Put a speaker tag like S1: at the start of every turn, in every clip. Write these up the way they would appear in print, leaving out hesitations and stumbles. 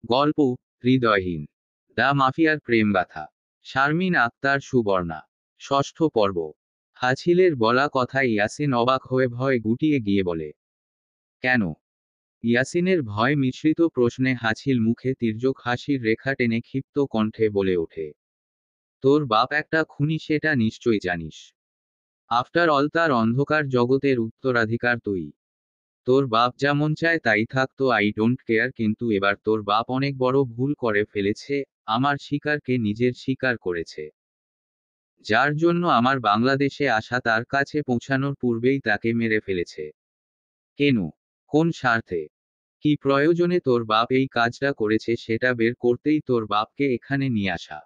S1: গল্প হৃদয়হীন, দ্য মাফিয়ার প্রেমগাথা, শারমিন আক্তার সুবর্ণা। ষষ্ঠ পর্ব। হাছিলের বলা কথায় ইয়াসিন অবাক হয়ে ভয় গুটিয়ে গিয়ে বলে, কেন? ইয়াসিনের ভয় মিশ্রিত প্রশ্নে হাছিল মুখে তির্যক হাসির রেখা টেনে ক্ষিপ্ত কণ্ঠে বলে ওঠে, তোর বাপ একটা খুনি, সেটা নিশ্চয়ই জানিস। আফটার অল তার অন্ধকার জগতের উত্তরাধিকার তুই। তোর বাপ যেমন চায় তাই থাকতো, আই ডোন্ট কেয়ার, কিন্তু এবার তোর বাপ অনেক বড় ভুল করে ফেলেছে। আমার শিকারকে নিজের শিকার করেছে, যার জন্য আমার বাংলাদেশে আসা তার কাছে পৌঁছানোর পূর্বেই তাকে মেরে ফেলেছে। কেন? কোন স্বার্থে? কি প্রয়োজনে তোর বাপ এই কাজটা করেছে সেটা বের করতেই তোর বাপকে এখানে নিয়ে আসা।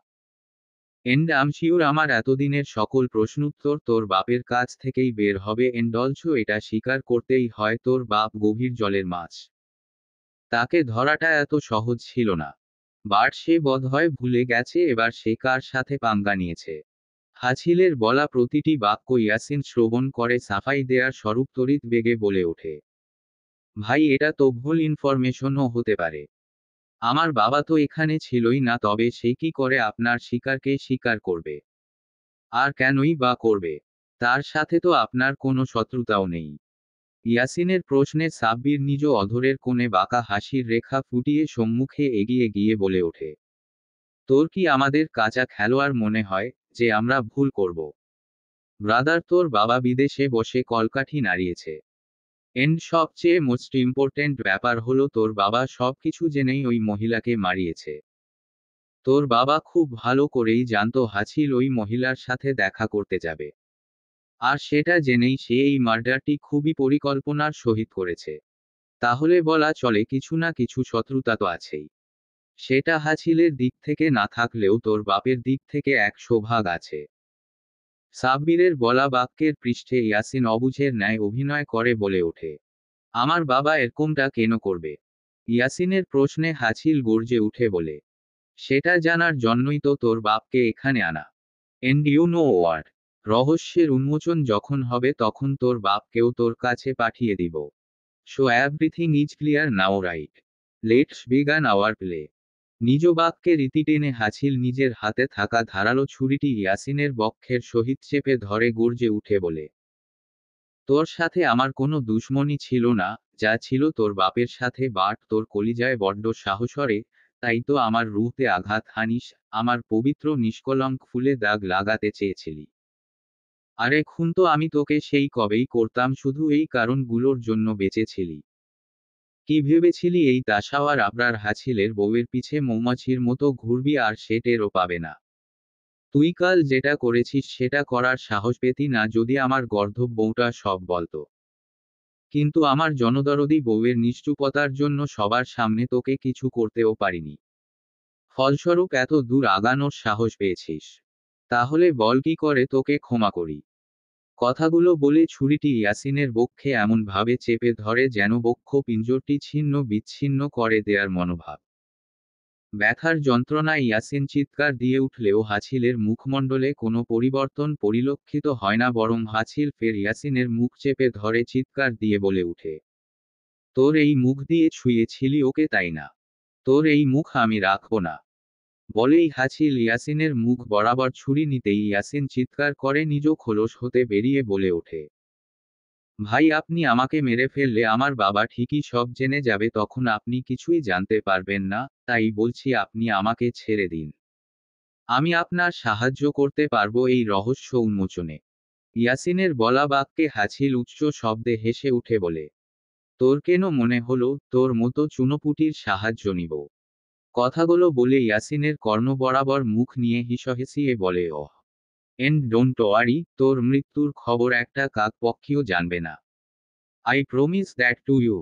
S1: এন্ড আম শিওর আমার এতদিনের সকল প্রশ্নোত্তর তোর বাপের কাছ থেকেই বের হবে, এন্ড অলসো এটা স্বীকার করতেই হয় তোর বাপ গভীর জলের মাছ। তাকে ধরাটা এত সহজ ছিল না। বাট সে বোধহয় ভুলে গেছে এবার সে কার সাথে পাঙ্গা নিয়েছে। হাছিলের বলা প্রতিটি বাক্য ইয়াসিন শ্রবণ করে সাফাই দেয়ার স্বরূপ তড়িৎ বেগে বলে ওঠে, ভাই এটা তো ভুল ইনফরমেশনও হতে পারে। আমার বাবা তো এখানে ছিলই না, তবে সে কি করে আপনার শিকারকে শিকার করবে? আর কেনই বা করবে? তার সাথে তো আপনার কোনো শত্রুতাও নেই। ইয়াসিনের প্রশ্নে সাব্বির নিজ অধরের কোণে বাঁকা হাসির রেখা ফুটিয়ে সম্মুখে এগিয়ে গিয়ে বলে ওঠে, তোর কি আমাদের কাঁচা খেলোয়াড় মনে হয় যে আমরা ভুল করব? ব্রাদার, তোর বাবা বিদেশে বসে কলকাঠি নাড়িয়েছে। এন্ড সবচেয়ে মোস্ট ইম্পর্টেন্ট ব্যাপার হলো তোর বাবা সবকিছু জেনেই ওই মহিলাকে মারিয়েছে। তোর বাবা খুব ভালো করেই জানতো হাছিল ওই মহিলার সাথে দেখা করতে যাবে। আর সেটা জেনেই সে এই মার্ডারটি খুবই পরিকল্পনার সহিত করেছে। তাহলে বলা চলে কিছু না কিছু শত্রুতা তো আছেই। সেটা হাছিলের দিক থেকে না থাকলেও তোর বাপের দিক থেকে 100 ভাগ আছে। সাব্বিরের বলা বাক্যের পৃষ্ঠে ইয়াসিন অবুঝের ন্যায় অভিনয় করে বলে ওঠে, আমার বাবা এরকমটা কেন করবে? ইয়াসিনের প্রশ্নে হাছিল গর্জে উঠে বলে, সেটা জানার জন্যই তো তোর বাপকে এখানে আনা। And you know what? রহস্যের উন্মোচন যখন হবে তখন তোর বাপকেও তোর কাছে পাঠিয়ে দিব। So everything is clear now, right? Let's begin our play. নিজ বাক্যে রীতি টেনে হাছিল নিজের হাতে থাকা ধারালো ছুরিটি ইয়াসিনের বক্ষের সহিত চেপে ধরে গর্জে উঠে বলে, তোর সাথে আমার কোনো দুশমনি ছিল না, যা ছিল তোর বাপের সাথে, বাট তোর কলিজায় বড্ড সাহসরে, তাই তো আমার রুহতে আঘাত হানিস, আমার পবিত্র নিষ্কলঙ্ক ফুলে দাগ লাগাতে চেয়েছিলি। আরে খুন তো আমি তোকে সেই কবেই করতাম, শুধু এই কারণগুলোর জন্য বেঁচেছিলি। কি ভেবেছিলি এই দাসাওয়ার আবরার হাছিলের বউয়ের পিছে মৌমাছির মতো ঘুরবি আর সে টেরও পাবে না? তুই কাল যেটা করেছিস সেটা করার সাহস পেতি না যদি আমার গর্দভ বউটা সব বলতো। কিন্তু আমার জনদরদি বউয়ের নিশ্চুপতার জন্য সবার সামনে তোকে কিছু করতেও পারিনি। ফলস্বরূপ এত দূর আগানোর সাহস পেয়েছিস। তাহলে বল কি করে তোকে ক্ষমা করি? কথাগুলো বলে ছুরিটি ইয়াসিনের বক্ষে এমন ভাবে চেপে ধরে যেন বক্ষ পিঞ্জরটি ছিন্ন বিচ্ছিন্ন করে দেয়ার মনোভাব। ব্যথার যন্ত্রণায় ইয়াসিন চিৎকার দিয়ে উঠলেও হাছিলের মুখমণ্ডলে কোনো পরিবর্তন পরিলক্ষিত হয় না, বরং হাছিল ফের ইয়াসিনের মুখ চেপে ধরে চিৎকার দিয়ে বলে উঠে, তোর এই মুখ দিয়ে ছুঁয়েছিলি ওকে তাই না? তোর এই মুখ আমি রাখবো না। বলেই হাছিল ইয়াসিনের মুখ বরাবর ছুরি নিতেই ইয়াসিন চিৎকার করে নিজ খোলস হতে বেরিয়ে বলে ওঠে, ভাই আপনি আমাকে মেরে ফেললে আমার বাবা ঠিকই সব জেনে যাবে, তখন আপনি কিছুই জানতে পারবেন না, তাই বলছি আপনি আমাকে ছেড়ে দিন। আমি আপনার সাহায্য করতে পারবো এই রহস্য উন্মোচনে। ইয়াসিনের বলা বাক্যে হাছিল উচ্চ শব্দে হেসে উঠে বলে, তোর কেন মনে হলো তোর মতো চুনোপুটির সাহায্য নিব? কথাগুলো বলে ইয়াসিনের কর্ণ বরাবর মুখ নিয়ে হিসহেসিয়ে বলে, ওহ, এন্ড ডোন্ট ওয়ারি, তোর মৃত্যুর খবর একটা কাক পক্ষীও জানবে না। I promise that to you.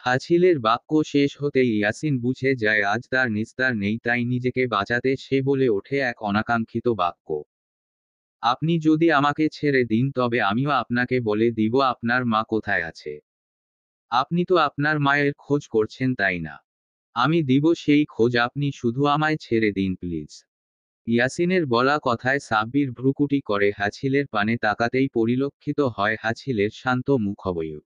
S1: হাছিলের বাক্য শেষ হতেই ইয়াসিন বুঝে যায় আজ তার নিস্তার নেই, তাই নিজেকে বাঁচাতে সে বলে ওঠে এক অনাকাঙ্ক্ষিত বাক্য, আপনি যদি আমাকে ছেড়ে দিন তবে আমিও আপনাকে বলে দিব আপনার মা কোথায় আছে। আপনি তো আপনার মায়ের খোঁজ করছেন তাই না? আমি দিব সেই খোঁজ, আপনি শুধু আমায় ছেড়ে দিন প্লিজ। ইয়াসিনের বলা কথায় সাব্বির ভ্রুকুটি করে হাছিলের পানে তাকাতেই পরিলক্ষিত হয় হাছিলের শান্ত মুখাবয়ব।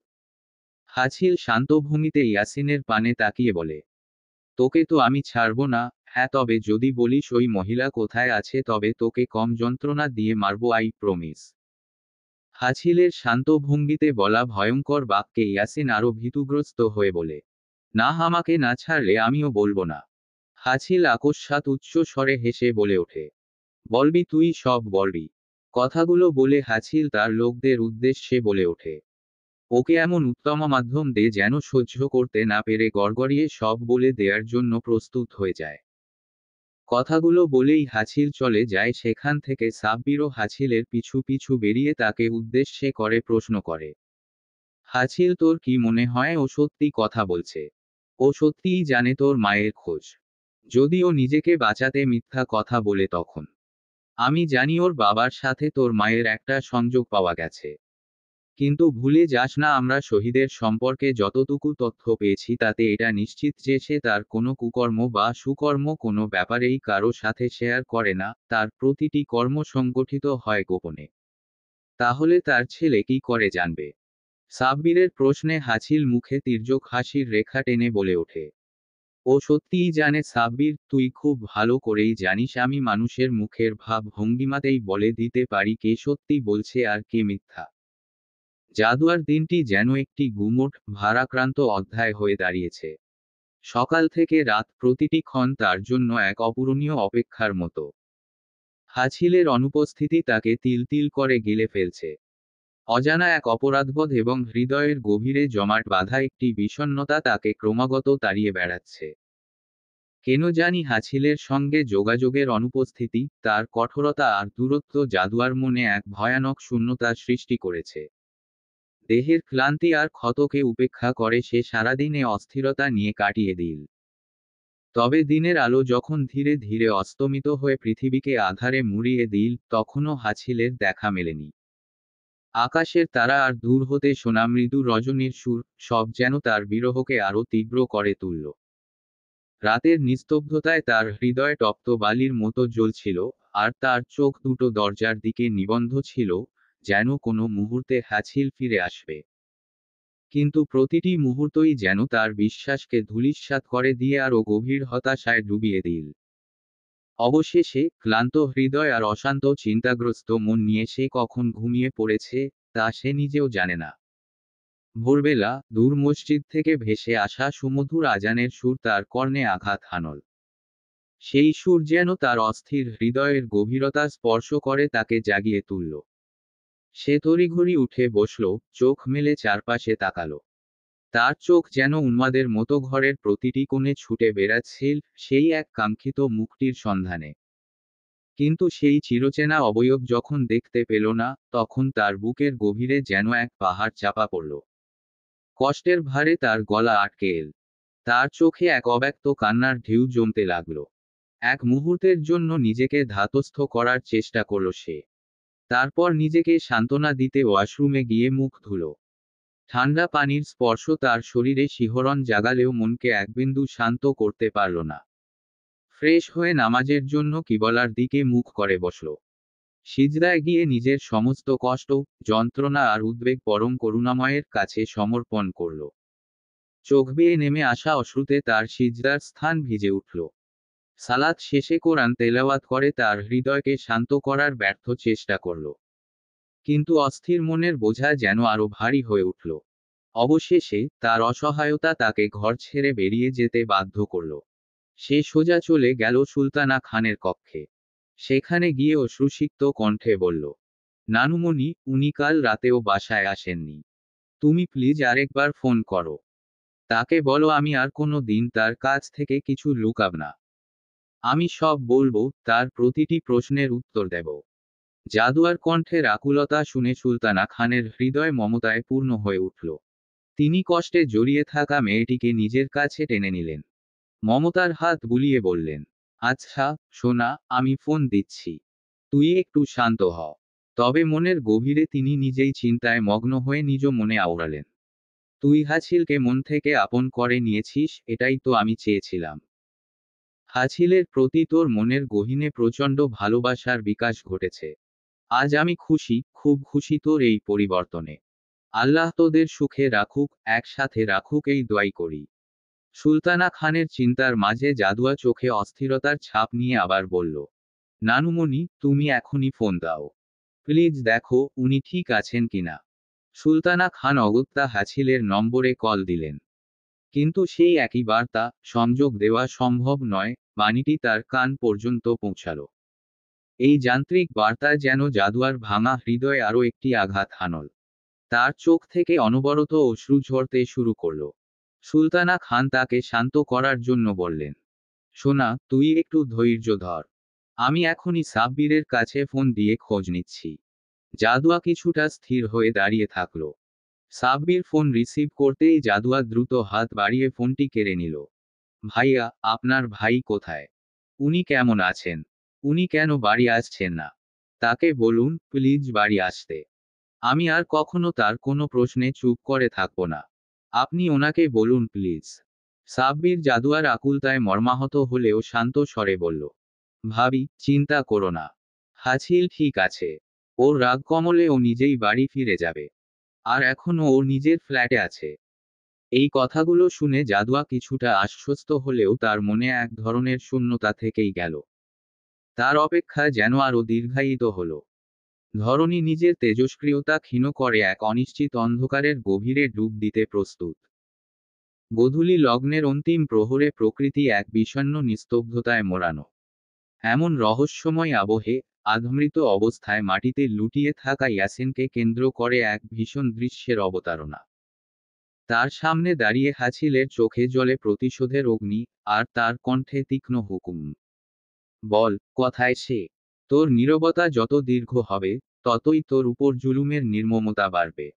S1: হাছিল শান্ত ভঙ্গিতে ইয়াসিনের পানে তাকিয়ে বলে, তোকে তো আমি ছাড়ব না। হ্যাঁ, তবে যদি বলিস ওই মহিলা কোথায় আছে তবে তোকে কম যন্ত্রণা দিয়ে মারব, আই প্রমিস। হাছিলের শান্ত ভঙ্গিতে বলা ভয়ঙ্কর বাক্যে ইয়াসিন আরো ভীতুগ্রস্ত হয়ে বলে, না, আমাকে না ছাড়লে আমিও বলবো না। হাছিল আকস্মাৎ উচ্চ স্বরে হেসে বলে ওঠে, বলবি তুই, সব বলবি। কথাগুলো বলে হাছিল তার লোকদের উদ্দেশ্যে বলে ওঠে, ওকে এমন উত্তম মাধ্যম দে যেন সহ্য করতে না পেরে গড়গড়িয়ে সব বলে দেওয়ার জন্য প্রস্তুত হয়ে যায়। কথাগুলো বলেই হাছিল চলে যায় সেখান থেকে। সাব্বিরও হাছিলের পিছু পিছু বেরিয়ে তাকে উদ্দেশ্যে করে প্রশ্ন করে, হাছিল, তোর কি মনে হয় ও সত্যি কথা বলছে? ও সত্যিই জানে তোর মায়ের খোঁজ? যদি ও নিজেকে বাঁচাতে মিথ্যা কথা বলে তখন? আমি জানি ওর বাবার সাথে তোর মায়ের একটা সংযোগ পাওয়া গেছে। কিন্তু ভুলে যাস না, আমরা শহীদের সম্পর্কে যতটুকু তথ্য পেয়েছি তাতে এটা নিশ্চিত যে সে তার কোনো কুকর্ম বা সুকর্ম কোনো ব্যাপারেই কারো সাথে শেয়ার করে না, তার প্রতিটি কর্ম সংগঠিত হয় গোপনে। তাহলে তার ছেলে কি করে জানবে? সাব্বিরের প্রশ্নে হাছিল মুখে তির্যক হাসির রেখা টেনে বলে ওঠে, ও সত্যিই জানে সাব্বির, তুই খুব ভালো করেই জানিস আমি মানুষের মুখের ভাব ভঙ্গিমাতেই বলে দিতে পারি কে সত্যি বলছে আর কে মিথ্যা। জাদুয়ার দিনটি যেন একটি গুমোট, ভারাক্রান্ত অধ্যায় হয়ে দাঁড়িয়েছে। সকাল থেকে রাত প্রতিটি ক্ষণ তার জন্য এক অপূরণীয় অপেক্ষার মতো। হাছিলের অনুপস্থিতি তাকে তিল তিল করে গিলে ফেলছে। অজানা এক অপরাধবোধ এবং হৃদয়ের গভীরে জমাট বাঁধা একটি বিষণ্ণতা তাকে ক্রমাগত তাড়িয়ে বেড়াচ্ছে। কেন জানি হাছিলের সঙ্গে যোগাযোগের অনুপস্থিতি, তার কঠোরতা আর দূরত্ব জাদুয়ার মনে এক ভয়ানক শূন্যতা সৃষ্টি করেছে। দেহের ক্লান্তি আর ক্ষতকে উপেক্ষা করে সে সারাদিনে অস্থিরতা নিয়ে কাটিয়ে দিল। তবে দিনের আলো যখন ধীরে ধীরে অস্তমিত হয়ে পৃথিবীকে আঁধারে মুড়িয়ে দিল, তখনও হাছিলের দেখা মেলেনি। আকাশের তারা আর দূর হতে শোনা মৃদু রজনীর সুর, সব যেন তার বিরহকে আরো তীব্র করে তুলল। রাতের নিস্তব্ধতায় তার হৃদয় তপ্ত বালির মতো জ্বলছিল, আর তার চোখ দুটো দরজার দিকে নিবন্ধ ছিল, যেন কোনো মুহূর্তে হাছিল ফিরে আসবে। কিন্তু প্রতিটি মুহূর্তই যেন তার বিশ্বাসকে ধূলিসাৎ করে দিয়ে আরো গভীর হতাশায় ডুবিয়ে দিল। অবশেষে ক্লান্ত হৃদয় আর অশান্ত চিন্তাগ্রস্ত মন নিয়ে সে কখন ঘুমিয়ে পড়েছে তা সে নিজেও জানে না। ভোরবেলা দূর মসজিদ থেকে ভেসে আসা সুমধুর আজানের সুর তার কর্ণে আঘাত হানল। সেই সুর যেন তার অস্থির হৃদয়ের গভীরতা স্পর্শ করে তাকে জাগিয়ে তুলল। সে তড়িঘড়ি উঠে বসল, চোখ মেলে চারপাশে তাকালো। তার চোখ যেন উন্মাদের মতো ঘরের প্রতিটি কোণে ছুটে বেড়াচ্ছিল, সেই এক কাঙ্ক্ষিত মুক্তির সন্ধানে। কিন্তু সেই চিরচেনা অবয়ব যখন দেখতে পেল না, তখন তার বুকের গভীরে যেন এক পাহাড় চাপা পড়ল। কষ্টের ভারে তার গলা আটকে এল। তার চোখে এক অব্যক্ত কান্নার ঢেউ জমতে লাগল। এক মুহূর্তের জন্য নিজেকে ধাতস্থ করার চেষ্টা করল সে। তারপর নিজেকে সান্ত্বনা দিতে ওয়াশরুমে গিয়ে মুখ ধুল। ঠান্ডা পানির স্পর্শ তার শরীরে শিহরণ জাগালেও মনকে একবিন্দু শান্ত করতে পারল না। ফ্রেশ হয়ে নামাজের জন্য কিবলার দিকে মুখ করে বসল। সিজদায় গিয়ে নিজের সমস্ত কষ্ট, যন্ত্রণা আর উদ্বেগ পরম করুণাময়ের কাছে সমর্পণ করল। চোখ বেয়ে নেমে আসা অশ্রুতে তার সিজদার স্থান ভিজে উঠল। সালাত শেষে কোরআন তেলাওয়াত করে তার হৃদয়কে শান্ত করার ব্যর্থ চেষ্টা করল। কিন্তু অস্থির মনের বোঝা যেন আরো ভারী হয়ে উঠল। অবশেষে তার অসহায়তা তাকে ঘর ছেড়ে বেরিয়ে যেতে বাধ্য করল। সে সোজা চলে গেল সুলতানা খানের কক্ষে। সেখানে গিয়ে অশ্রুসিক্ত কণ্ঠে বলল, নানুমণি, উনি কাল রাতেও বাসায় আসেননি। তুমি প্লিজ আরেকবার ফোন করো। তাকে বলো আমি আর কোনো দিন তার কাছ থেকে কিছু লুকাব না। আমি সব বলবো, তার প্রতিটি প্রশ্নের উত্তর দেব। জাদুয়ার কণ্ঠের আকুলতা শুনে সুলতানা খানের হৃদয় মমতায় পূর্ণ হয়ে উঠল। তিনি কষ্টে জড়িয়ে থাকা মেয়েটিকে নিজের কাছে টেনে নিলেন। মমতার হাত বুলিয়ে বললেন, আচ্ছা সোনা, আমি ফোন দিচ্ছি। তুই একটু শান্ত হ। তবে মনের গভীরে তিনি নিজেই চিন্তায় মগ্ন হয়ে নিজ মনে আওড়ালেন, তুই হাছিলকে মন থেকে আপন করে নিয়েছিস, এটাই তো আমি চেয়েছিলাম। হাছিলের প্রতি তোর মনের গহীনে প্রচণ্ড ভালোবাসার বিকাশ ঘটেছে। আজ আমি খুশি, খুব খুশি তোর এই পরিবর্তনে। আল্লাহ তোদের সুখে রাখুক, একসাথে রাখুক এই দোয়াই করি। সুলতানা খানের চিন্তার মাঝে জাদুয়া চোখে অস্থিরতার ছাপ নিয়ে আবার বলল, নানুমণি, তুমি এখনই ফোন দাও। প্লিজ দেখো উনি ঠিক আছেন কিনা। সুলতানা খান অগত্যা হাছিলের নম্বরে কল দিলেন। কিন্তু সেই একই বার্তা সংযোগ দেওয়া সম্ভব নয়, বাণীটি তার কান পর্যন্ত পৌঁছালো। এই যান্ত্রিক বার্তা যেন জাদুয়ার ভাঙা হৃদয়ে আরও একটি আঘাত হানল। তার চোখ থেকে অনবরত অশ্রু ঝরতে শুরু করল। সুলতানা খান তাকে শান্ত করার জন্য বললেন, সোনা, তুই একটু ধৈর্য ধর। আমি এখনই সাব্বিরের কাছে ফোন দিয়ে খোঁজ নিচ্ছি। জাদুয়া কিছুটা স্থির হয়ে দাঁড়িয়ে থাকল। সাব্বির ফোন রিসিভ করতেই জাদুয়া দ্রুত হাত বাড়িয়ে ফোনটি কেড়ে নিল। ভাইয়া, আপনার ভাই কোথায়? উনি কেমন আছেন? উনি কেন বাড়ি আসছেন না? তাকে বলুন প্লিজ বাড়ি আসতে। আমি আর কখনো তার কোনো প্রশ্নে চুপ করে থাকব না। আপনি ওনাকে বলুন প্লিজ। সাব্বির জাদুয়ার আকুলতায় মর্মাহত হলেও শান্ত স্বরে বলল, ভাবি, চিন্তা করো না। হাছিল ঠিক আছে। ওর রাগ কমলে ও নিজেই বাড়ি ফিরে যাবে। আর এখনো ওর নিজের ফ্ল্যাটে আছে। এই কথাগুলো শুনে জাদুয়া কিছুটা আশ্বস্ত হলেও তার মনে এক ধরনের শূন্যতা থেকেই গেল। তার অপেক্ষা যেন আরও দীর্ঘায়িত হল। ধরণী নিজের তেজস্ক্রিয়তা ক্ষীণ করে এক অনিশ্চিত অন্ধকারের গভীরে ডুব দিতে প্রস্তুত। গোধূলি লগ্নের অন্তিম প্রহরে প্রকৃতি এক বিষণ্ণ নিস্তব্ধতায় মোড়ানো। এমন রহস্যময় আবহে আধমৃত অবস্থায় মাটিতে লুটিয়ে থাকা ইয়াসিনকে কেন্দ্র করে এক ভীষণ দৃশ্যের অবতারণা। তার সামনে দাঁড়িয়ে হাছিলের চোখে জলে প্রতিশোধের অগ্নি, আর তার কণ্ঠে তীক্ষ্ণ হুকুম। বল, কথায় সে। তোর নীরবতা যত দীর্ঘ হবে, ততই তোর উপর জুলুমের নির্মমতা বাড়বে।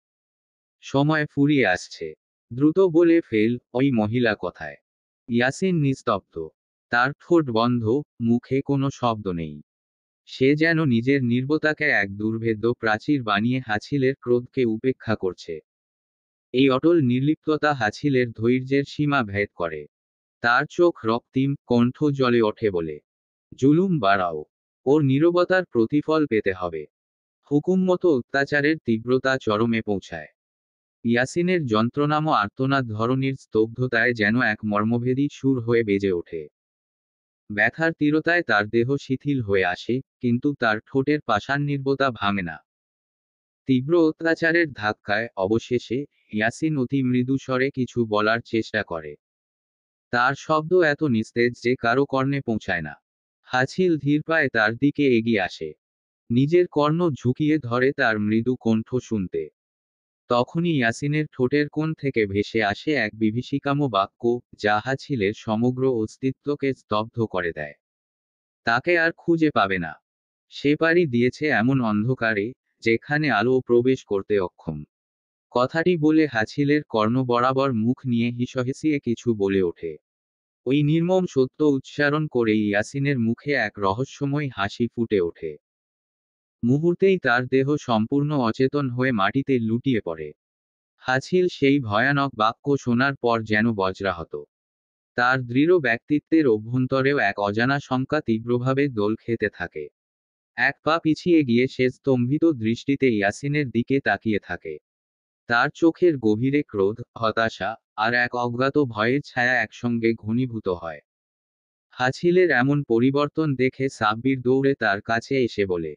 S1: সময় ফুরিয়ে আসছে। দ্রুত বলে ফেল ওই মহিলা কথায়। ইয়াসিন নিস্তব্ধ। তার ঠোঁট বন্ধ, মুখে কোনো শব্দ নেই। সে যেন নিজের নির্বতাকে এক দুর্ভেদ্য প্রাচীর বানিয়ে হাছিলের ক্রোধকে উপেক্ষা করছে। এই অটল নির্লিপ্ততা হাছিলের ধৈর্যের সীমা ভেদ করে। তার চোখ রক্তিম, কণ্ঠ জ্বলে ওঠে বলে, জুলুম বাড়াও। ওর নীরবতার প্রতিফল পেতে হবে। হুকুম মতো অত্যাচারের তীব্রতা চরমে পৌঁছায়। ইয়াসিনের যন্ত্রণাম আর্তনাদ ধরনীর স্তব্ধতায় যেন এক মর্মভেদী সুর হয়ে বেজে ওঠে। ব্যথার তীরতায় তার দেহ শিথিল হয়ে আসে, কিন্তু তার ঠোঁটের পাষাণ নির্বতা ভাঙে না। তীব্র অত্যাচারের ধাক্কায় অবশেষে ইয়াসিন অতি মৃদু স্বরে কিছু বলার চেষ্টা করে। তার শব্দ এত নিস্তেজ যে কারো কর্ণে পৌঁছায় না। হাছিল ধীর পায়ে তার দিকে এগিয়ে আসে। নিজের কর্ণ ঝুঁকিয়ে ধরে তার মৃদু কণ্ঠ শুনতে। তখনই ইয়াসিনের ঠোঁটের কোণ থেকে ভেসে আসে এক বিভীষিকাম বাক্য, যা হাছিলের সমগ্র অস্তিত্বকে স্তব্ধ করে দেয়। তাকে আর খুঁজে পাবে না। সে পাড়ি দিয়েছে এমন অন্ধকারে, যেখানে আলো প্রবেশ করতে অক্ষম। কথাটি বলে হাছিলের কর্ণ বরাবর মুখ নিয়ে হিসহিসিয়ে কিছু বলে ওঠে। ওই নির্মম সত্য উচ্চারণ করেই ইয়াসিনের মুখে এক রহস্যময় হাসি ফুটে ওঠে। মুহূর্তেই তার দেহ সম্পূর্ণ অচেতন হয়ে মাটিতে লুটিয়ে পড়ে। হাছিল সেই ভয়ানক বাক্য শোনার পর যেন বজ্রাহত। তার দৃঢ় ব্যক্তিত্বের অভ্যন্তরেও এক অজানা শঙ্কা তীব্রভাবে দোল খেতে থাকে। এক পা পিছিয়ে গিয়ে সে স্তম্ভিত দৃষ্টিতে ইয়াসিনের দিকে তাকিয়ে থাকে। তার চোখের গভীরে ক্রোধ, হতাশা, আর এক অজ্ঞাত ভয়ের ছায়া একসঙ্গে ঘনীভূত হয়। হাছিলের এমন পরিবর্তন দেখে সাব্বির দৌড়ে তার কাছে এসে বলে,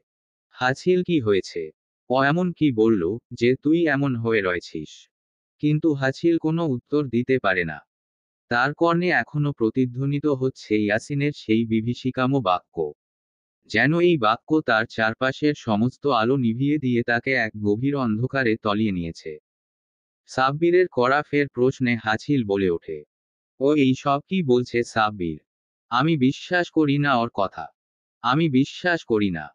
S1: হাছিল, কি হয়েছে? ও এমন কি বলল, যে তুই এমন হয়ে রয়েছিস? কিন্তু হাছিল কোনো উত্তর দিতে পারে না। তার কর্ণে এখনো প্রতিধ্বনিত হচ্ছে ইয়াসিনের সেই বিভীষিকাম বাক্য। যেন এই বাক্য তার চারপাশের সমস্ত আলো নিভিয়ে দিয়ে তাকে এক গভীর অন্ধকারে তলিয়ে নিয়েছে। সাব্বিরের করা ফের প্রশ্নে হাছিল বলে ওঠে, ও এই সব কি বলছে সাব্বির? আমি বিশ্বাস করি না ওর কথা। আমি বিশ্বাস করি না।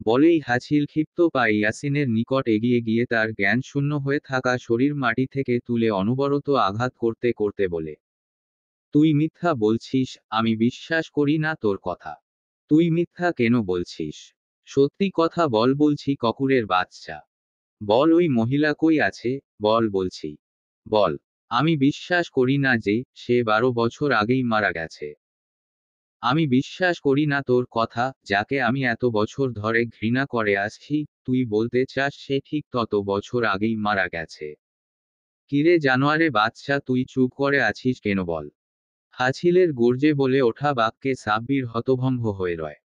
S1: বলেই হাছিল ক্ষিপ্ত পায়ে ইয়াসিনের নিকট এগিয়ে গিয়ে তার জ্ঞান শূন্য হয়ে থাকা শরীর মাটি থেকে তুলে অনবরত আঘাত করতে করতে বলে, তুই মিথ্যা বলছিস, আমি বিশ্বাস করি না তোর কথা। তুই মিথ্যা কেন বলছিস? সত্যি কথা বল বলছি, কুকুরের বাচ্চা। বল ওই মহিলা কই আছে, বল বলছি। বল। আমি বিশ্বাস করি না যে সে 12 বছর আগেই মারা গেছে। আমি বিশ্বাস করি না তোর কথা, যাকে আমি এত বছর ধরে ঘৃণা করে আসছি। তুই বলতে চাস সে ঠিক তত বছর আগেই মারা গেছে? কিরে জানোয়ারে বাচ্চা, তুই চুপ করে আছিস কেন বল? হাছিলের গর্জে বলে ওঠা বাক্যে সাব্বির হতভম্ব হয়ে রয়।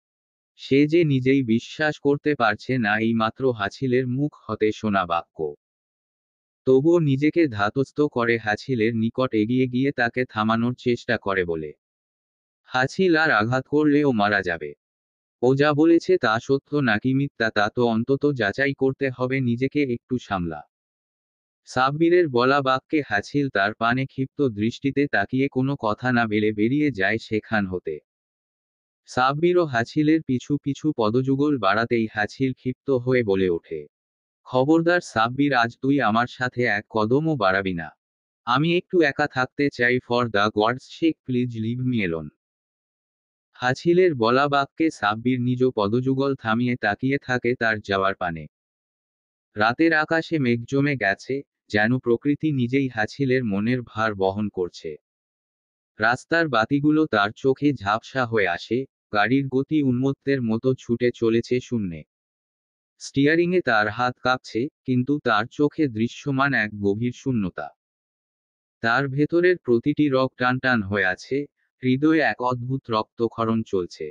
S1: সে যে নিজেই বিশ্বাস করতে পারছে না এই মাত্র হাছিলের মুখ হতে শোনা বাক্য। তবুও নিজেকে ধাতস্থ করে হাছিলের নিকট এগিয়ে গিয়ে তাকে থামানোর চেষ্টা করে বলে, হাছিল আর আঘাত করলে ও মারা যাবে। ও যা বলেছে তা সত্য নাকি মিথ্যা তা তো অন্তত যাচাই করতে হবে, নিজেকে একটু সামলা। সাব্বিরের বলা বাক্যে হাছিল তার পানে ক্ষিপ্ত দৃষ্টিতে তাকিয়ে কোনো কথা না বলে বেরিয়ে যায় সেখান হতে। সাব্বির ও হাছিলের পিছু পিছু পদযুগল বাড়াতেই হাছিল ক্ষিপ্ত হয়ে বলে ওঠে, খবরদার সাব্বির, আজ তুই আমার সাথে এক কদমও বাড়াবি না। আমি একটু একা থাকতে চাই, for the God's sake please leave me alone. হাছিলের বলা বাক্যে সাব্বির নিজ পদযুগল থামিয়ে তাকিয়ে থাকে তার যাওয়ার পানে। রাতের আকাশে মেঘ জমে গেছে, যেন প্রকৃতি নিজেই হাছিলের মনের ভার বহন করছে। রাস্তার বাতিগুলো তার চোখে ঝাপসা হয়ে আসে, গাড়ির গতি উন্মত্তের মতো ছুটে চলেছে শূন্যে। স্টিয়ারিংয়ে তার হাত কাঁপছে, কিন্তু তার চোখে দৃশ্যমান এক গভীর শূন্যতা। তার ভেতরের প্রতিটি রগ টান টান হয়ে আছে, হৃদয়ে এক অদ্ভুত রক্তক্ষরণ চলছে।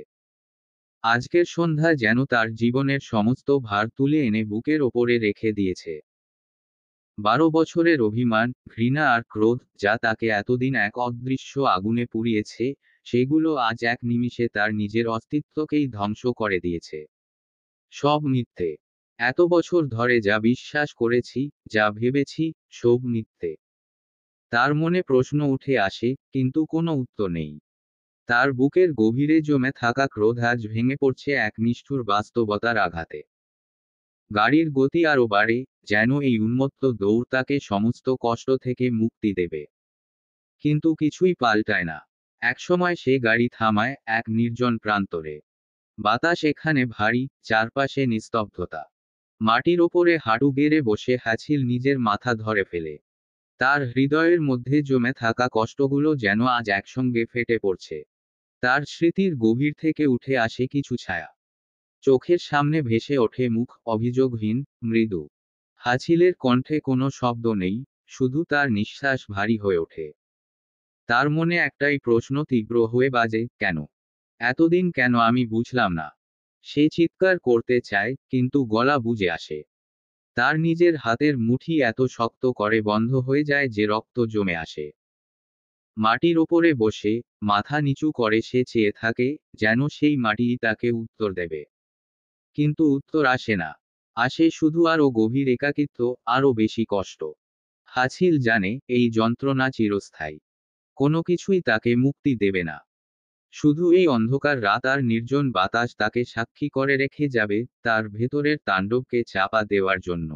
S1: আজকের সন্ধ্যা যেন তার জীবনের সমস্ত ভার তুলে এনে বুকের ওপরে রেখে দিয়েছে। 12 বছরের অভিমান, ঘৃণা আর ক্রোধ, যা তাকে এতদিন এক অদৃশ্য আগুনে পুড়িয়েছে, সেগুলো আজ এক নিমিষে তার নিজের অস্তিত্বকেই ধ্বংস করে দিয়েছে। সব মিথ্যে। এত বছর ধরে যা বিশ্বাস করেছি, যা ভেবেছি, সব মিথ্যে। তার মনে প্রশ্ন উঠে আসে, কিন্তু কোনো উত্তর নেই। তার বুকের গভীরে জমে থাকা ক্রোধ আজ ভেঙে পড়ছে এক নিষ্ঠুর বাস্তবতার আঘাতে। গাড়ির গতি আরও বাড়ে, যেন এই উন্মত্ত দৌড় তাকে সমস্ত কষ্ট থেকে মুক্তি দেবে। কিন্তু কিছুই পাল্টায় না। একসময় সে গাড়ি থামায় এক নির্জন প্রান্তরে। বাতাস এখানে ভারী, চারপাশে নিস্তব্ধতা। মাটির ওপরে হাঁটু গেড়ে বসে হাছিল নিজের মাথা ধরে ফেলে। তার হৃদয়ের মধ্যে জমে থাকা কষ্টগুলো যেন আজ একসঙ্গে ফেটে পড়ছে। তার স্মৃতির গভীর থেকে উঠে আসে কিছু ছায়া। চোখের সামনে ভেসে ওঠে মুখ, অভিযোগহীন, মৃদু। হাছিলের কণ্ঠে কোনো শব্দ নেই, শুধু তার নিঃশ্বাস ভারী হয়ে ওঠে। তার মনে একটাই প্রশ্ন তীব্র হয়ে বাজে, কেন? এতদিন কেন আমি বুঝলাম না। সে চিৎকার করতে চায়, কিন্তু গলা বুজে আসে। তার নিজের হাতের মুঠি এত শক্ত করে বন্ধ হয়ে যায় যে রক্ত জমে আসে। মাটির ওপরে বসে, মাথা নিচু করে সে চেয়ে থাকে, যেন সেই মাটিই তাকে উত্তর দেবে। কিন্তু উত্তর আসে না। আসে শুধু আরও গভীর একাকিত্ব, আরও বেশি কষ্ট। হাছিল জানে, এই যন্ত্রণা চিরস্থায়ী। কোনো কিছুই তাকে মুক্তি দেবে না। শুধু এই অন্ধকার রাত আর নির্জন বাতাস তাকে সাক্ষী করে রেখে যাবে, তার ভেতরের তাণ্ডবকে চাপা দেওয়ার জন্য।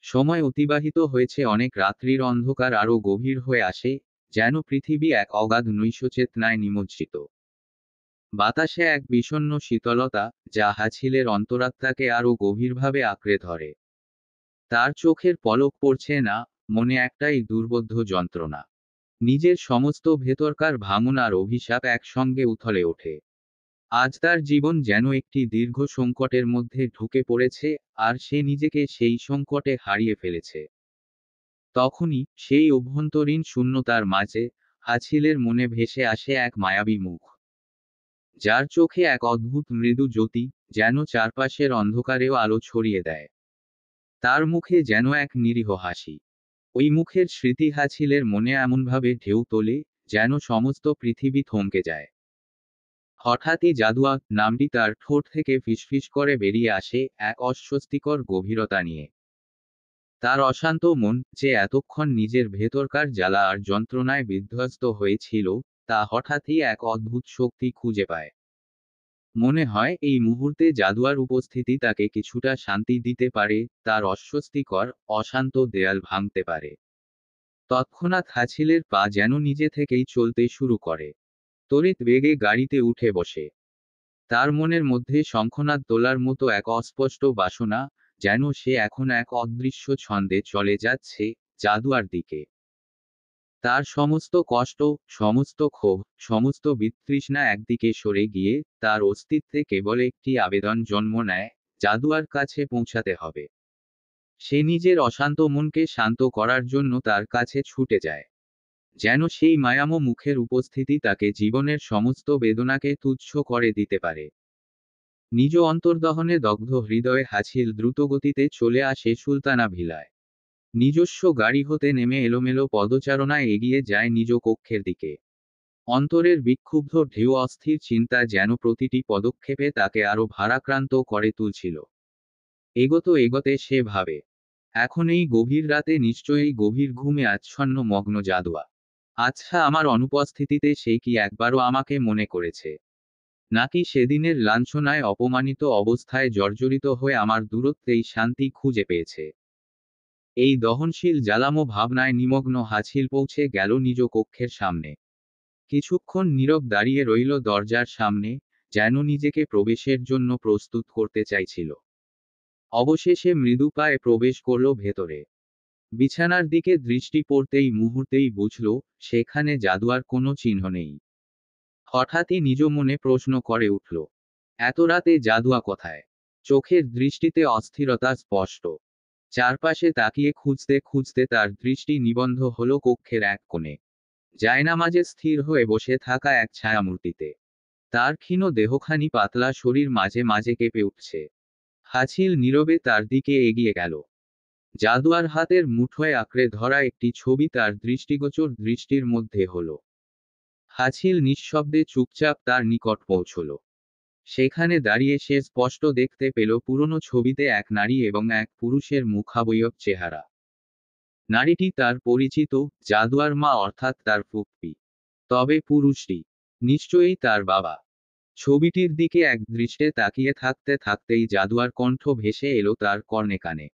S1: সময় অতিবাহিত হয়েছে অনেক, রাত্রির অন্ধকার আরও গভীর হয়ে আসে, যেন পৃথিবী এক অগাধ নৈশচেতনায় নিমজ্জিত। বাতাসে এক বিষণ্ণ শীতলতা, যা হাছিলের অন্তরাত্মাকে আরও গভীরভাবে আঁকড়ে ধরে। তার চোখের পলক পড়ছে না, মনে একটাই দুর্বোধ্য যন্ত্রণা। নিজের সমস্ত ভেতরকার ভাঙন আর অভিশাপ একসঙ্গে উথলে ওঠে। আজ তার জীবন যেন একটি দীর্ঘ সংকটের মধ্যে ঢুকে পড়েছে, আর সে নিজেকে সেই সংকটে হারিয়ে ফেলেছে। তখনই, সেই অভ্যন্তরীণ শূন্যতার মাঝে, হাছিলের মনে ভেসে আসে এক মায়াবী মুখ। যার চোখে এক অদ্ভুত মৃদু জ্যোতি, যেন চারপাশের অন্ধকারেও আলো ছড়িয়ে দেয়। তার মুখে যেন এক নিরীহ হাসি। ওই মুখের স্মৃতি হাছিলের মনে এমনভাবে ঢেউ তোলে, যেন সমস্ত পৃথিবী থমকে যায়। হঠাৎই জাদুয়া নামটি তার ঠোঁট থেকে ফিসফিস করে বেরিয়ে আসে, এক অস্বস্তিকর গভীরতা নিয়ে। তার অশান্ত মন, যে এতক্ষণ নিজের ভেতরকার জ্বালা আর যন্ত্রণায় বিধ্বস্ত হয়েছিল, তা হঠাৎই এক অদ্ভুত শক্তি খুঁজে পায়। মনে হয় এই মুহূর্তে জাদুয়ার উপস্থিতি তাকে কিছুটা শান্তি দিতে পারে, তার অস্বস্তিকর, অশান্ত দেয়াল ভাঙতে পারে। তৎক্ষণাৎ হাছিলের পা যেন নিজে থেকেই চলতে শুরু করে। তড়িৎ বেগে গাড়িতে উঠে বসে। তার মনের মধ্যে শঙ্খনাদ তোলার মতো এক অস্পষ্ট বাসনা, যেন সে এখন এক অদৃশ্য ছন্দে চলে যাচ্ছে, জাদুয়ার দিকে। তার সমস্ত কষ্ট, সমস্ত ক্ষোভ, সমস্ত বিতৃষ্ণা একদিকে সরে গিয়ে, তার অস্তিত্বে কেবল একটি আবেদন জন্ম নেয়, জাদুয়ার কাছে পৌঁছাতে হবে। সে নিজের অশান্ত মনকে শান্ত করার জন্য তার কাছে ছুটে যায়। যেন সেই মায়ামো মুখের উপস্থিতি তাকে জীবনের সমস্ত বেদনাকে তুচ্ছ করে দিতে পারে। নিজ অন্তর্দহনে দগ্ধ হৃদয়ে হাছিল দ্রুতগতিতে চলে আসে সুলতানা ভিলায়। নিজস্ব গাড়ি হতে নেমে এলোমেলো পদচারণায় এগিয়ে যায় নিজ কক্ষের দিকে। অন্তরের বিক্ষুব্ধ ঢেউ অস্থির চিন্তা যেন প্রতিটি পদক্ষেপে তাকে আরো ভারাক্রান্ত করে তুলছিল। এগোতে এগোতে সে ভাবে, এখন এই গভীর রাতে নিশ্চয়ই গভীর ঘুমে আচ্ছন্ন মগ্ন জাদুয়া। আচ্ছা, আমার অনুপস্থিতিতে সে কি একবারও আমাকে মনে করেছে? নাকি সেদিনের লাঞ্ছনায় অপমানিত অবস্থায় জর্জরিত হয়ে আমার দূরত্বেই শান্তি খুঁজে পেয়েছে? এই দহনশীল জ্বালামো ভাবনায় নিমগ্ন হাছিল পৌঁছে গেল নিজ কক্ষের সামনে। কিছুক্ষণ নীরব দাঁড়িয়ে রইল দরজার সামনে, যেন নিজেকে প্রবেশের জন্য প্রস্তুত করতে চাইছিল। অবশেষে মৃদু পায়ে প্রবেশ করল ভেতরে। বিছানার দিকে দৃষ্টি পড়তেই মুহূর্তেই বুঝল, সেখানে জাদুয়ার কোনো চিহ্ন নেই। হঠাৎই নিজ মনে প্রশ্ন করে উঠল, এত রাতে জাদুয়া কোথায়? চোখের দৃষ্টিতে অস্থিরতা স্পষ্ট। চারপাশে তাকিয়ে খুঁজতে খুঁজতে তার দৃষ্টি নিবন্ধ হলো কক্ষের এক কোণে। জায়নামাজে স্থির হয়ে বসে থাকা এক ছায়ামূর্তিতে। তার ক্ষীণ দেহখানি পাতলা শরীর মাঝে মাঝে কেঁপে উঠছে। হাছিল নীরবে তার দিকে এগিয়ে গেল। জাদুয়ার হাতের মুঠোয় আঁকড়ে ধরা একটি ছবি তার দৃষ্টিগোচর দৃষ্টির মধ্যে হলো। হাছিল নিঃশব্দে চুপচাপ তার নিকট পৌঁছল। সেখানে দাঁড়িয়ে সে স্পষ্ট দেখতে পেল পুরনো ছবিতে এক নারী এবং এক পুরুষের মুখাবয়ব চেহারা। নারীটি তার পরিচিত, জাদুয়ার মা অর্থাৎ তার ফুপ্পি। তবে পুরুষটি নিশ্চয়ই তার বাবা। ছবিটির দিকে এক দৃষ্টে তাকিয়ে থাকতে থাকতেই জাদুয়ার কণ্ঠ ভেসে এলো তার কর্ণে কানে।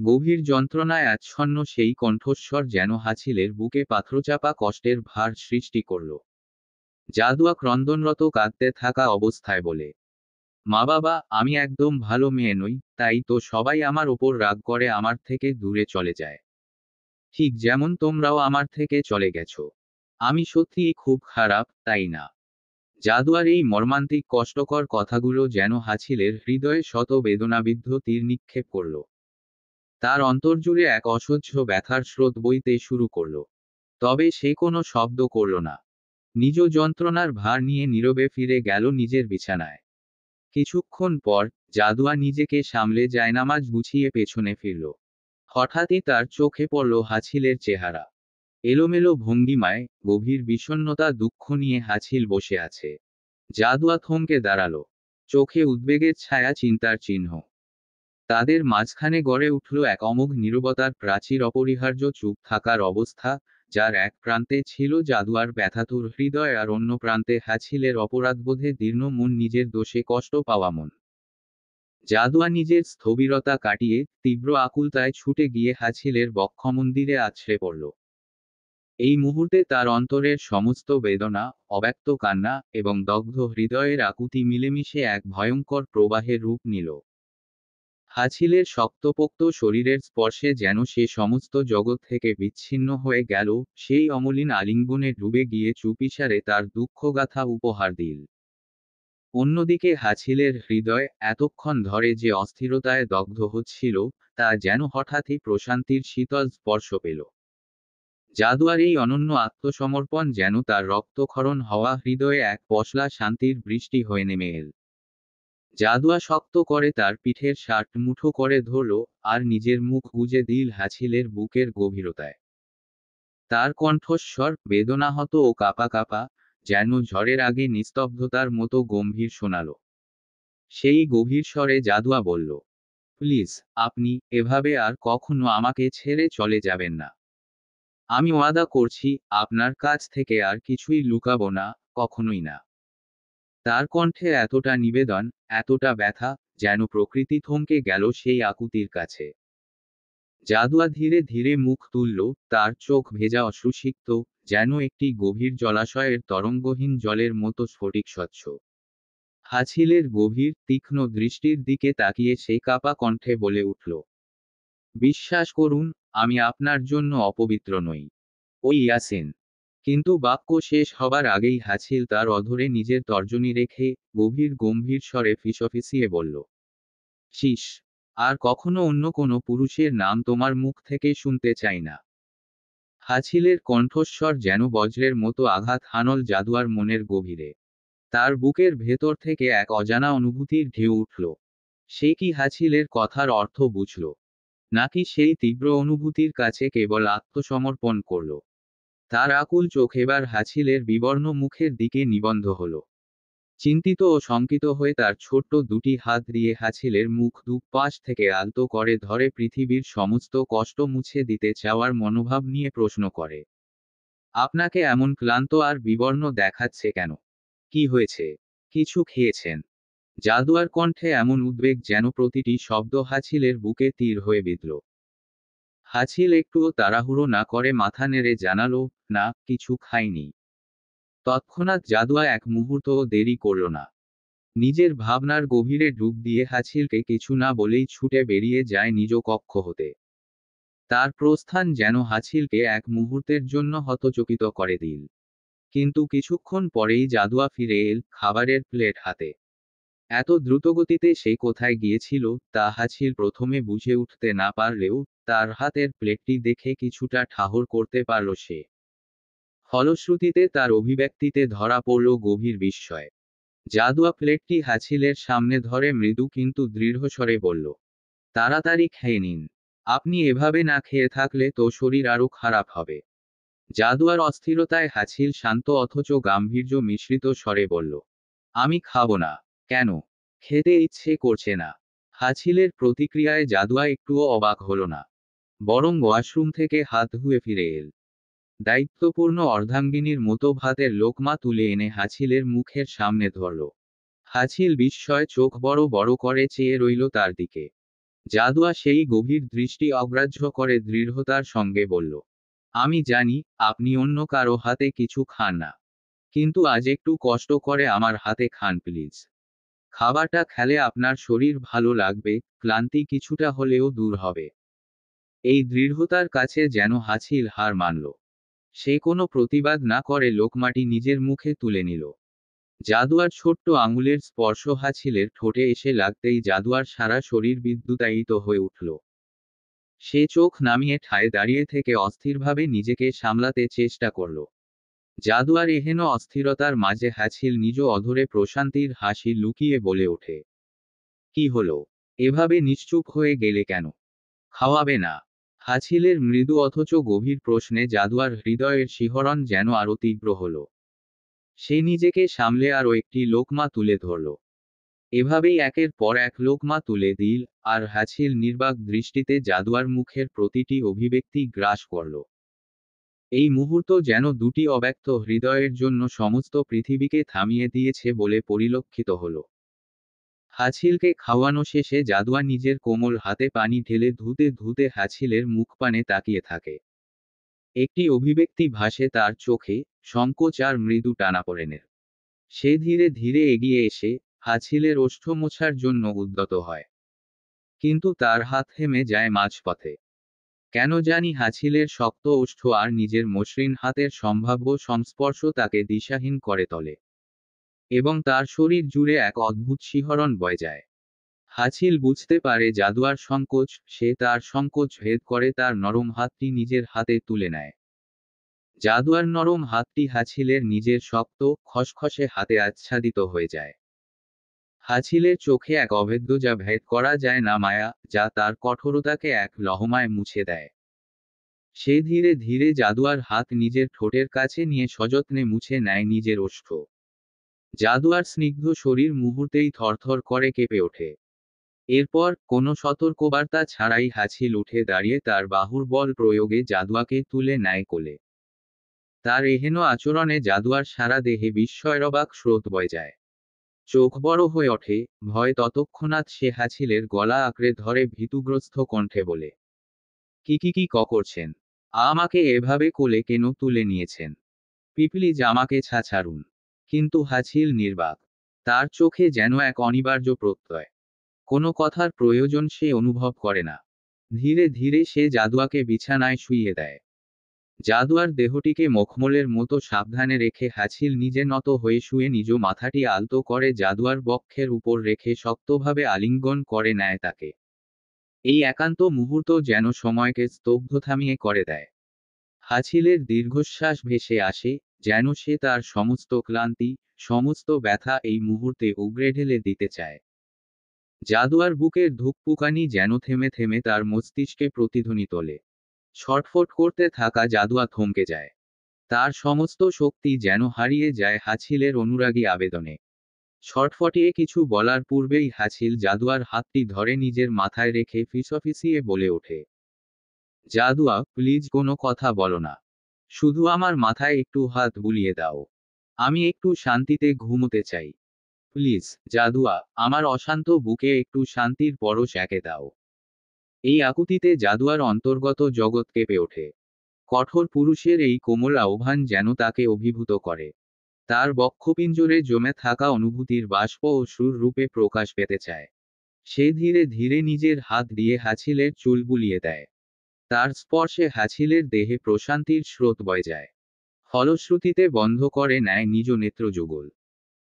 S1: গভীর যন্ত্রণায় আচ্ছন্ন সেই কণ্ঠস্বর যেন হাছিলের বুকে পাথরচাপা কষ্টের ভার সৃষ্টি করল। জাদুয়া ক্রন্দনরত কাঁদতে থাকা অবস্থায় বলে, মা বাবা, আমি একদম ভালো মেয়ে নই, তাই তো সবাই আমার ওপর রাগ করে আমার থেকে দূরে চলে যায়। ঠিক যেমন তোমরাও আমার থেকে চলে গেছো। আমি সত্যিই খুব খারাপ, তাই না? জাদুয়ার এই মর্মান্তিক কষ্টকর কথাগুলো যেন হাছিলের হৃদয়ে শত বেদনাবিদ্ধ তীর নিক্ষেপ করল। তার অন্তর্জুড়ে এক অসহ্য ব্যথার স্রোত বইতে শুরু করল। তবে সে কোনো শব্দ করল না। নিজ যন্ত্রণার ভার নিয়ে নীরবে ফিরে গেল নিজের বিছানায়। কিছুক্ষণ পর জাদুয়া নিজেকে সামলে জায়নামাজ গুছিয়ে পেছনে ফিরল। হঠাৎই তার চোখে পড়ল হাছিলের চেহারা। এলোমেলো ভঙ্গিমায়, গভীর বিষণ্ণতা দুঃখ নিয়ে হাছিল বসে আছে। জাদুয়া থমকে দাঁড়ালো। চোখে উদ্বেগের ছায়া, চিন্তার চিহ্ন। তাদের মাঝখানে গড়ে উঠল এক অমোঘ নীরবতার প্রাচীর, অপরিহার্য চুপ থাকার অবস্থা, যার এক প্রান্তে ছিল জাদুয়ার ব্যথাতুর হৃদয় আর অন্য প্রান্তে হাছিলের অপরাধবোধে দীর্ণ মন, নিজের দোষে কষ্ট পাওয়া মন। জাদুয়া নিজের স্থবিরতা কাটিয়ে তীব্র আকুলতায় ছুটে গিয়ে হাছিলের বক্ষমন্দিরে আছড়ে পড়ল। এই মুহূর্তে তার অন্তরের সমস্ত বেদনা, অব্যক্ত কান্না এবং দগ্ধ হৃদয়ের আকুতি মিলেমিশে এক ভয়ঙ্কর প্রবাহের রূপ নিল। হাছিলের শক্তপোক্ত শরীরের স্পর্শে যেন সে সমস্ত জগৎ থেকে বিচ্ছিন্ন হয়ে গেল, সেই অমলিন আলিঙ্গনে ডুবে গিয়ে চুপিসারে তার দুঃখগাথা উপহার দিল। অন্যদিকে হাছিলের হৃদয় এতক্ষণ ধরে যে অস্থিরতায় দগ্ধ হচ্ছিল, তা যেন হঠাৎই প্রশান্তির শীতল স্পর্শ পেল। জাদুয়ার এই অনন্য আত্মসমর্পণ যেন তার রক্তক্ষরণ হওয়া হৃদয়ে এক পশলা শান্তির বৃষ্টি হয়ে নেমে এল। জাদুয়া শক্ত করে তার পিঠের শার্ট মুঠো করে ধরল, আর নিজের মুখ গুজে দিল হাছিলের বুকের গভীরতায়। তার কণ্ঠস্বর বেদনাহত ও কাঁপা কাঁপা, যেন ঝড়ের আগে নিস্তব্ধতার মতো গম্ভীর শোনাল। সেই গভীর স্বরে জাদুয়া বলল, প্লিজ, আপনি এভাবে আর কখনো আমাকে ছেড়ে চলে যাবেন না। আমি ওয়াদা করছি, আপনার কাছ থেকে আর কিছুই লুকাবো না, কখনোই না। তার কণ্ঠে এতটা নিবেদন, এতটা ব্যথা, যেন প্রকৃতি থমকে গেল সেই আকুতির কাছে। জাদুয়া ধীরে ধীরে মুখ তুলল, তার চোখ ভেজা অশ্রুসিক্ত, যেন একটি গভীর জলাশয়ের তরঙ্গহীন জলের মতো স্ফটিক স্বচ্ছ। হাছিলের গভীর তীক্ষ্ণ দৃষ্টির দিকে তাকিয়ে সে কাঁপা কণ্ঠে বলে উঠল, বিশ্বাস করুন, আমি আপনার জন্য অপবিত্র নই। ওই ইয়াসিন। কিন্তু বাক্য শেষ হবার আগেই হাছিল তার অধরে নিজের তর্জনী রেখে গভীর গম্ভীর স্বরে ফিসফিসিয়ে বলল, শীষ, আর কখনো অন্য কোনো পুরুষের নাম তোমার মুখ থেকে শুনতে চাই না। হাছিলের কণ্ঠস্বর যেন বজ্রের মতো আঘাত হানল জাদুয়ার মনের গভীরে। তার বুকের ভেতর থেকে এক অজানা অনুভূতির ঢেউ উঠল। সে কি হাছিলের কথার অর্থ বুঝল, নাকি সেই তীব্র অনুভূতির কাছে কেবল আত্মসমর্পণ করল? তার আকুল চোখ এবার হাছিলের বিবর্ণ মুখের দিকে নিবদ্ধ হল। চিন্তিত ও শঙ্কিত হয়ে তার ছোট্ট দুটি হাত দিয়ে হাছিলের মুখ দুপাশ থেকে আলতো করে ধরে পৃথিবীর সমস্ত কষ্ট মুছে দিতে চাওয়ার মনোভাব নিয়ে প্রশ্ন করে, আপনাকে এমন ক্লান্ত আর বিবর্ণ দেখাচ্ছে কেন? কি হয়েছে? কিছু খেয়েছেন? জাদুয়ার কণ্ঠে এমন উদ্বেগ যেন প্রতিটি শব্দ হাছিলের বুকে তীর হয়ে বিঁধল। হাছিল একটুও তাড়াহুড়ো না করে মাথা নেড়ে জানালো, না, কিছু খাইনি। তৎক্ষণাৎ জাদুয়া এক মুহূর্তও দেরি করল না। নিজের ভাবনার গভীরে ডুব দিয়ে হাছিলকে কিছু না বলেই ছুটে বেরিয়ে যায় নিজ কক্ষ হতে। তার প্রস্থান যেন হাছিলকে এক মুহূর্তের জন্য হতচকিত করে দিল। কিন্তু কিছুক্ষণ পরেই জাদুয়া ফিরে এল, খাবারের প্লেট হাতে। এত দ্রুতগতিতে সে কোথায় গিয়েছিল তা হাছিল প্রথমে বুঝে উঠতে না পারলেও তার হাতের প্লেটটি দেখে কিছুটা ঠাহর করতে পারল সে। ফলশ্রুতিতে তার অভিব্যক্তিতে ধরা পড়ল গভীর বিস্ময়। জাদুয়া প্লেটটি হাছিলের সামনে ধরে মৃদু কিন্তু দৃঢ়স্বরে বলল, তাড়াতাড়ি খেয়ে নিন। আপনি এভাবে না খেয়ে থাকলে তো শরীর আরো খারাপ হবে। জাদুয়ার অস্থিরতায় হাছিল শান্ত অথচ গাম্ভীর্য মিশ্রিত স্বরে বলল, আমি খাবো না। কেন? খেতে ইচ্ছে করছে না। হাছিলের প্রতিক্রিয়ায় জাদুয়া একটুও অবাক হল না, বরং ওয়াশরুম থেকে হাত ধুয়ে ফিরে এল। দায়িত্বপূর্ণ অর্ধাঙ্গিনীর মতো ভাতের লোকমা তুলে এনে হাছিলের মুখের সামনে ধরল। হাছিল বিস্ময়ে চোখ বড় বড় করে চেয়ে রইল তার দিকে। জাদুয়া সেই গভীর দৃষ্টি অগ্রাহ্য করে দৃঢ়তার সঙ্গে বলল, আমি জানি আপনি অন্য কারো হাতে কিছু খান না, কিন্তু আজ একটু কষ্ট করে আমার হাতে খান প্লিজ। খাবারটা খেলে আপনার শরীর ভালো লাগবে, ক্লান্তি কিছুটা হলেও দূর হবে। এই দৃঢ়তার কাছে যেন হাছিল হার মানল। সে কোনো প্রতিবাদ না করে লোকমাটি নিজের মুখে তুলে নিল। জাদুয়ার ছোট্ট আঙুলের স্পর্শ হাছিলের ঠোঁটে এসে লাগতেই জাদুয়ার সারা শরীর বিদ্যুতায়িত হয়ে উঠল। সে চোখ নামিয়ে ঠায় দাঁড়িয়ে থেকে অস্থিরভাবে নিজেকে সামলাতে চেষ্টা করল। জাদুয়ার এহেন অস্থিরতার মাঝে হাছিল নিজ অধরে প্রশান্তির হাসি লুকিয়ে বলে ওঠে, কি হলো? এভাবে নিশ্চুপ হয়ে গেলে কেন? খাওয়াবে না? হাছিলের মৃদু অথচ গভীর প্রশ্নে জাদুয়ার হৃদয়ের শিহরণ যেন আরো তীব্র হল। সে নিজেকে সামলে আরও একটি লোকমা তুলে ধরল। এভাবেই একের পর এক লোকমা তুলে দিল, আর হাছিল নির্বাক দৃষ্টিতে জাদুয়ার মুখের প্রতিটি অভিব্যক্তি গ্রাস করল। এই মুহূর্ত যেন দুটি অব্যক্ত হৃদয়ের জন্য সমস্ত পৃথিবীকে থামিয়ে দিয়েছে বলে পরিলক্ষিত হল। হাছিলকে খাওয়ানো শেষে জাদুয়া নিজের কোমল হাতে পানি ঢেলে ধুতে ধুতে হাছিলের মুখপানে তাকিয়ে থাকে। একটি অভিব্যক্তি ভাসে তার চোখে, সংকোচ আর মৃদু টানাপোড়েনের। সে ধীরে ধীরে এগিয়ে এসে হাছিলের ওষ্ঠ মোছার জন্য উদ্যত হয়। কিন্তু তার হাত থেমে যায় মাঝপথে। কেন জানি হাছিলের শক্ত ওষ্ঠ আর নিজের মসৃণ হাতের সম্ভাব্য সংস্পর্শ তাকে দিশাহীন করে তোলে। এবং তার শরীর জুড়ে এক অদ্ভুত শিহরণ বয়ে যায়। হাছিল বুঝতে পারে জাদুয়ার সংকোচ, সে তার সংকোচ ভেদ করে তার নরম হাতটি নিজের হাতে তুলে নেয়। জাদুয়ার নরম হাতটি হাছিলের নিজের শক্ত, খসখসে হাতে আচ্ছাদিত হয়ে যায়। হাছিলের চোখে এক অভেদ্য যা ভেদ করা যায় না মায়া, যা তার কঠোরতাকে এক লহমায় মুছে দেয়। সে ধীরে ধীরে জাদুয়ার হাত নিজের ঠোঁটের কাছে নিয়ে সযত্নে মুছে নেয় নিজের ওষ্ঠ। জাদুয়ার স্নিগ্ধ শরীর মুহূর্তেই থরথর করে কেঁপে ওঠে। এরপর কোনো সতর্কবার্তা ছাড়াই হাছিল উঠে দাঁড়িয়ে তার বাহুর বল প্রয়োগে জাদুয়াকে তুলে নেয় কোলে। তার এহেন আচরণে জাদুয়ার সারা দেহে বিস্ময়রবাক স্রোত বয়ে যায়। চোখ বড় হয়ে ওঠে, ভয় ততক্ষণাৎ সে হাছিলের গলা আঁকড়ে ধরে ভীতুগ্রস্ত কণ্ঠে বলে, কি করছেন? আমাকে এভাবে কোলে কেন তুলে নিয়েছেন? প্লিজ আমাকে ছাড়ুন। কিন্তু হাছিল নির্বাক। তার চোখে যেন এক অনিবার্য প্রত্যয়। কোনো কথার প্রয়োজন সে অনুভব করে না। ধীরে ধীরে সে জাদুয়াকে বিছানায় শুইয়ে দেয়। জাদুয়ার দেহটিকে মখমলের মতো সাবধানে রেখে হাছিল নিজে নত হয়ে শুয়ে নিজ মাথাটি আলতো করে জাদুয়ার বক্ষের উপর রেখে শক্তভাবে আলিঙ্গন করে নেয় তাকে। এই একান্ত মুহূর্ত যেন সময়কে স্তব্ধ থামিয়ে করে দেয়। হাছিলের দীর্ঘশ্বাস ভেসে আসে, যেন সে তার সমস্ত ক্লান্তি, সমস্ত ব্যথা এই মুহূর্তে উগরে ঢেলে দিতে চায়। জাদুয়ার বুকের ধুকপুকানি যেন থেমে থেমে তার মস্তিষ্কে প্রতিধ্বনি তোলে। ছটফট করতে থাকা জাদুয়া থমকে যায়। তার সমস্ত শক্তি যেন হারিয়ে যায় হাছিলের অনুরাগী আবেদনে। ছটফটিয়ে কিছু বলার পূর্বেই হাছিল জাদুয়ার হাতটি ধরে নিজের মাথায় রেখে ফিসফিসিয়ে বলে ওঠে, জাদুয়া, প্লিজ কোনো কথা বলো না। শুধু আমার মাথায় একটু হাত বুলিয়ে দাও। আমি একটু শান্তিতে ঘুমোতে চাই। প্লিজ, জাদুয়া, আমার অশান্ত বুকে একটু শান্তির পরশ এঁকে দাও। এই আকুতিতে জাদুয়ার অন্তর্গত জগৎ কেঁপে ওঠে। কঠোর পুরুষের এই কোমল আহ্বান যেন তাকে অভিভূত করে। তার বক্ষপিঞ্জরে জমে থাকা অনুভূতির বাষ্প ও সুর রূপে প্রকাশ পেতে চায়। সে ধীরে ধীরে নিজের হাত দিয়ে হাছিলের চুল বুলিয়ে দেয়। তার স্পর্শে হাছিলের দেহে প্রশান্তির স্রোত বয়ে যায়। ফলশ্রুতিতে বন্ধ করে নেয় নিজ নেত্রযুগল।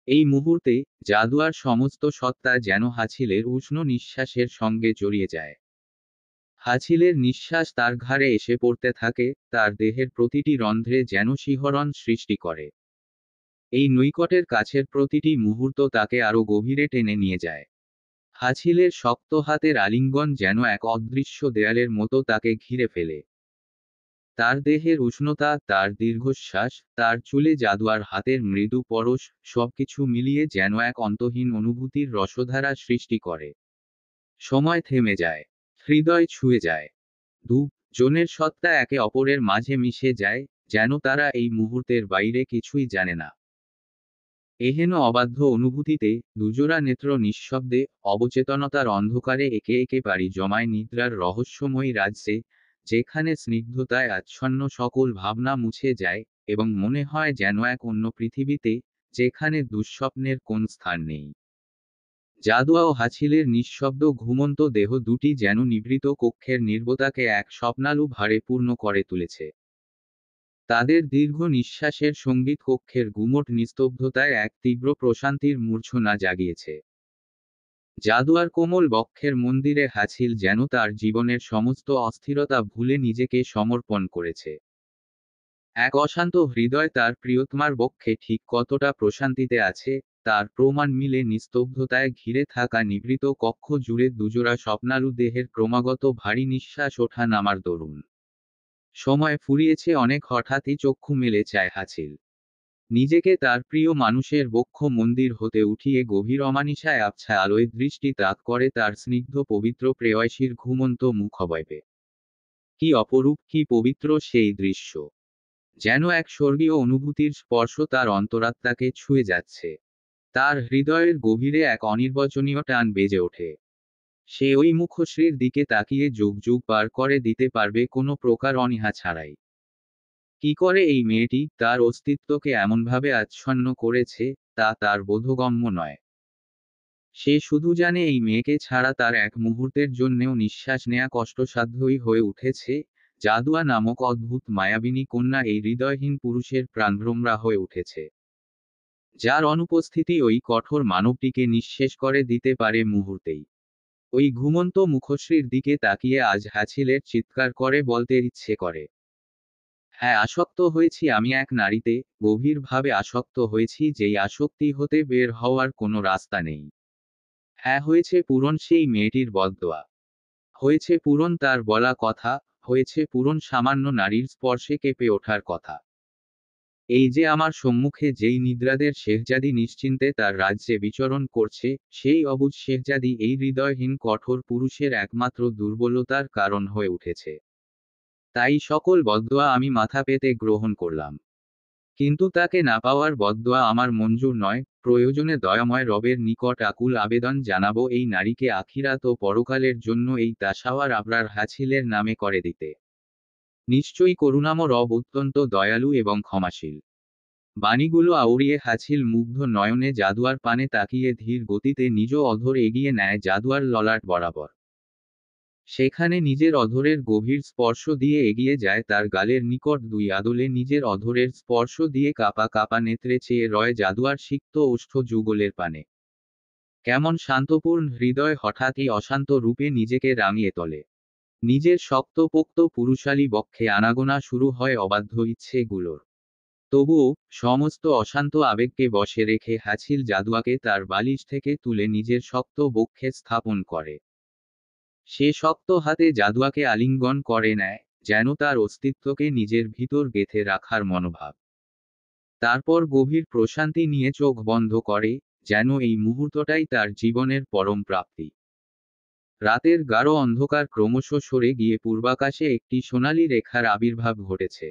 S1: এই মুহূর্তে জাদুয়ার সমস্ত সত্তা যেন হাছিলের উষ্ণ নিঃশ্বাসের সঙ্গে জড়িয়ে যায়। হাছিলের নিঃশ্বাস তার ঘাড়ে এসে পড়তে থাকে, তার দেহের প্রতিটি রন্ধ্রে যেন শিহরণ সৃষ্টি করে। এই নৈকটের কাছের প্রতিটি মুহূর্ত তাকে আরো গভীরে টেনে নিয়ে যায়। হাছিলের শক্ত হাতের আলিঙ্গন যেন এক অদৃশ্য দেয়ালের মতো তাকে ঘিরে ফেলে। তার দেহের উষ্ণতা, তার দীর্ঘশ্বাস, তার চুলে জাদুয়ার হাতের মৃদু পরশ, সবকিছু মিলিয়ে যেন এক অন্তহীন অনুভূতির রসধারা সৃষ্টি করে। সময় থেমে যায়। হৃদয় ছুঁয়ে যায়। দুজনের সত্তা একে অপরের মাঝে মিশে যায়, যেন তারা এই মুহূর্তের বাইরে কিছুই জানে না। এহেন অবাধ্য অনুভূতিতে দুজোড়া নেত্র নিঃশব্দে, অবচেতনতার অন্ধকারে একে একে পাড়ি জমায় নিদ্রার রহস্যময়ী রাজ্যে, যেখানে স্নিগ্ধতায় আচ্ছন্ন সকল ভাবনা মুছে যায়, এবং মনে হয় যেন এক অন্য পৃথিবীতে, যেখানে দুঃস্বপ্নের কোন স্থান নেই। জাদুয়া ও হাছিলের নিঃশব্দ ঘুমন্ত দেহ দুটি যেন নিভৃত কক্ষের নির্বতাকে এক স্বপ্নালু ভারে পূর্ণ করে তুলেছে। তাদের দীর্ঘ নিঃশ্বাসের সঙ্গীত কক্ষের গুমোট নিস্তব্ধতায় এক তীব্র প্রশান্তির মূর্ছনা জাগিয়েছে। জাদুয়ার কোমল বক্ষের মন্দিরে হাছিল যেন তার জীবনের সমস্ত অস্থিরতা ভুলে নিজেকে সমর্পণ করেছে। এক অশান্ত হৃদয় তার প্রিয়তমার বক্ষে ঠিক কতটা প্রশান্তিতে আছে, তার প্রমাণ মিলে নিস্তব্ধতায় ঘিরে থাকা নিভৃত কক্ষ জুড়ে দুজোড়া স্বপ্নালু দেহের ক্রমাগত ভারী নিঃশ্বাস ওঠা নামার দরুন। সময় ফুরিয়েছে অনেক, হঠাৎই চক্ষু মেলে চায় হাছিল। নিজেকে তার প্রিয় মানুষের বক্ষ মন্দির হতে উঠিয়ে গভীর অমানিসায় আবছা আলোয় দৃষ্টি তাক করে তার স্নিগ্ধ পবিত্র প্রেয়সীর ঘুমন্ত মুখবয়বে। কি অপরূপ, কি পবিত্র সেই দৃশ্য! যেন এক স্বর্গীয় অনুভূতির স্পর্শ তার অন্তরাত্মাকে ছুঁয়ে যাচ্ছে। তার হৃদয়ের গভীরে এক অনির্বচনীয় টান বেজে ওঠে। সে ওই মুখশ্রীর দিকে তাকিয়ে যুগ যুগ পার করে দিতে পারবে কোনো প্রকার অনীহা ছাড়াই। কি করে এই মেয়েটি তার অস্তিত্বকে এমনভাবে আচ্ছন্ন করেছে, তা তার বোধগম্য নয়। সে শুধু জানে এই মেয়েকে ছাড়া তার এক মুহূর্তের জন্যেও নিঃশ্বাস নেয়া কষ্টসাধ্যই হয়ে উঠেছে। জাদুয়া নামক অদ্ভুত মায়াবিনী কন্যা এই হৃদয়হীন পুরুষের প্রাণভ্রমরা হয়ে উঠেছে, যার অনুপস্থিতি ওই কঠোর মানবটিকে নিঃশেষ করে দিতে পারে মুহূর্তেই। ওই ঘুমন্ত মুখশ্রীর দিকে তাকিয়ে আজ হাছিলের চিৎকার করে বলতে ইচ্ছে করে, হ্যাঁ, আসক্ত হয়েছি আমি এক নারীতে, গভীরভাবে আসক্ত হয়েছি, যেই আসক্তি হতে বের হওয়ার কোনো রাস্তা নেই। হ্যাঁ, হয়েছে পূরণ সেই মেয়েটির বদদোয়া। হয়েছে পূরণ তার বলা কথা, হয়েছে পূরণ সামান্য নারীর স্পর্শে কেঁপে ওঠার কথা। এই যে আমার সম্মুখে যেই নিদ্রাদের শেহজাদি নিশ্চিন্তে তার রাজ্যে বিচরণ করছে, সেই অবুঝ শেহজাদি এই হৃদয়হীন কঠোর পুরুষের একমাত্র দুর্বলতার কারণ হয়ে উঠেছে। তাই সকল বদদোয়া আমি মাথা পেতে গ্রহণ করলাম। কিন্তু তাকে না পাওয়ার বদদোয়া আমার মঞ্জুর নয়। প্রয়োজনে দয়াময় রবের নিকট আকুল আবেদন জানাবো এই নারীকে আখিরাত ও পরকালের জন্য এই তাসাওয়ার আবরার হাছিলের নামে করে দিতে। নিশ্চয়ই করুণাম রব অত্যন্ত দয়ালু এবং ক্ষমাশীল। বাণীগুলো আউড়িয়ে হাছিল মুগ্ধ নয়নে জাদুয়ার পানে তাকিয়ে ধীর গতিতে নিজ অধর এগিয়ে নেয় জাদুয়ার ললাট বরাবর। সেখানে নিজের অধরের গভীর স্পর্শ দিয়ে এগিয়ে যায় তার গালের নিকট, দুই আদলে নিজের অধরের স্পর্শ দিয়ে কাপা কাপা নেত্রে চেয়ে রয় জাদুয়ার সিক্ত ওষ্ঠ যুগলের পানে। কেমন শান্তপূর্ণ হৃদয় হঠাৎই অশান্ত রূপে নিজেকে রাঙিয়ে তোলে। নিজের শক্তপোক্ত পুরুষালী বক্ষে আনাগোনা শুরু হয় অবাধ্য ইচ্ছেগুলোর। তবুও সমস্ত অশান্ত আবেগকে বশে রেখে হাছিল জাদুয়াকে তার বালিশ থেকে তুলে নিজের শক্ত বক্ষে স্থাপন করে। সে শক্ত হাতে জাদুয়াকে আলিঙ্গন করে নেয়, যেন তার অস্তিত্বকে নিজের ভিতর গেঁথে রাখার মনোভাব। তারপর গভীর প্রশান্তি নিয়ে চোখ বন্ধ করে, যেন এই মুহূর্তটাই তার জীবনের পরম প্রাপ্তি। রাতের গাঢ় অন্ধকার ক্রমশ সরে গিয়ে পূর্বাকাশে একটি সোনালী রেখার আবির্ভাব ঘটেছে।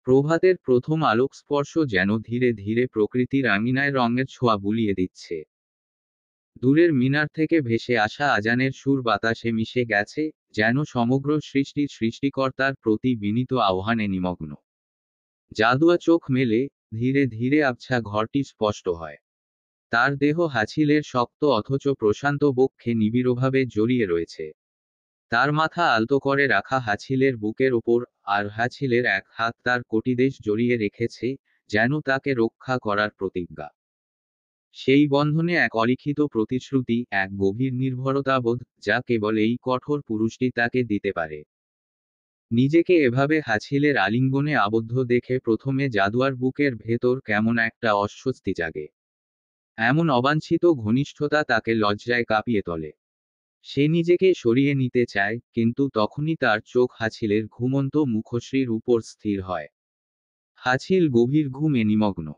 S1: প্রভাতের প্রথম আলোক স্পর্শ যেন ধীরে ধীরে প্রকৃতির আঙিনায় রঙের ছোঁয়া বুলিয়ে দিচ্ছে। দূরের মিনার থেকে ভেসে আসা আজানের সুর বাতাসে মিশে গেছে, যেন সমগ্র সৃষ্টির সৃষ্টিকর্তার প্রতি বিনীত আহ্বানে নিমগ্ন। জাদুয়া চোখ মেলে, ধীরে ধীরে আবছা ঘরটি স্পষ্ট হয়। তার দেহ হাছিলের শক্ত অথচ প্রশান্ত বক্ষে নিবিড়ভাবে জড়িয়ে রয়েছে। তার মাথা আলতো করে রাখা হাছিলের বুকের ওপর, আর হাছিলের এক হাত তার কটিদেশ জড়িয়ে রেখেছে, যেন তাকে রক্ষা করার প্রতিজ্ঞা। সেই বন্ধনে এক অলিখিত প্রতিশ্রুতি, এক গভীর নির্ভরতাবোধ, যা কেবল এই কঠোর পুরুষটি তাকে দিতে পারে। নিজেকে এভাবে হাছিলের আলিঙ্গনে আবদ্ধ দেখে প্রথমে জাদুয়ার বুকের ভেতর কেমন একটা অস্বস্তি জাগে। এমন অবাঞ্ছিত ঘনিষ্ঠতা তাকে লজ্জায় কাঁপিয়ে তোলে। সে নিজেকে সরিয়ে নিতে চায়, কিন্তু তখনই তার চোখ হাছিলের ঘুমন্ত মুখশ্রীর উপর স্থির হয়। হাছিল গভীর ঘুমে নিমগ্ন।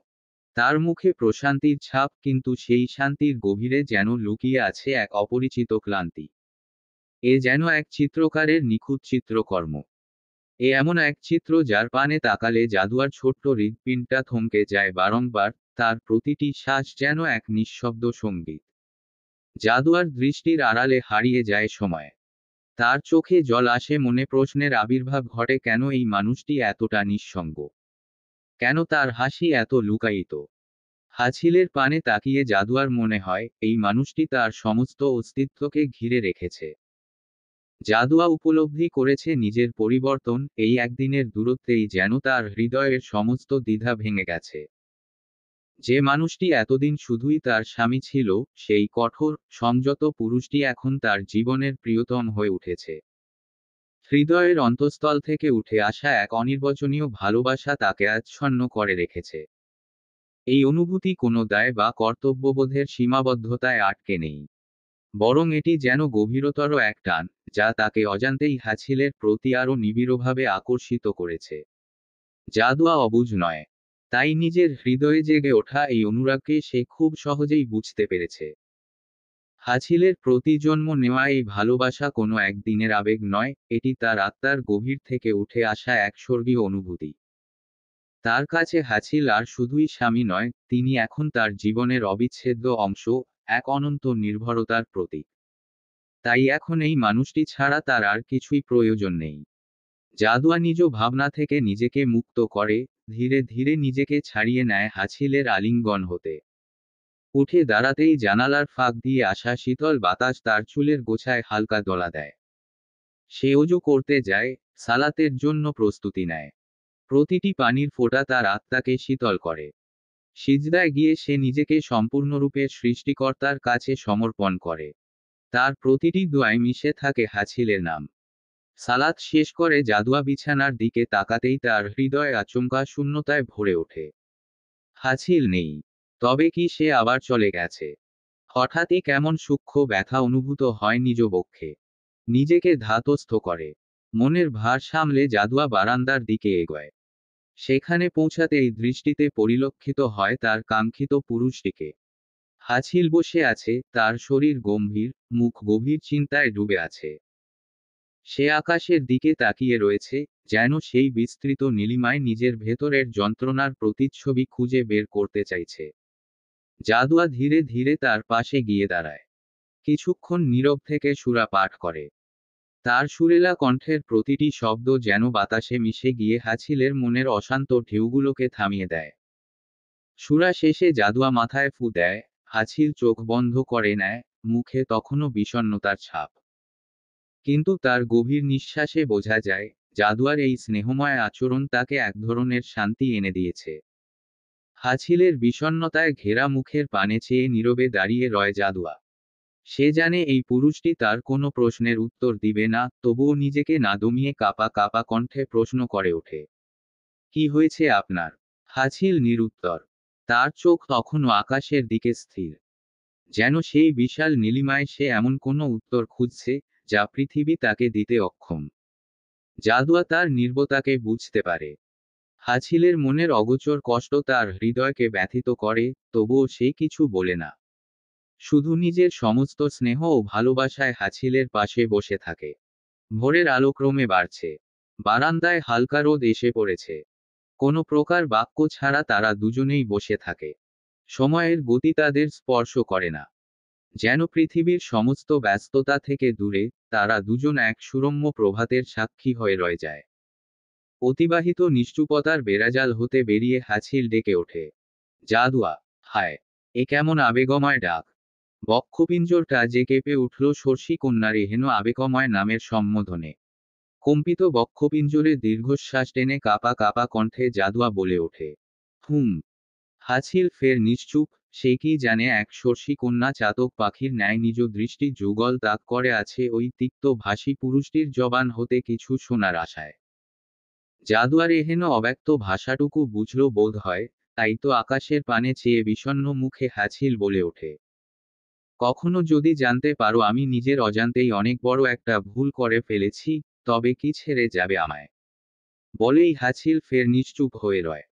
S1: তার মুখে প্রশান্তির ছাপ, কিন্তু সেই শান্তির গভীরে যেন লুকিয়ে আছে এক অপরিচিত ক্লান্তি। এ যেন এক চিত্রকারের নিখুঁত চিত্রকর্ম। এ এমন এক চিত্র যার পানে তাকালে জাদুয়ার ছোট্ট হৃৎপিণ্ডটা থমকে যায় বারংবার, তার প্রতিটি শ্বাস যেন এক নিঃশব্দ সঙ্গীত। জাদুয়ার দৃষ্টির আড়ালে হারিয়ে যায় সময়। তার চোখে জল আসে, মনে প্রশ্নের আবির্ভাব ঘটে, কেন এই মানুষটি এতটা নিঃসঙ্গ? কেন তার হাসি এত লুকায়িত? হাছিলের পানে তাকিয়ে জাদুয়ার মনে হয়, এই মানুষটি তার সমস্ত অস্তিত্বকে ঘিরে রেখেছে। জাদুয়া উপলব্ধি করেছে নিজের পরিবর্তন, এই একদিনের দূরত্বেই যেন তার হৃদয়ের সমস্ত দ্বিধা ভেঙে গেছে। যে মানুষটি এতদিন শুধুই তার স্বামী ছিল, সেই কঠোর, সংযত পুরুষটি এখন তার জীবনের প্রিয়তম হয়ে উঠেছে। হৃদয়ের অন্তঃস্থল থেকে উঠে আসা এক অনির্বচনীয় ভালোবাসা তাকে আচ্ছন্ন করে রেখেছে। এই অনুভূতি কোনো দায় বা কর্তব্যবোধের সীমাবদ্ধতায় আটকে নেই। বরং এটি যেন গভীরতর এক টান, যা তাকে অজান্তেই হাছিলের প্রতি আরও নিবিড়ভাবে আকর্ষিত করেছে। জাদুয়া অবুঝ নয়। তাই নিজের হৃদয়ে জেগে ওঠা এই অনুরাগকে সে খুব সহজেই বুঝতে পেরেছে। হাছিলের প্রতি জন্ম নেওয়া এই ভালোবাসা কোনো একদিনের আবেগ নয়, এটি তার আত্মার গভীর থেকে উঠে আসা এক স্বর্গীয় অনুভূতি। তার কাছে হাছিল আর শুধুই স্বামী নয়, তিনি এখন তার জীবনের অবিচ্ছেদ্য অংশ, এক অনন্ত নির্ভরতার প্রতীক। তাই এখন এই মানুষটি ছাড়া তার আর কিছুই প্রয়োজন নেই। জাদুয়া নিজ ভাবনা থেকে নিজেকে মুক্ত করে, ধীরে ধীরে নিজেকে ছাড়িয়ে নেয় হাছিলের আলিঙ্গন হতে। উঠে দাঁড়াতেই জানালার ফাঁক দিয়ে আসা শীতল বাতাস তার চুলের গোছায় হালকা দোলা দেয়। সে অজু করতে যায়, সালাতের জন্য প্রস্তুতি নেয়। প্রতিটি পানির ফোঁটা তার আত্মাকে শীতল করে। সিজদায় গিয়ে সে নিজেকে সম্পূর্ণরূপে সৃষ্টিকর্তার কাছে সমর্পণ করে। তার প্রতিটি দোয়ায় মিশে থাকে হাছিলের নাম। সালাত শেষ করে জাদুয়া বিছানার দিকে তাকাতেই তার হৃদয় আচমকা শূন্যতায় ভরে ওঠে। হাছিল নেই। তবে কি সে আবার চলে গেছে? হঠাৎই কেমন সূক্ষ্ম ব্যথা অনুভূত হয় নিজ বক্ষে। নিজেকে ধাতস্থ করে। মনের ভার সামলে জাদুয়া বারান্দার দিকে এগোয়। সেখানে পৌঁছাতেই দৃষ্টিতে পরিলক্ষিত হয় তার কাঙ্ক্ষিত পুরুষটিকে। হাছিল বসে আছে, তার শরীর গম্ভীর, মুখ গভীর চিন্তায় ডুবে আছে। সে আকাশের দিকে তাকিয়ে রয়েছে, যেন সেই বিস্তৃত নীলিমায় নিজের ভেতরের যন্ত্রণার প্রতিচ্ছবি খুঁজে বের করতে চাইছে। জাদুয়া ধীরে ধীরে তার পাশে গিয়ে দাঁড়ায়। কিছুক্ষণ নীরব থেকে সুরা পাঠ করে। তার সুরেলা কণ্ঠের প্রতিটি শব্দ যেন বাতাসে মিশে গিয়ে হাছিলের মনের অশান্ত ঢেউগুলোকে থামিয়ে দেয়। সুরা শেষে জাদুয়া মাথায় ফু দেয়, হাছিল চোখ বন্ধ করে নেয়, মুখে তখনও বিষণ্ণতার ছাপ। কিন্তু তার গভীর নিঃশ্বাসে বোঝা যায়, জাদুয়ার এই স্নেহময় আচরণ তাকে এক ধরনের শান্তি এনে দিয়েছে। হাছিলের বিষণ্ণতায় ঘেরা মুখের পানে চেয়ে নীরবে দাঁড়িয়ে রয় জাদুয়া। সে জানে এই পুরুষটি তার কোনো প্রশ্নের উত্তর দিবে না, তবুও নিজেকে না দমিয়ে কাঁপা কাঁপা কণ্ঠে প্রশ্ন করে ওঠে। কি হয়েছে আপনার? হাছিল নিরুত্তর। তার চোখ তখনও আকাশের দিকে স্থির। যেন সেই বিশাল নীলিমায় সে এমন কোনো উত্তর খুঁজছে, যা পৃথিবী তাকে দিতে অক্ষম। জাদুয়া তার নির্বতাকে বুঝতে পারে। হাছিলের মনের অগোচর কষ্ট তার হৃদয়কে ব্যথিত করে, তবুও সে কিছু বলে না। শুধু নিজের সমস্ত স্নেহ ও ভালোবাসায় হাছিলের পাশে বসে থাকে। ভোরের আলো ক্রমে বাড়ছে। বারান্দায় হালকা রোদ এসে পড়েছে। কোনো প্রকার বাক্য ছাড়া তারা দুজনেই বসে থাকে। সময়ের গতি তাদের স্পর্শ করে না। যেন পৃথিবীর সমস্ত ব্যস্ততা থেকে দূরে, তারা দুজন এক সুরম্য প্রভাতের সাক্ষী হয়ে রয়ে যায়। অতিবাহিত নিশ্চুপতার বেড়াজাল হতে বেরিয়ে হাছিল ডেকে ওঠে। জাদুয়া! হায়! এ কেমন আবেগময় ডাক! বক্ষপিঞ্জরটা যে কেঁপে উঠল শর্ষি কন্যার এহেন আবেগময় নামের সম্বোধনে। কম্পিত বক্ষপিঞ্জরে দীর্ঘশ্বাস টেনে কাঁপা কাঁপা কণ্ঠে জাদুয়া বলে ওঠে। হুম। হাছিল ফের নিশ্চুপ। সে কি জানে এক শর্ষি কন্যা চাতক পাখির ন্যায় নিজ দৃষ্টি যুগল তাক করে আছে ওই তিক্ত ভাষী পুরুষটির জবান হতে কিছু শোনার আশায়। জাদুয়ার এহেন অব্যক্ত ভাষাটুকু বুঝল বোধ হয়, তাই তো আকাশের পানে চেয়ে বিষণ্ণ মুখে হাছিল বলে ওঠে। কখনো যদি জানতে পারো আমি নিজের অজান্তেই অনেক বড় একটা ভুল করে ফেলেছি, তবে কি ছেড়ে যাবে আমায়? বলেই হাছিল ফের নিশ্চুপ হয়ে রয়।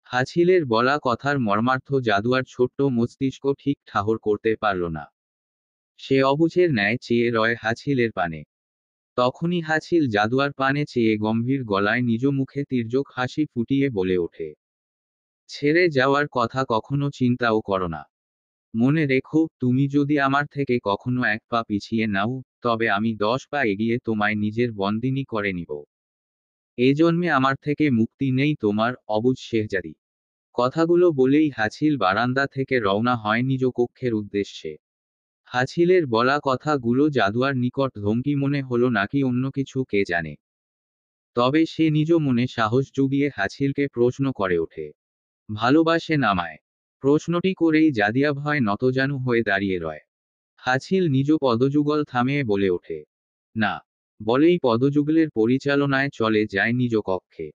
S1: হাছিলের বলা কথার মর্মার্থ জাদুয়ার ছোট্ট মস্তিষ্ক ঠিক ঠাহর করতে পারল না। সে অবুঝের ন্যায় চেয়ে রয় হাছিলের পানে। তখনই হাছিল জাদুয়ার পানে চেয়ে গম্ভীর গলায় নিজ মুখে তির্যক হাসি ফুটিয়ে বলে ওঠে। ছেড়ে যাওয়ার কথা কখনো চিন্তাও করো না। মনে রেখো, তুমি যদি আমার থেকে কখনো এক পা পিছিয়ে নাও, তবে আমি 10 পা এগিয়ে তোমায় নিজের বন্দিনী করে নিব। এ জন্মে আমার থেকে মুক্তি নেই তোমার, অবুঝ শেহজাদি। কথাগুলো বলেই হাছিল বারান্দা থেকে রওনা হয় নিজ কক্ষের উদ্দেশ্যে। হাছিলের বলা কথাগুলো জাদুয়ার নিকট ধমকি মনে হলো নাকি অন্য কিছু কে জানে। তবে সে নিজ মনে সাহস জুগিয়ে হাছিলকে প্রশ্ন করে ওঠে। ভালোবাসেন আমায়? প্রশ্নটি করেই জাদিয়া ভয় নতজানু হয়ে দাঁড়িয়ে রয়। হাছিল নিজ পদযুগল থামিয়ে বলে ওঠে। না। বলেই পদযুগলের পরিচালনায় চলে যায় নিজ কক্ষে।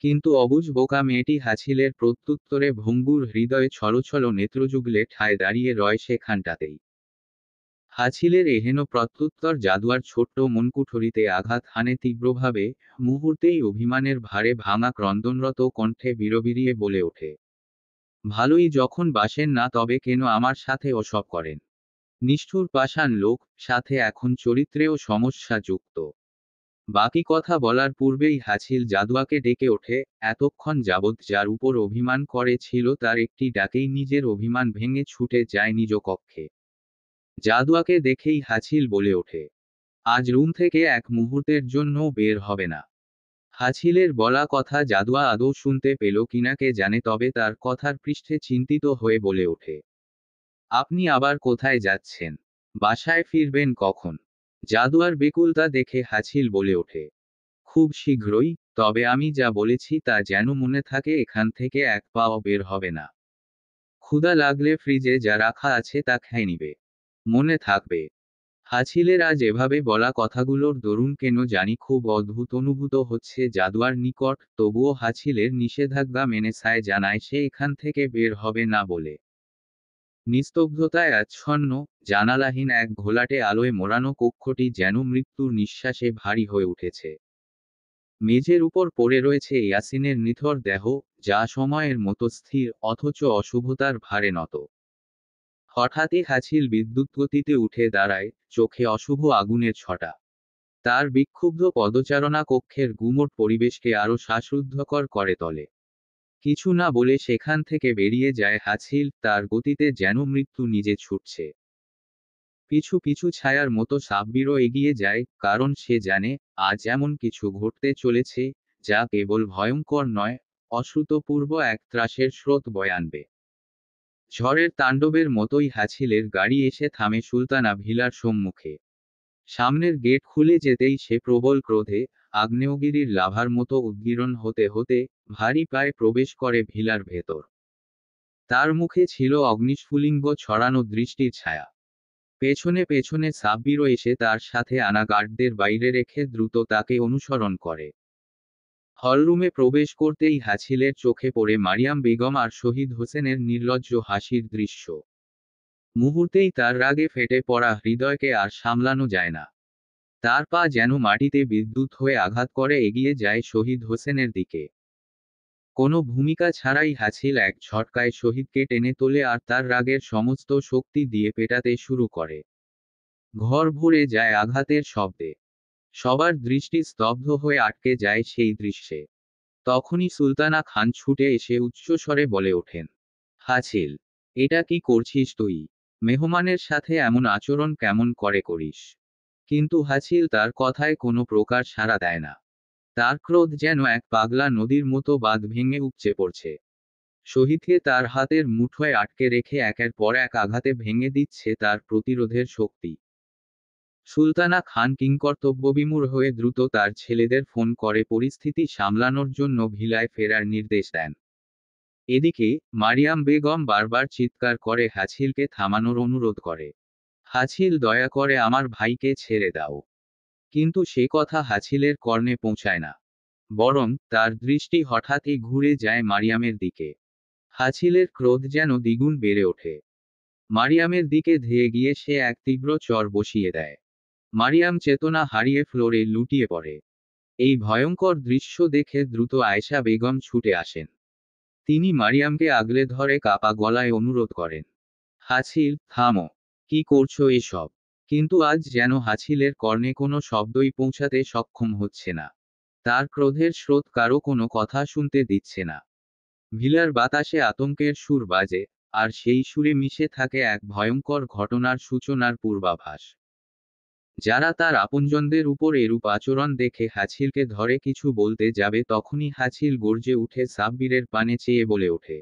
S1: কিন্তু অবুঝ বোকা মেয়েটি হাছিলের প্রত্যুত্তরে ভঙ্গুর হৃদয়ে ছলছল নেত্রযুগলে ঠায় দাঁড়িয়ে রয় সেখানটাতেই। হাছিলের এহেন প্রত্যুত্তর জাদুয়ার ছোট্ট মনকুঠরিতে আঘাত হানে তীব্রভাবে। মুহূর্তেই অভিমানের ভারে ভাঙা ক্রন্দনরত কণ্ঠে বিড়বিড়িয়ে বলে ওঠে। ভালোই যখন বাসেন না তবে কেন আমার সাথে ওসব করেন? নিষ্ঠুর পাষাণ লোক, সাথে এখন চরিত্রেও সমস্যা যুক্ত। বাকি কথা বলার পূর্বেই হাছিল জাদুয়াকে ডেকে ওঠে। এতক্ষণ যাবৎ যার উপর অভিমান করে ছিল তার একটি ডাকেই নিজের অভিমান ভেঙে ছুটে যায় নিজ কক্ষে। জাদুয়াকে দেখেই হাছিল বলে ওঠে। আজ রুম থেকে এক মুহূর্তের জন্যও বের হবে না। হাছিলের বলা কথা জাদুয়া আদৌ শুনতে পেল কিনা কে জানে, তবে তার কথার পৃষ্ঠে চিন্তিত হয়ে বলে ওঠে। আপনি আবার কোথায় যাচ্ছেন? বাসায় ফিরবেন কখন? জাদুয়ার বেকুলতা দেখে হাছিল বলে ওঠে। খুব শীঘ্রই, তবে আমি যা বলেছি তা যেন মনে থাকে, এখান থেকে এক পাও বের হবে না। ক্ষুধা লাগলে ফ্রিজে যা রাখা আছে তা খেয়ে নিবে। মনে থাকবে। হাছিলের আজ এভাবে বলা কথাগুলোর দরুন কেন জানি খুব অদ্ভুত অনুভূত হচ্ছে জাদুয়ার নিকট, তবুও হাছিলের নিষেধাজ্ঞা মেনে সায় জানায় সে এখান থেকে বের হবে না বলে। নিস্তব্ধতায় আচ্ছন্ন, জানালাহীন এক ঘোলাটে আলোয় মোড়ানো কক্ষটি যেন মৃত্যুর নিঃশ্বাসে ভারী হয়ে উঠেছে। মেঝের উপর পড়ে রয়েছে ইয়াসিনের নিথর দেহ, যা সময়ের মতো স্থির অথচ অশুভতার ভারে নত। হঠাৎই হাছিল বিদ্যুৎগতিতে উঠে দাঁড়ায়, চোখে অশুভ আগুনের ছটা। তার বিক্ষুব্ধ পদচারণা কক্ষের গুমোট পরিবেশকে আরো শ্বাসরুদ্ধকর করে তোলে। কিছু না বলে সেখান থেকে বেরিয়ে যায় হাছিল, তার গতিতে যেন মৃত্যু নিজে ছুটছে। পিছু পিছু ছায়ার মতো সাব্বিরও এগিয়ে যায়, কারণ সে জানে আজ এমন কিছু ঘটতে চলেছে যা কেবল ভয়ঙ্কর নয়, অশ্রুতপূর্ব এক ত্রাসের স্রোত বয়ে আনবে। ঝড়ের তাণ্ডবের মতোই হাছিলের গাড়ি এসে থামে সুলতানা ভিলার সম্মুখে। সামনের গেট খুলে যেতেই সে প্রবল ক্রোধে, আগ্নেয়গিরির লাভার মতো উদ্গীরণ হতে হতে ভারী পায়ে প্রবেশ করে ভিলার ভেতর। তার মুখে ছিল অগ্নিস্ফুলিঙ্গ ছড়ানো দৃষ্টির ছায়া। পেছনে পেছনে সাব্বিরও এসে তার সাথে আনা গার্ডদের বাইরে রেখে দ্রুত তাকে অনুসরণ করে। হলরুমে প্রবেশ করতেই হাছিলের চোখে পড়ে মারিয়াম বেগম আর শহীদ হোসেনের নির্লজ্জ হাসির দৃশ্য। মুহূর্তেই তার রাগে ফেটে পড়া হৃদয়কে আর সামলানো যায় না। তার পা যেন মাটিতে বিদ্যুৎ হয়ে আঘাত করে এগিয়ে যায় শহীদ হোসেনের দিকে। কোনো ভূমিকা ছাড়াই হাছিল এক ঝটকায় শহীদকে টেনে তোলে আর তার রাগের সমস্ত শক্তি দিয়ে পেটাতে শুরু করে। ঘর ভরে যায় আঘাতের শব্দে। সবার দৃষ্টি স্তব্ধ হয়ে আটকে যায় সেই দৃশ্যে। তখনই সুলতানা খান ছুটে এসে উচ্চস্বরে বলে ওঠেন, হাছিল, এটা কি করছিস তুই? মেহমানের সাথে এমন আচরণ কেমন করে করিস? কিন্তু হাছিল তার কথায় কোনো প্রকার সাড়া দেয় না। তার ক্রোধ যেন এক পাগলা নদীর মতো বাঁধ ভেঙে উপচে পড়ছে। শহীদকে তার হাতের মুঠোয় আটকে রেখে একের পর এক আঘাতে ভেঙে দিচ্ছে তার প্রতিরোধের শক্তি। সুলতানা খান কিংকর্তব্যবিমূঢ় হয়ে দ্রুত তার ছেলেদের ফোন করে পরিস্থিতি সামলানোর জন্য ভিলায় ফেরার নির্দেশ দেন। এদিকে মারিয়াম বেগম বারবার চিৎকার করে হাছিলকে থামানোর অনুরোধ করে। হাছিল, দয়া করে আমার ভাইকে ছেড়ে দাও। কিন্তু সে কথা হাছিলের কর্ণে পৌঁছায় না। বরং তার দৃষ্টি হঠাৎই ঘুরে যায় মারিয়ামের দিকে। হাছিলের ক্রোধ যেন দ্বিগুণ বেড়ে ওঠে। মারিয়ামের দিকে ধেয়ে গিয়ে সে এক তীব্র চর বসিয়ে দেয়। মারিয়াম চেতনা হারিয়ে ফ্লোরে লুটিয়ে পড়ে। এই ভয়ঙ্কর দৃশ্য দেখে দ্রুত আয়েশা বেগম ছুটে আসেন। তিনি মারিয়ামকে আগলে ধরে কাপা গলায় অনুরোধ করেন, হাছিল, থামো। কি করছো এসব? কিন্তু আজ যেন হাছিলের কর্ণে কোনো শব্দই পৌঁছাতে সক্ষম হচ্ছে না। তার ক্রোধের স্রোত কারো কোনো কথা শুনতে দিচ্ছে না। ভিলার বাতাসে আতঙ্কের সুর বাজে, আর সেই সুরে মিশে থাকে এক ভয়ঙ্কর ঘটনার সূচনার পূর্বাভাস। যারা তার আপনজনদের উপর এরূপ আচরণ দেখে হাছিলকে ধরে কিছু বলতে যাবে তখনই হাছিল গর্জে উঠে সাব্বিরের পানে চেয়ে বলে ওঠে,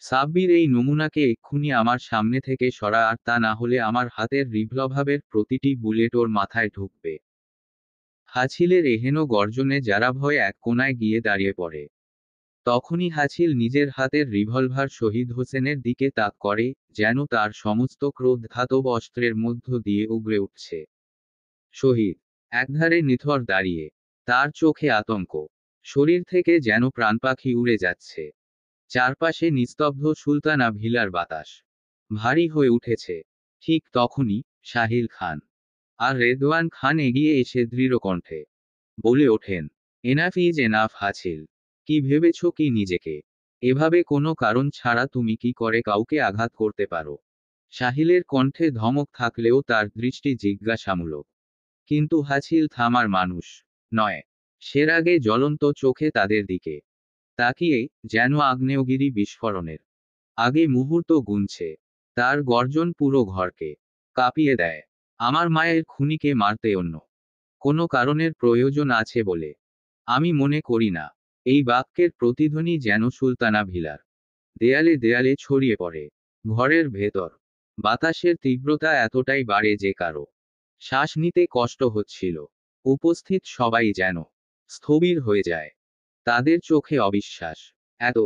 S1: সাব্বির, এই নমুনাকে এক্ষুনি আমার সামনে থেকে সরা, আর তা না হলে আমার হাতের রিভলভারের প্রতিটি বুলেট ওর মাথায় ঢুকবে। হাছিলের এহেন গর্জনে যারা ভয়ে এক কোনায় গিয়ে দাঁড়িয়ে পড়ে। তখনই হাছিল নিজের হাতের রিভলভার শহীদ হোসেনের দিকে তাক করে, যেন তার সমস্ত ক্রোধ ধাতব অস্ত্রের মধ্য দিয়ে উগরে উঠছে। শহীদ একধারে নিথর দাঁড়িয়ে, তার চোখে আতঙ্ক, শরীর থেকে যেন প্রাণপাখি উড়ে যাচ্ছে। চারপাশে নিস্তব্ধ, সুলতানা ভিলার বাতাস ভারী হয়ে উঠেছে। ঠিক তখনই সাহিল খান আর রেদওয়ান খান এগিয়ে এসে দৃঢ় কণ্ঠে বলে ওঠেন, এনাফ ইজ এনাফ হাছিল। কি ভেবেছ কি নিজেকে? এভাবে কোনো কারণ ছাড়া তুমি কি করে কাউকে আঘাত করতে পারো? সাহিলের কণ্ঠে ধমক থাকলেও তার দৃষ্টি জিজ্ঞাসামূলক। কিন্তু হাছিল থামার মানুষ নয়। সে রাগে জ্বলন্ত চোখে তাদের দিকে তাকিয়ে, যেন আগ্নেয়গিরি বিস্ফোরণের আগে মুহূর্ত গুনছে। তার গর্জন পুরো ঘরকে কাঁপিয়ে দেয়। আমার মায়ের খুনিকে মারতে অন্য কোনো কারণের প্রয়োজন আছে বলে আমি মনে করি না। এই বাক্যের প্রতিধ্বনি যেন সুলতানা ভিলার দেয়ালে দেয়ালে ছড়িয়ে পড়ে। ঘরের ভেতর বাতাসের তীব্রতা এতটাই বাড়ে যে কারো শ্বাস নিতে কষ্ট হচ্ছিল। উপস্থিত সবাই যেন স্থবির হয়ে যায়। তাদের চোখে অবিশ্বাস। এত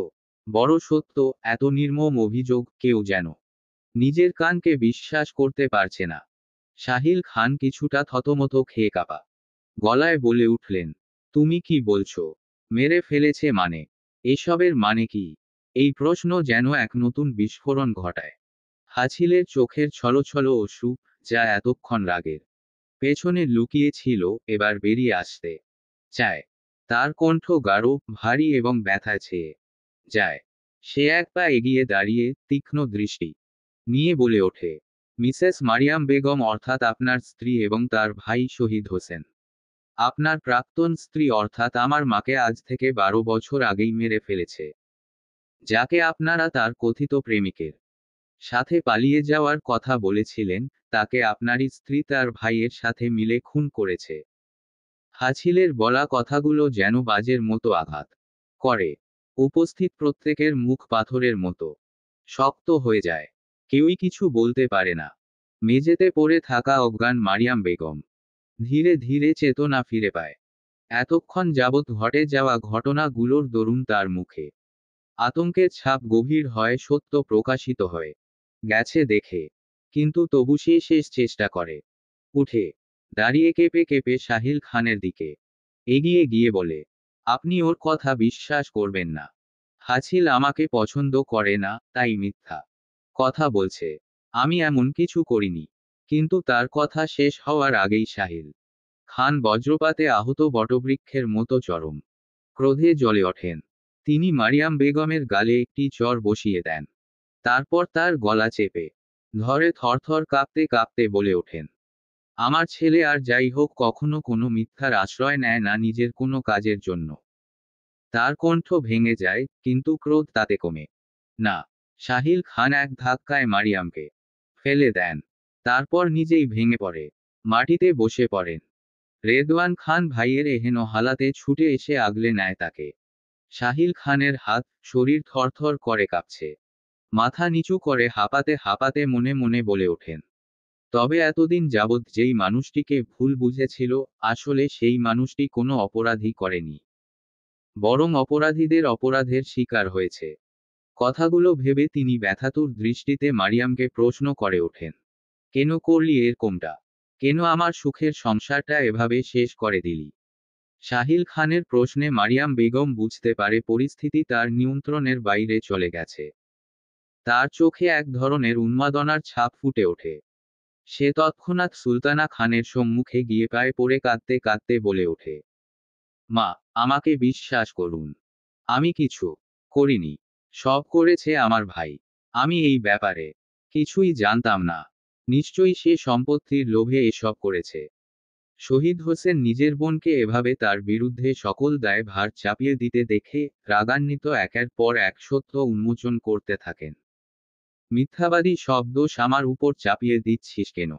S1: বড় সত্য, এত নির্মম অভিযোগ, কেউ যেন নিজের কানকে বিশ্বাস করতে পারছে না। সাহিল খান কিছুটা থতমত খেয়ে কাঁপা গলায় বলে উঠলেন, তুমি কি বলছো? মেরে ফেলেছে মানে? এসবের মানে কি? এই প্রশ্ন যেন এক নতুন বিস্ফোরণ ঘটায়। হাছিলের চোখের ছলছল অশ্রু, যা এতক্ষণ রাগের পেছনে লুকিয়ে ছিল, এবার বেরিয়ে আসতে চায়। তার কণ্ঠ গাঢ়, ভারী এবং ব্যথা ছেয়ে যায়। সে এক পা এগিয়ে দাঁড়িয়ে তীক্ষ্ণ দৃষ্টি নিয়ে বলে ওঠে, মিসেস মারিয়াম বেগম, অর্থাৎ আপনার স্ত্রী এবং তার ভাই শহীদ হোসেন, আপনার প্রাক্তন স্ত্রী অর্থাৎ আমার মাকে আজ থেকে 12 বছর আগেই মেরে ফেলেছে। যাকে আপনারা তার কথিত প্রেমিকের সাথে পালিয়ে যাওয়ার কথা বলেছিলেন, তাকে আপনারই স্ত্রী তার ভাইয়ের সাথে মিলে খুন করেছে। হাছিলের বলা কথাগুলো যেন বাজের মতো আঘাত করে। উপস্থিত প্রত্যেকের মুখ পাথরের মতো শক্ত হয়ে যায়। কেউই কিছু বলতে পারে না। মেঝেতে পড়ে থাকা অজ্ঞান মারিয়াম বেগম ধীরে ধীরে চেতনা ফিরে পায়। এতক্ষণ যাবৎ ঘটে যাওয়া ঘটনাগুলোর দরুন তার মুখে আতঙ্কের ছাপ গভীর হয়, সত্য প্রকাশিত হয়ে গেছে দেখে কিন্তু তবু সে শেষ চেষ্টা করে। উঠে দাঁড়িয়ে কেঁপে কেঁপে সাহিল খানের দিকে এগিয়ে গিয়ে বলে, আপনি ওর কথা বিশ্বাস করবেন না। হাছিল আমাকে পছন্দ করে না, তাই মিথ্যা কথা বলছে। আমি এমন কিছু করিনি। কিন্তু তার কথা শেষ হওয়ার আগেই সাহিল খান বজ্রপাতে আহত বটবৃক্ষের মতো চরম ক্রোধে জ্বলে ওঠেন। তিনি মারিয়াম বেগমের গালে একটি চর বসিয়ে দেন। তারপর তার গলা চেপে ধরে থরথর কাঁপতে কাঁপতে বলে ওঠেন, আমার ছেলে আর যাই হোক কখনো কোনো মিথ্যার আশ্রয় নেয় না নিজের কোনো কাজের জন্য। তার কণ্ঠ ভেঙে যায়, কিন্তু ক্রোধ তাতে কমে না। সাহিল খান এক ধাক্কায় মারিয়ামকে ফেলে দেন। তারপর নিজেই ভেঙে পড়ে মাটিতে বসে পড়েন। রেদওয়ান খান ভাইয়ের এহেন হালাতে ছুটে এসে আগলে নেয় তাকে। সাহিল খানের হাত, শরীর থরথর করে কাঁপছে। মাথা নিচু করে হাঁপাতে হাঁপাতে মনে মনে বলে ওঠেন, তবে এতদিন যাবৎ যেই মানুষটিকে ভুল বুঝেছিল, আসলে সেই মানুষটি কোনো অপরাধী করেনি, বরং অপরাধীদের অপরাধের শিকার হয়েছে। কথাগুলো ভেবে তিনি ব্যথাতুর দৃষ্টিতে মারিয়ামকে প্রশ্ন করে ওঠেন, কেন করলি এরকমটা? কেন আমার সুখের সংসারটা এভাবে শেষ করে দিলি? সাহিল খানের প্রশ্নে মারিয়াম বেগম বুঝতে পারে পরিস্থিতি তার নিয়ন্ত্রণের বাইরে চলে গেছে। তার চোখে এক ধরনের উন্মাদনার ছাপ ফুটে ওঠে। সে তৎক্ষণাৎ সুলতানা খানের সম্মুখে গিয়ে পায়ে পড়ে কাঁদতে কাঁদতে বলে ওঠে, মা, আমাকে বিশ্বাস করুন। আমি কিছু করিনি। সব করেছে আমার ভাই। আমি এই ব্যাপারে কিছুই জানতাম না। নিশ্চয়ই সে সম্পত্তির লোভে এসব করেছে। শহীদ হোসেন নিজের বোনকে এভাবে তার বিরুদ্ধে সকল দায়ভার চাপিয়ে দিতে দেখে রাগান্বিত একের পর এক সত্য উন্মোচন করতে থাকেন। মিথ্যাবাদী সব দোষ আমার উপর চাপিয়ে দিচ্ছিস কেন?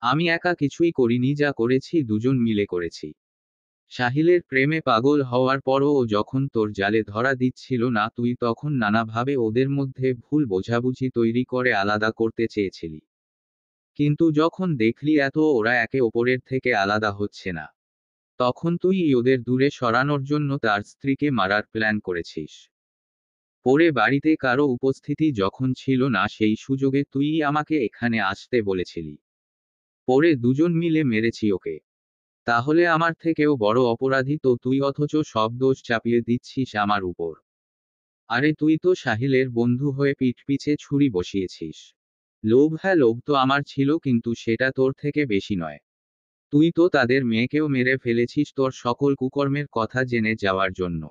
S1: আমি একা কিছুই করিনি, যা করেছি দুজন মিলে করেছি। সাহিলের প্রেমে পাগল হওয়ার পরও ও যখন তোর জালে ধরা দিচ্ছিল না, তুই তখন নানাভাবে ওদের মধ্যে ভুল বোঝাবুঝি তৈরি করে আলাদা করতে চেয়েছিলি। কিন্তু যখন দেখলি এত ওরা একে অপরের থেকে আলাদা হচ্ছে না, তখন তুই ওদের দূরে সরানোর জন্য তার স্ত্রীকে মারার প্ল্যান করেছিস। পরে বাড়িতে কারো উপস্থিতি যখন ছিল না, সেই সুযোগে তুই আমাকে এখানে আসতে বলেছিলি। পরে দুজন মিলে মেরেছি ওকে। তাহলে আমার থেকেও বড় অপরাধী তো তুই, অথচ সব দোষ চাপিয়ে দিচ্ছিস আমার উপর। আরে তুই তো সাহিলের বন্ধু হয়ে পিঠ পিছে ছুরি বসিয়েছিস। লোভ, হ্যাঁ লোভ তো আমার ছিল, কিন্তু সেটা তোর থেকে বেশি নয়। তুই তো তাদের মেয়েকেও মেরে ফেলেছিস তোর সকল কুকর্মের কথা জেনে যাওয়ার জন্য।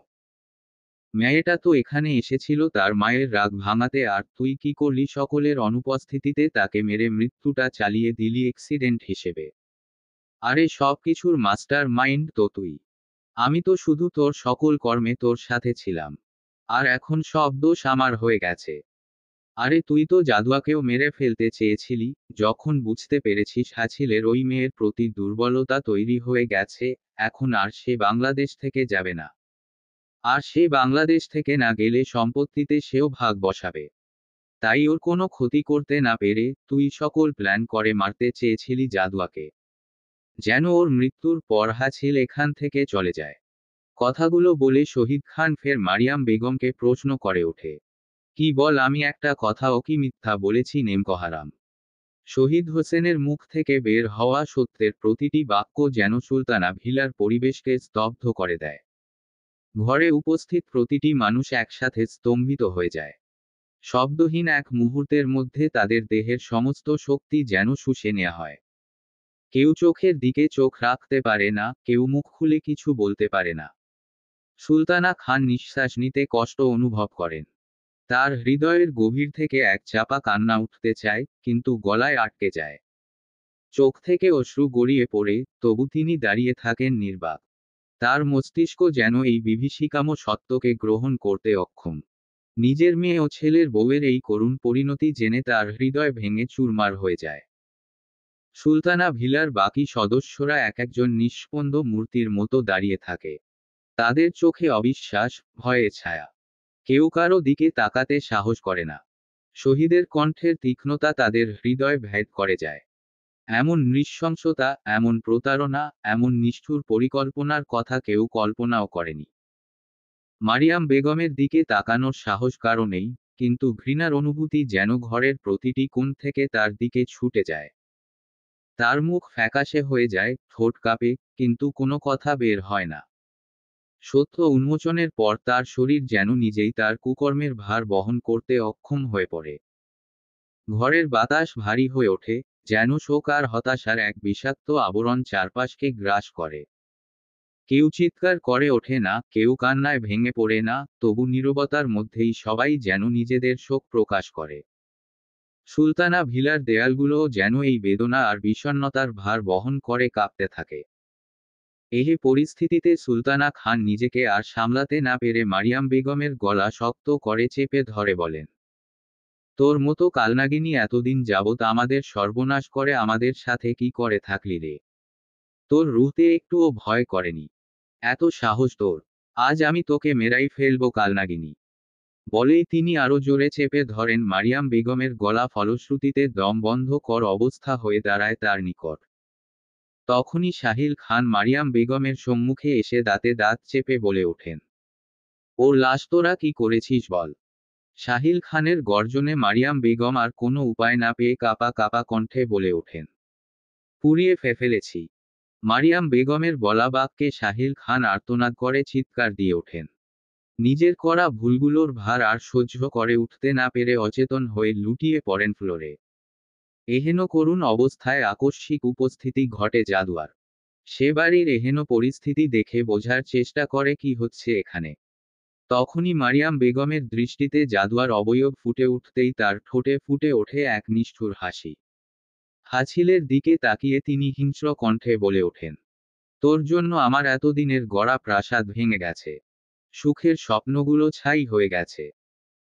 S1: মেয়েটা তো এখানে এসেছিল তার মায়ের রাগ ভাঙাতে, আর তুই কি করলি? সকলের অনুপস্থিতিতে তাকে মেরে মৃত্যুটা চালিয়ে দিলি অ্যাক্সিডেন্ট হিসেবে। আরে সব কিছুর মাস্টার মাইন্ড তো তুই। আমি তো শুধু তোর সকল কর্মে তোর সাথে ছিলাম। আর এখন সব দোষ আমার হয়ে গেছে। আরে তুই তো জাদুয়াকেও মেরে ফেলতে চেয়েছিলি, যখন বুঝতে পেরেছিস হাছিলের ওই মেয়ের প্রতি দুর্বলতা তৈরি হয়ে গেছে, এখন আর সে বাংলাদেশ থেকে যাবে না। আর সে বাংলাদেশ থেকে না গেলে সম্পত্তিতে সেও ভাগ বসাবে। তাই ওর কোনো ক্ষতি করতে না পেরে তুই সকল প্ল্যান করে মারতে চেয়েছিলি জাদুয়াকে, যেন ওর মৃত্যুর পর হাছিল এখান থেকে চলে যায়। কথাগুলো বলে শহীদ খান ফের মারিয়াম বেগমকে প্রশ্ন করে ওঠে, কি বল, আমি একটা কথাও কি মিথ্যা বলেছি নেমকহারাম? শহীদ হোসেনের মুখ থেকে বের হওয়া সত্যের প্রতিটি বাক্য যেন সুলতানা ভিলার পরিবেশকে স্তব্ধ করে দেয়। ঘরে উপস্থিত প্রতিটি মানুষ একসাথে স্তম্ভিত হয়ে যায়। শব্দহীন এক মুহূর্তের মধ্যে তাদের দেহের সমস্ত শক্তি যেন শুষে নেওয়া হয়। কেউ চোখের দিকে চোখ রাখতে পারে না, কেউ মুখ খুলে কিছু বলতে পারে না। সুলতানা খান নিঃশ্বাস নিতে কষ্ট অনুভব করেন। তার হৃদয়ের গভীর থেকে এক চাপা কান্না উঠতে চায়, কিন্তু গলায় আটকে যায়। চোখ থেকে অশ্রু গড়িয়ে পড়ে, তবু তিনি দাঁড়িয়ে থাকেন নির্বাক। তার মস্তিষ্ক যেন এই বিভীষিকাম সত্যকে গ্রহণ করতে অক্ষম। নিজের মেয়ে ও ছেলের বউয়ের এই করুণ পরিণতি জেনে তার হৃদয় ভেঙে চুরমার হয়ে যায়। সুলতানা ভিলার বাকি সদস্যরা এক একজন নিঃস্পন্দ মূর্তির মতো দাঁড়িয়ে থাকে। তাদের চোখে অবিশ্বাস, ভয়ের ছায়া। কেউ কারো দিকে তাকাতে সাহস করে না। শহীদের কণ্ঠের তীক্ষ্ণতা তাদের হৃদয় ভেদ করে যায়। এমন নৃশংসতা, এমন প্রতারণা, এমন নিষ্ঠুর পরিকল্পনার কথা কেউ কল্পনাও করেনি। মারিয়াম বেগমের দিকে তাকানোর সাহস কারো নেই, কিন্তু ঘৃণার অনুভূতি যেন ঘরের প্রতিটি কোণ থেকে তার দিকে ছুটে যায়। তার মুখ ফ্যাকাশে হয়ে যায়, ঠোঁট কাঁপে, কিন্তু কোনো কথা বের হয় না। সত্য উন্মোচনের পর তার শরীর যেন নিজেই তার কুকর্মের ভার বহন করতে অক্ষম হয়ে পড়ে। ঘরের বাতাস ভারী হয়ে ওঠে, যেন শোক আর হতাশার এক বিষাক্ত আবরণ চারপাশকে গ্রাস করে। কেউ চিৎকার করে ওঠে না, কেউ কান্নায় ভেঙে পড়ে না, তবু নীরবতার মধ্যেই সবাই যেন নিজেদের শোক প্রকাশ করে। সুলতানা ভিলার দেয়ালগুলোও যেন এই বেদনা আর বিষণ্ণতার ভার বহন করে কাঁপতে থাকে। এই পরিস্থিতিতে সুলতানা খান নিজেকে আর সামলাতে না পেরে মারিয়াম বেগমের গলা শক্ত করে চেপে ধরে বলেন, তোর মতো কালনাগিনী এতদিন যাবৎ আমাদের সর্বনাশ করে আমাদের সাথে কি করে থাকলি রে? তোর রুহতে একটুও ভয় করেনি? এত সাহস তোর! আজ আমি তোকে মেরাই ফেলবো কালনাগিনী! বলেই তিনি আরো জোরে চেপে ধরেন মারিয়াম বেগমের গলা, ফলশ্রুতিতে দম বন্ধ কর অবস্থা হয়ে দাঁড়ায় তার নিকট। তখনই সাহিল খান মারিয়াম বেগমের সম্মুখে এসে দাঁতে দাঁত চেপে বলে ওঠেন, ওর লাশ তোরা কি করেছিস বল? সাহিল খানের গর্জনে মারিয়াম বেগম আর কোনো উপায় না পেয়ে কাঁপা কাঁপা কণ্ঠে বলে ওঠেন, পুড়িয়ে ফেলেছি। মারিয়াম বেগমের বলা বাক্যে সাহিল খান আর্তনাদ করে চিৎকার দিয়ে ওঠেন। নিজের করা ভুলগুলোর ভার আর সহ্য করে উঠতে না পেরে অচেতন হয়ে লুটিয়ে পড়েন ফ্লোরে। এহেন করুণ অবস্থায় আকস্মিক উপস্থিতি ঘটে জাদুয়ার। সে বাড়ির এহেন পরিস্থিতি দেখে বোঝার চেষ্টা করে কি হচ্ছে এখানে। তখনই মারিয়াম বেগমের দৃষ্টিতে জাদুয়ার অবয়ব ফুটে উঠতেই তার ঠোঁটে ফুটে ওঠে এক নিষ্ঠুর হাসি। হাছিলের দিকে তাকিয়ে তিনি হিংস্র কণ্ঠে বলে ওঠেন, তোর জন্য আমার এতদিনের গড়া প্রাসাদ ভেঙে গেছে। সুখের স্বপ্নগুলো ছাই হয়ে গেছে।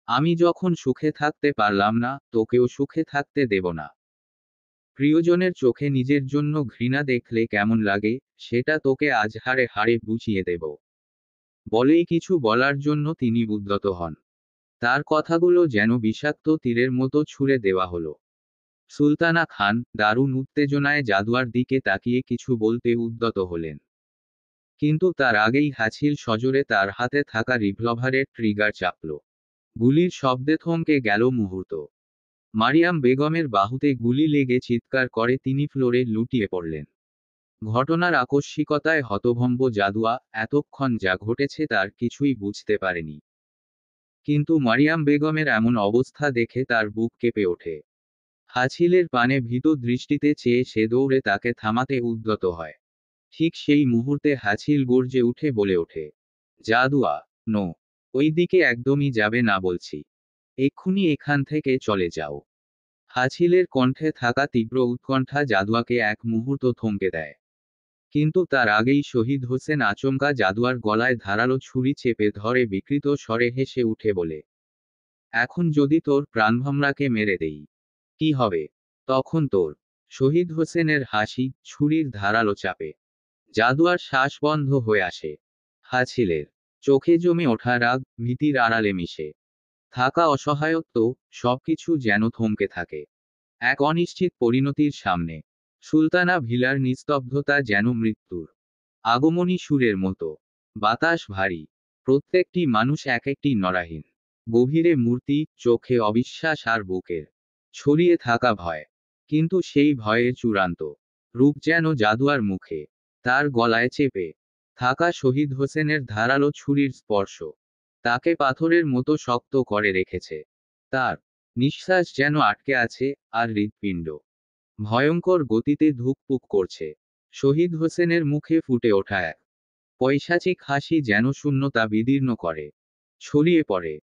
S1: আমি যখন সুখে থাকতে পারলাম না, তোকেও সুখে থাকতে দেব না। প্রিয়জনের চোখে নিজের জন্য ঘৃণা দেখলে কেমন লাগে, সেটা তোকে আজ হাড়ে হাড়ে বুঝিয়ে দেব। বলেই কিছু বলার জন্য তিনি উদ্যত হন। তার কথাগুলো যেন বিষাক্ত তীরের মতো ছুঁড়ে দেওয়া হলো। সুলতানা খান দারুণ উত্তেজনায় জাদুয়ার দিকে তাকিয়ে কিছু বলতে উদ্যত হলেন। কিন্তু তার আগেই হাছিল সজোরে তার হাতে থাকা রিভলভারের ট্রিগার চাপল। গুলির শব্দে থমকে গেল মুহূর্ত। মারিয়াম বেগমের বাহুতে গুলি লেগে চিৎকার করে তিনি ফ্লোরে লুটিয়ে পড়লেন। ঘটনার আকস্মিকতায় হতভম্ব জাদুয়া এতক্ষণ যা ঘটেছে তার কিছুই বুঝতে পারেনি। কিন্তু মারিয়াম বেগমের এমন অবস্থা দেখে তার বুক কেঁপে ওঠে। হাছিলের পানে ভীত দৃষ্টিতে চেয়ে সে দৌড়ে তাকে থামাতে উদ্যত হয়। ঠিক সেই মুহূর্তে হাছিল গর্জে উঠে বলে ওঠে, জাদুয়া, নো! ওই দিকে একদমই যাবে না বলছি। এক্ষুনি এখান থেকে চলে যাও। হাছিলের কণ্ঠে থাকা তীব্র উৎকণ্ঠা জাদুয়াকে এক মুহূর্ত থমকে দেয়। কিন্তু তার আগেই শহীদ হোসেন আচমকা জাদুয়ার গলায় ধারালো ছুরি চেপে ধরে বিকৃত স্বরে হেসে উঠে বলে, এখন যদি তোর প্রাণভমরাকে মেরে দেই, কি হবে তখন তোর? শহীদ হোসেনের হাসি, ছুরির ধারালো চাপে জাদুয়ার শ্বাস বন্ধ হয়ে আসে। হাছিলের চোখে জমে ওঠা রাগ, ভীতির আড়ালে মিশে থাকা অসহায়ত্ব, সবকিছু যেন থমকে থাকে এক অনিশ্চিত পরিণতির সামনে। সুলতানা ভিলার নিস্তব্ধতা যেন মৃত্যুর আগমনী সুরের মতো। বাতাস ভারী, প্রত্যেকটি মানুষ এক একটি নরাহীন গভীরে মূর্তি, চোখে অবিশ্বাস আর বুকের ছড়িয়ে থাকা ভয়। কিন্তু সেই ভয়ের চূড়ান্ত রূপ যেন জাদুয়ার মুখে। তার গলায় চেপে থাকা শহীদ হোসেনের ধারালো ছুরির স্পর্শ তাকে পাথরের মতো শক্ত করে রেখেছে। তার নিঃশ্বাস যেন আটকে আছে, আর হৃৎপিণ্ড ভয়ঙ্কর গতিতে ধুকপুক করছে। শহীদ হোসেনের মুখে ফুটে ওঠা এক পৈশাচিক হাসি যেন শূন্যতা বিদীর্ণ করে ছড়িয়ে পড়ে।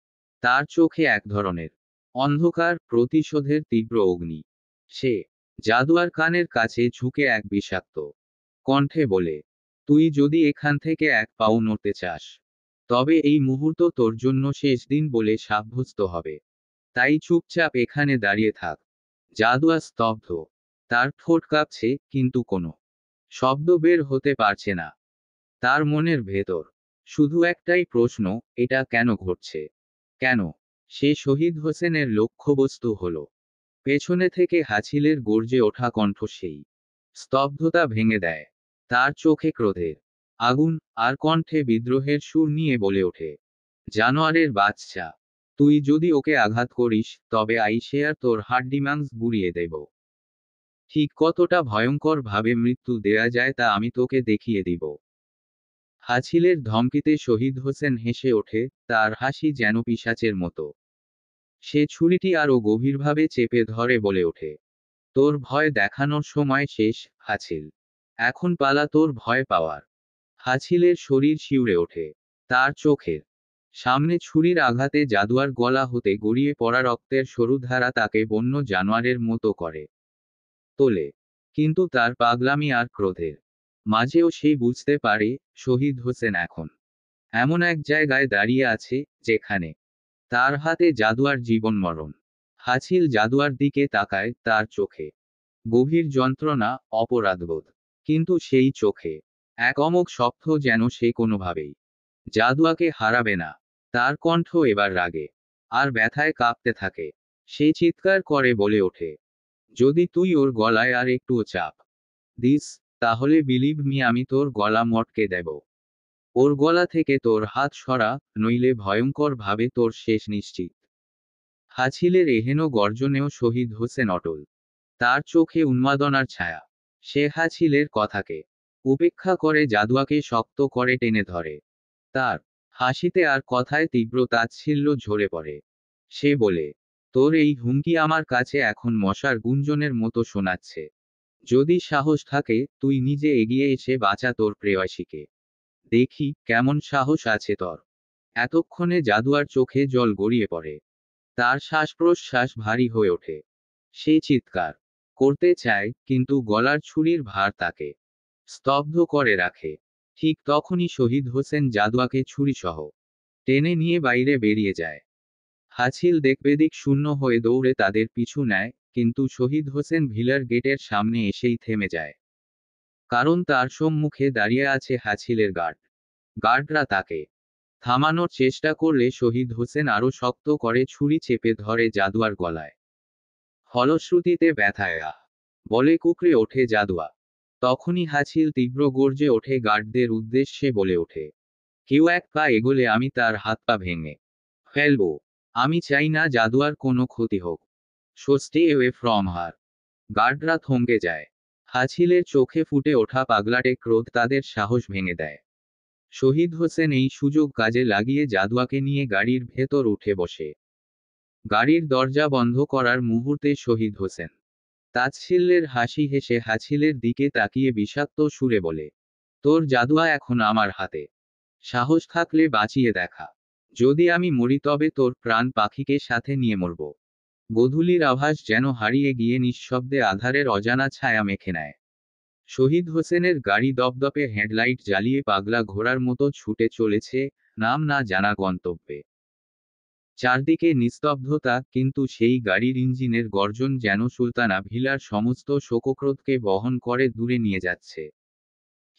S1: তার চোখে এক ধরনের অন্ধকার, প্রতিশোধের তীব্র অগ্নি। সে জাদুয়ার কানের কাছে ঝুঁকে এক বিষাক্ত কণ্ঠে বলে, তুই যদি এখান থেকে এক পাও নড়তে চাস, তবে এই মুহূর্ত তোর জন্য শেষ দিন বলে সাব্যস্ত হবে। তাই চুপচাপ এখানে দাঁড়িয়ে থাক। জাদুয়া স্তব্ধ। তার ঠোঁট কাঁপছে, কিন্তু কোনো শব্দ বের হতে পারছে না। তার মনের ভেতর শুধু একটাই প্রশ্ন, এটা কেন ঘটছে? কেন সে শহীদ হোসেনের লক্ষ্যবস্তু হলো? পেছনে থেকে হাছিলের গর্জে ওঠা কণ্ঠ সেই স্তব্ধতা ভেঙে দেয়। তার চোখে ক্রোধের আগুন, আর কণ্ঠে বিদ্রোহের সুর নিয়ে বলে ওঠে, জানোয়ারের বাচ্চা, তুই যদি ওকে আঘাত করিস তবে আইসে তোর হাড্ডিমাংস গুঁড়িয়ে দেব। ঠিক কতটা ভয়ঙ্কর ভাবে মৃত্যু দেয়া যায় তা আমি তোকে দেখিয়ে দিব। হাছিলের ধমকিতে শহীদ হোসেন হেসে ওঠে, তার হাসি যেন পিশাচের মতো। সে ছুরিটি আরো গভীরভাবে চেপে ধরে বলে ওঠে, তোর ভয় দেখানোর সময় শেষ, হাছিল। এখন পালা তোর ভয় পাওয়ার। হাছিলের শরীর শিউরে ওঠে। তার চোখের সামনে ছুরির আঘাতে জাদুয়ার গলা হতে গড়িয়ে পড়া রক্তের সরু ধারা তাকে বন্য জানোয়ারের মতো করে তোলে। কিন্তু তার পাগলামি আর ক্রোধের মাঝেও সেই বুঝতে পারে, শহীদ হোসেন এখন এমন এক জায়গায় দাঁড়িয়ে আছে যেখানে তার হাতে জাদুয়ার জীবন মরণ। হাছিল জাদুয়ার দিকে তাকায়, তার চোখে গভীর যন্ত্রণা, অপরাধবোধ। কিন্তু সেই চোখে এক অমোঘ স্বপ্ন, যেন সে কোনোভাবেই জাদুয়াকে হারাবে না। তার কণ্ঠ এবার রাগে আর ব্যথায় কাঁপতে থাকে। সে চিৎকার করে বলে ওঠে, যদি তুই ওর গলায় আর একটুও চাপ দিস, তাহলে বিলিভ মি আমি তোর গলা মটকে দেব। ওর গলা থেকে তোর হাত সরা, নইলে ভয়ঙ্কর ভাবে তোর শেষ নিশ্চিত। হাছিলের এহেন গর্জনেও শহীদ হোসেন অটল। তার চোখে উন্মাদনার ছায়া। সে হাছিলের কথাকে উপেক্ষা করে জাদুয়াকে শক্ত করে টেনে ধরে। তার হাসিতে আর কথায় তীব্র তাচ্ছিল্য ঝরে পড়ে। সে বলে, তোর এই হুমকি আমার কাছে এখন মশার গুঞ্জনের মতো শোনাচ্ছে। যদি সাহস থাকে তুই নিজে এগিয়ে এসে বাঁচা তোর প্রেয়সীকে। দেখি কেমন সাহস আছে তোর। এতক্ষণে জাদুয়ার চোখে জল গড়িয়ে পড়ে। তার শ্বাস প্রশ্বাস ভারী হয়ে ওঠে। সে চিৎকার করতে চায়, কিন্তু গলার ছুরির ভার তাকে স্তব্ধ করে রাখে। ঠিক তখনই শহীদ হোসেন জাদুয়াকে ছুরিসহ টেনে নিয়ে বাইরে বেরিয়ে যায়। হাছিল দেখবেদিক শূন্য হয়ে দৌড়ে তাদের পিছু নেয়, কিন্তু শহীদ হোসেন ভিলার গেটের সামনে এসেই থেমে যায়। কারণ তার সম্মুখে দাঁড়িয়ে আছে হাছিলের গার্ড। গার্ডরা তাকে থামানোর চেষ্টা করলে শহীদ হোসেন আরো শক্ত করে ছুরি চেপে ধরে জাদুয়ার গলায়। ফলশ্রুতিতে ব্যথায় আহ বলে কুকড়ে ওঠে জাদুয়া। তখনই হাছিল তীব্র গর্জে ওঠে, গার্ডদের উদ্দেশ্যে বলে ওঠে, কেউ এক পা এগোলে আমি তার হাত পা ভেঙে ফেলবো। আমি চাই না জাদুয়ার কোনো ক্ষতি হোক। So stay away from her. গার্ডরা থমকে যায়। হাছিলের চোখে ফুটে ওঠা পাগলাটে ক্রোধ তাদের সাহস ভেঙে দেয়। শহীদ হোসেন এই সুযোগ কাজে লাগিয়ে জাদুয়াকে নিয়ে গাড়ির ভেতর উঠে বসে। গাড়ির দরজা বন্ধ করার মুহূর্তে শহীদ হোসেন তাচ্ছিল্যের হাসি হেসে হাছিলের দিকে তাকিয়ে বিষাক্ত সুরে বলে, তোর জাদুয়া এখন আমার হাতে। সাহস থাকলে বাঁচিয়ে দেখা। যদি আমি মরি তবে তোর প্রাণ পাখিকে সাথে নিয়ে মরব। গোধূলির আভাস যেন হারিয়ে গিয়ে নিঃশব্দে আধারের অজানা ছায়া মেখে নেয়। শহীদ হোসেনের গাড়ি দপদপে হেডলাইট জ্বালিয়ে পাগলা ঘোড়ার মতো ছুটে চলেছে, নাম না জানা গন্তব্যে। চারদিকে নিস্তব্ধতা, কিন্তু সেই গাড়ির ইঞ্জিনের গর্জন যেন সুলতানা ভিলার সমস্ত শোকক্রোধকে বহন করে দূরে নিয়ে যাচ্ছে।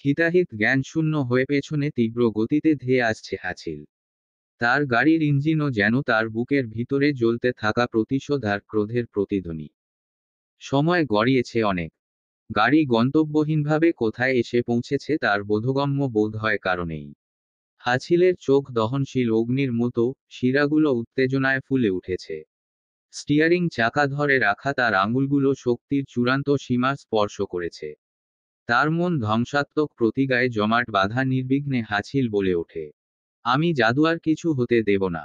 S1: হিতাহিত জ্ঞানশূন্য হয়ে পেছনে তীব্র গতিতে ধেয়ে আসছে হাছিল। তার গাড়ির ইঞ্জিনও যেন তার বুকের ভিতরে জ্বলতে থাকা প্রতিশোধ আর ক্রোধের প্রতিধ্বনি। সময় গড়িয়েছে অনেক। গাড়ি গন্তব্যহীনভাবে কোথায় এসে পৌঁছেছে তার বোধগম্য বোধ হয় কারণেই। হাছিলের চোখ দহনশীল অগ্নির মতো, শিরাগুলো উত্তেজনায় ফুলে উঠেছে। স্টিয়ারিং চাকা ধরে রাখা তার আঙুলগুলো শক্তির চূড়ান্ত সীমা স্পর্শ করেছে। তার মন ধ্বংসাত্মক প্রতিগায়ে জমাট বাঁধা নির্বিঘ্নে হাছিল বলে ওঠে, আমি জাদুয়ার কিছু হতে দেব না।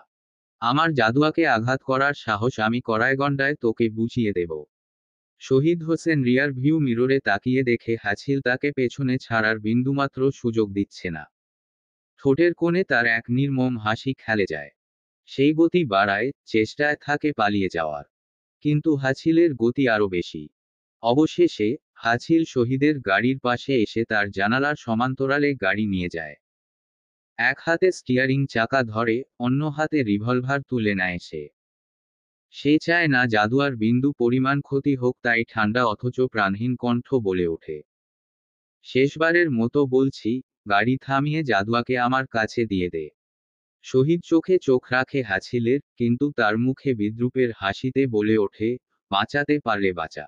S1: আমার জাদুয়াকে আঘাত করার সাহস আমি কড়াইগন্ডায় তোকে বুঝিয়ে দেব। শহীদ হোসেন রিয়ার ভিউ মিররে তাকিয়ে দেখে হাছিল তাকে পেছনে ছাড়ার বিন্দুমাত্র সুযোগ দিচ্ছে না। ঠোঁটের কোণে তার এক নির্মম হাসি খেলে যায়। সেই গতি বাড়ায়, চেষ্টায় থাকে পালিয়ে যাওয়ার। কিন্তু হাছিলের গতি আরো বেশি। অবশেষে হাছিল শহীদের গাড়ির পাশে এসে তার জানালার সমান্তরালে গাড়ি নিয়ে যায়। এক হাতে স্টিয়ারিং চাকা ধরে, অন্য হাতে রিভলভার তুলে নেয় সে। সে চায় না জাদুয়ার বিন্দু পরিমাণ ক্ষতি হোক, তাই ঠান্ডা অথচ প্রাণহীন কণ্ঠ বলে ওঠে, শেষবারের মতো বলছি, গাড়ি থামিয়ে জাদুয়াকে আমার কাছে দিয়ে দে। শহীদ চোখে চোখ রাখে হাছিলের, কিন্তু তার মুখে বিদ্রুপের হাসিতে বলে ওঠে, বাঁচাতে পারলে বাঁচা।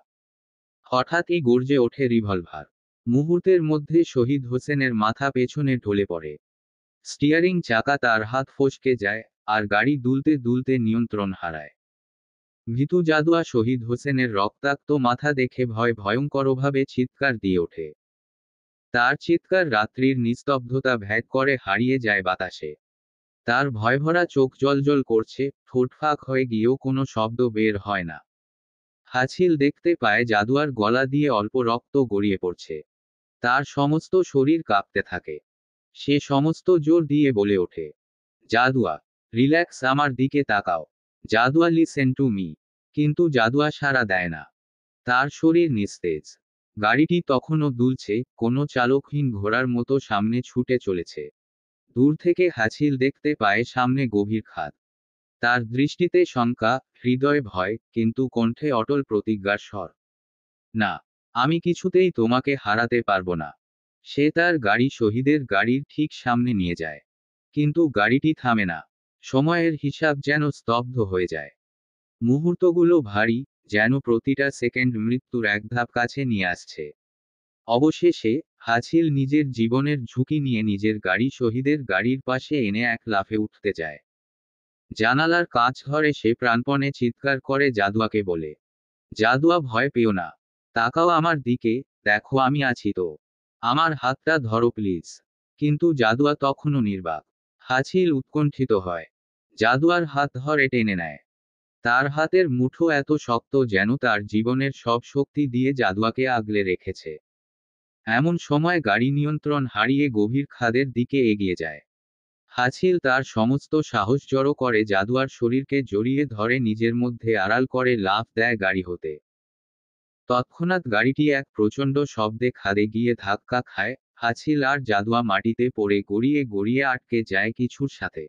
S1: হঠাৎই গর্জে ওঠে রিভলভার। মুহূর্তের মধ্যে শহীদ হোসেনের মাথা পেছনে ঢলে পড়ে। স্টিয়ারিং চাকা তার হাত ফসকে যায়, আর গাড়ি দুলতে দুলতে নিয়ন্ত্রণ হারায়। ভীতু জাদুয়া শহীদ হোসেনের রক্তাক্ত মাথা দেখে ভয়ঙ্করভাবে চিৎকার দিয়ে ওঠে। তার চিৎকার রাত্রির নিস্তব্ধতা ভেদ করে হারিয়ে যায় বাতাসে। তার ভয়ভরা চোখ জ্বলজ্বল করছে, ঠোঁট ফাঁক হয়ে গিয়েও কোনো শব্দ বের হয় না। হাছিল দেখতে পায় জাদুয়ার গলা দিয়ে অল্প রক্ত গড়িয়ে পড়ছে। তার সমস্ত শরীর কাঁপতে থাকে। সে সমস্ত জোর দিয়ে বলে ওঠে, জাদুয়া, রিল্যাক্স, আমার দিকে তাকাও। জাদুয়া, লিসেন টু মি। কিন্তু জাদুয়া সাড়া দেয় না। তার শরীর নিস্তেজ। গাড়িটি তখনও দুলছে, কোনো চালকহীন ঘোড়ার মতো সামনে ছুটে চলেছে। দূর থেকে হাছিল দেখতে পায় সামনে গভীর খাদ। তার দৃষ্টিতে শঙ্কা, হৃদয়ে ভয়, কিন্তু কণ্ঠে অটল প্রতিজ্ঞার স্বর। না, আমি কিছুতেই তোমাকে হারাতে পারবো না। সে তার গাড়ি শহীদের গাড়ির ঠিক সামনে নিয়ে যায়। কিন্তু গাড়িটি থামে না। সময়ের হিসাব যেন স্তব্ধ হয়ে যায়। মুহূর্তগুলো ভারী, যেন প্রতিটা সেকেন্ড মৃত্যুর এক ধাপ কাছে নিয়ে আসছে। অবশেষে হাছিল নিজের জীবনের ঝুঁকি নিয়ে নিজের গাড়ি শহীদের গাড়ির পাশে এনে এক লাফে উঠতে যায়। জানালার কাঁচ ধরে সে প্রাণপণে চিৎকার করে জাদুয়াকে বলে, জাদুয়া, ভয় পেও না। তাকাও আমার দিকে, দেখো আমি আছি তো। আমার হাতটা ধরো প্লিজ। কিন্তু জাদুয়া তখনও নির্বাক। হাছিল উৎকণ্ঠিত হয়। জাদুয়ার হাত ধরে টেনে নেয়। তার হাতের মুঠো এত শক্ত যেন তার জীবনের সব শক্তি দিয়ে জাদুয়াকে আগলে রেখেছে। এমন সময় গাড়ি নিয়ন্ত্রণ হারিয়ে গভীর খাদের দিকে এগিয়ে যায়। হাছিল তার সমস্ত সাহস জড়ো করে জাদুয়ার শরীরকে জড়িয়ে ধরে নিজের মধ্যে আড়াল করে লাফ দেয় গাড়ি হতে। তৎক্ষণাৎ গাড়িটি এক প্রচণ্ড শব্দে খাদে গিয়ে ধাক্কা খায়। হাছিল আর জাদুয়া মাটিতে পড়ে গড়িয়ে গড়িয়ে আটকে যায় কিছুর সাথে।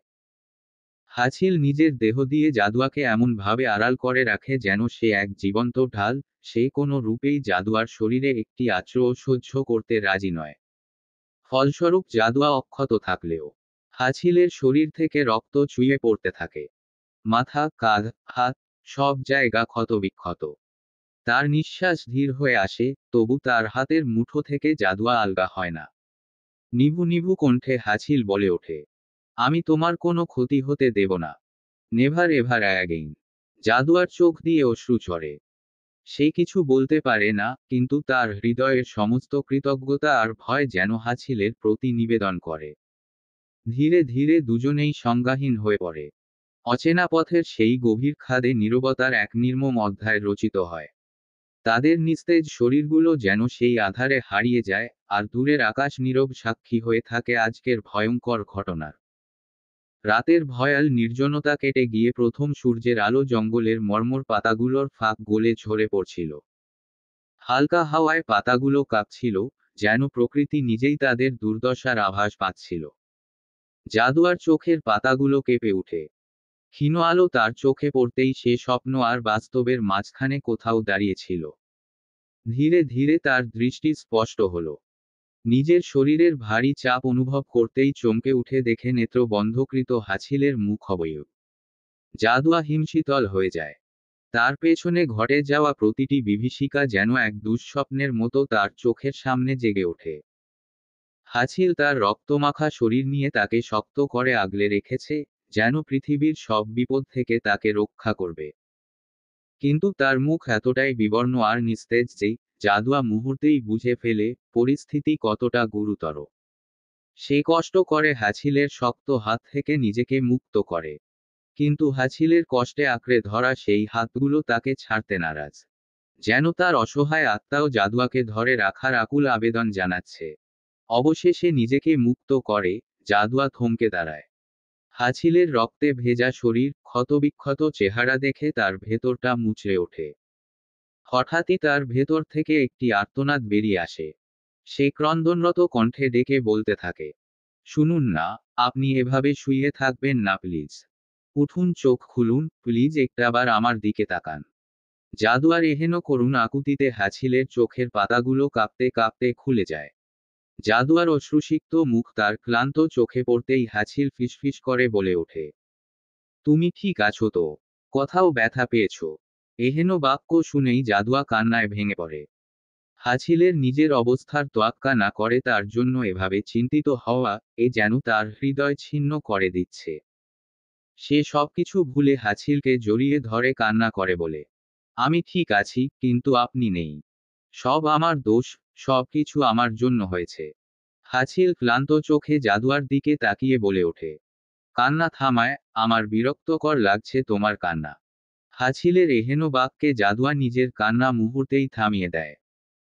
S1: হাছিল নিজের দেহ দিয়ে জাদুয়াকে এমনভাবে আড়াল করে রাখে যেন সে এক জীবন্ত ঢাল। সে কোনো রূপেই জাদুয়ার শরীরে একটি আঁচড়ও সহ্য করতে রাজি নয়। ফলস্বরূপ জাদুয়া অক্ষত থাকলেও হাছিলের শরীর থেকে রক্ত চুইয়ে পড়তে থাকে। মাথা, কাঁধ, হাত, সব জায়গা ক্ষতবিক্ষত। তার নিঃশ্বাস ধীর হয়ে আসে, তবু তার হাতের মুঠো থেকে জাদুয়া আলগা হয় না। নিভু নিভু কণ্ঠে হাছিল বলে ওঠে, আমি তোমার কোনো ক্ষতি হতে দেব না। Never ever again. জাদুয়ার চোখ দিয়ে অশ্রু ঝরে। সে কিছু বলতে পারে না, কিন্তু তার হৃদয়ের সমস্ত কৃতজ্ঞতা আর ভয় যেন হাছিলের প্রতি নিবেদন করে। ধীরে ধীরে দুজনেই সংজ্ঞাহীন হয়ে পড়ে। অচেনা পথের সেই গভীর খাদে নীরবতার এক নির্মম অধ্যায় রচিত হয়। তাদের নিস্তেজ শরীরগুলো যেন সেই আধারে হারিয়ে যায়, আর দূরের আকাশ নীরব সাক্ষী হয়ে থাকে আজকের ভয়ঙ্কর ঘটনার। রাতের ভয়াল নির্জনতা কেটে গিয়ে প্রথম সূর্যের আলো জঙ্গলের মর্মর পাতাগুলোর ফাঁক গলে ঝরে পড়ছিল। হালকা হাওয়ায় পাতাগুলো কাঁপছিল, যেন প্রকৃতি নিজেই তাদের দুর্দশার আভাস পাচ্ছিল। জাদুয়ার চোখের পাতাগুলো কেঁপে উঠে। ক্ষীণ আলো তার চোখে পড়তেই সে স্বপ্ন আর বাস্তবের মাঝখানে কোথাও দাঁড়িয়েছিল। ধীরে ধীরে তার দৃষ্টি স্পষ্ট হল। নিজের শরীরের ভারী চাপ অনুভব করতেই চমকে উঠে দেখে নেত্র বন্ধকৃত হাছিলের মুখ অবয়ব। জাদুয়া হিমশীতল হয়ে যায়। তার পেছনে ঘটে যাওয়া প্রতিটি বিভীষিকা যেন এক দুঃস্বপ্নের মতো তার চোখের সামনে জেগে ওঠে। হাছিল তার রক্তমাখা শরীর নিয়ে তাকে শক্ত করে আগলে রেখেছে, যেন পৃথিবীর সব বিপদ থেকে তাকে রক্ষা করবে। কিন্তু তার মুখ এতটাই বিবর্ণ আর নিস্তেজ যে জাদুয়া মুহূর্তেই বুঝে ফেলে পরিস্থিতি কতটা গুরুতর। সে কষ্ট করে হাছিলের শক্ত হাত থেকে নিজেকে মুক্ত করে। কিন্তু হাছিলের কষ্টে আঁকড়ে ধরা সেই হাতগুলো তাকে ছাড়তে নারাজ। যেন তার অসহায় আত্মাও জাদুয়াকে ধরে রাখার আকুল আবেদন জানাচ্ছে। অবশেষে নিজেকে মুক্ত করে, জাদুয়া থমকে দাঁড়ায়। হাছিলের রক্তে ভেজা শরীর, ক্ষতবিক্ষত চেহারা দেখে তার ভেতরটা মুচড়ে ওঠে। হঠাৎই তার ভেতর থেকে একটি আর্তনাদ বেরিয়ে আসে। সে ক্রন্দনরত কণ্ঠে ডেকে বলতে থাকে, শুনুন না, আপনি এভাবে শুয়ে থাকবেন না প্লিজ। উঠুন, চোখ খুলুন, প্লিজ একটাবার আমার দিকে তাকান। জাদুয়ার এহেন করুণ আকুতিতে হাছিলের চোখের পাতাগুলো কাঁপতে কাঁপতে খুলে যায়। জাদুয়ার অশ্রুসিক্ত মুখ তার ক্লান্ত চোখে পড়তেই হাছিল ফিসফিস করে বলে ওঠে, তুমি ঠিক আছো তো? কোথাও ব্যথা পেয়েছো? এহেন বাক্য শুনেই জাদুয়া কান্নায় ভেঙে পড়ে। হাছিলের নিজের অবস্থার তোয়াক্কা না করে তার জন্য এভাবে চিন্তিত হওয়া, এ যেন তার হৃদয় ছিন্ন করে দিচ্ছে। সে সবকিছু ভুলে হাছিলকে জড়িয়ে ধরে কান্না করে বলে, আমি ঠিক আছি, কিন্তু আপনি নেই। সব আমার দোষ, সবকিছু আমার জন্য হয়েছে। হাছিল ক্লান্ত চোখে জাদুয়ার দিকে তাকিয়ে বলে ওঠে, কান্না থামায়, আমার বিরক্তকর লাগছে তোমার কান্না। হাছিলের এহেন বাক্যে জাদুয়া নিজের কান্না মুহূর্তেই থামিয়ে দেয়।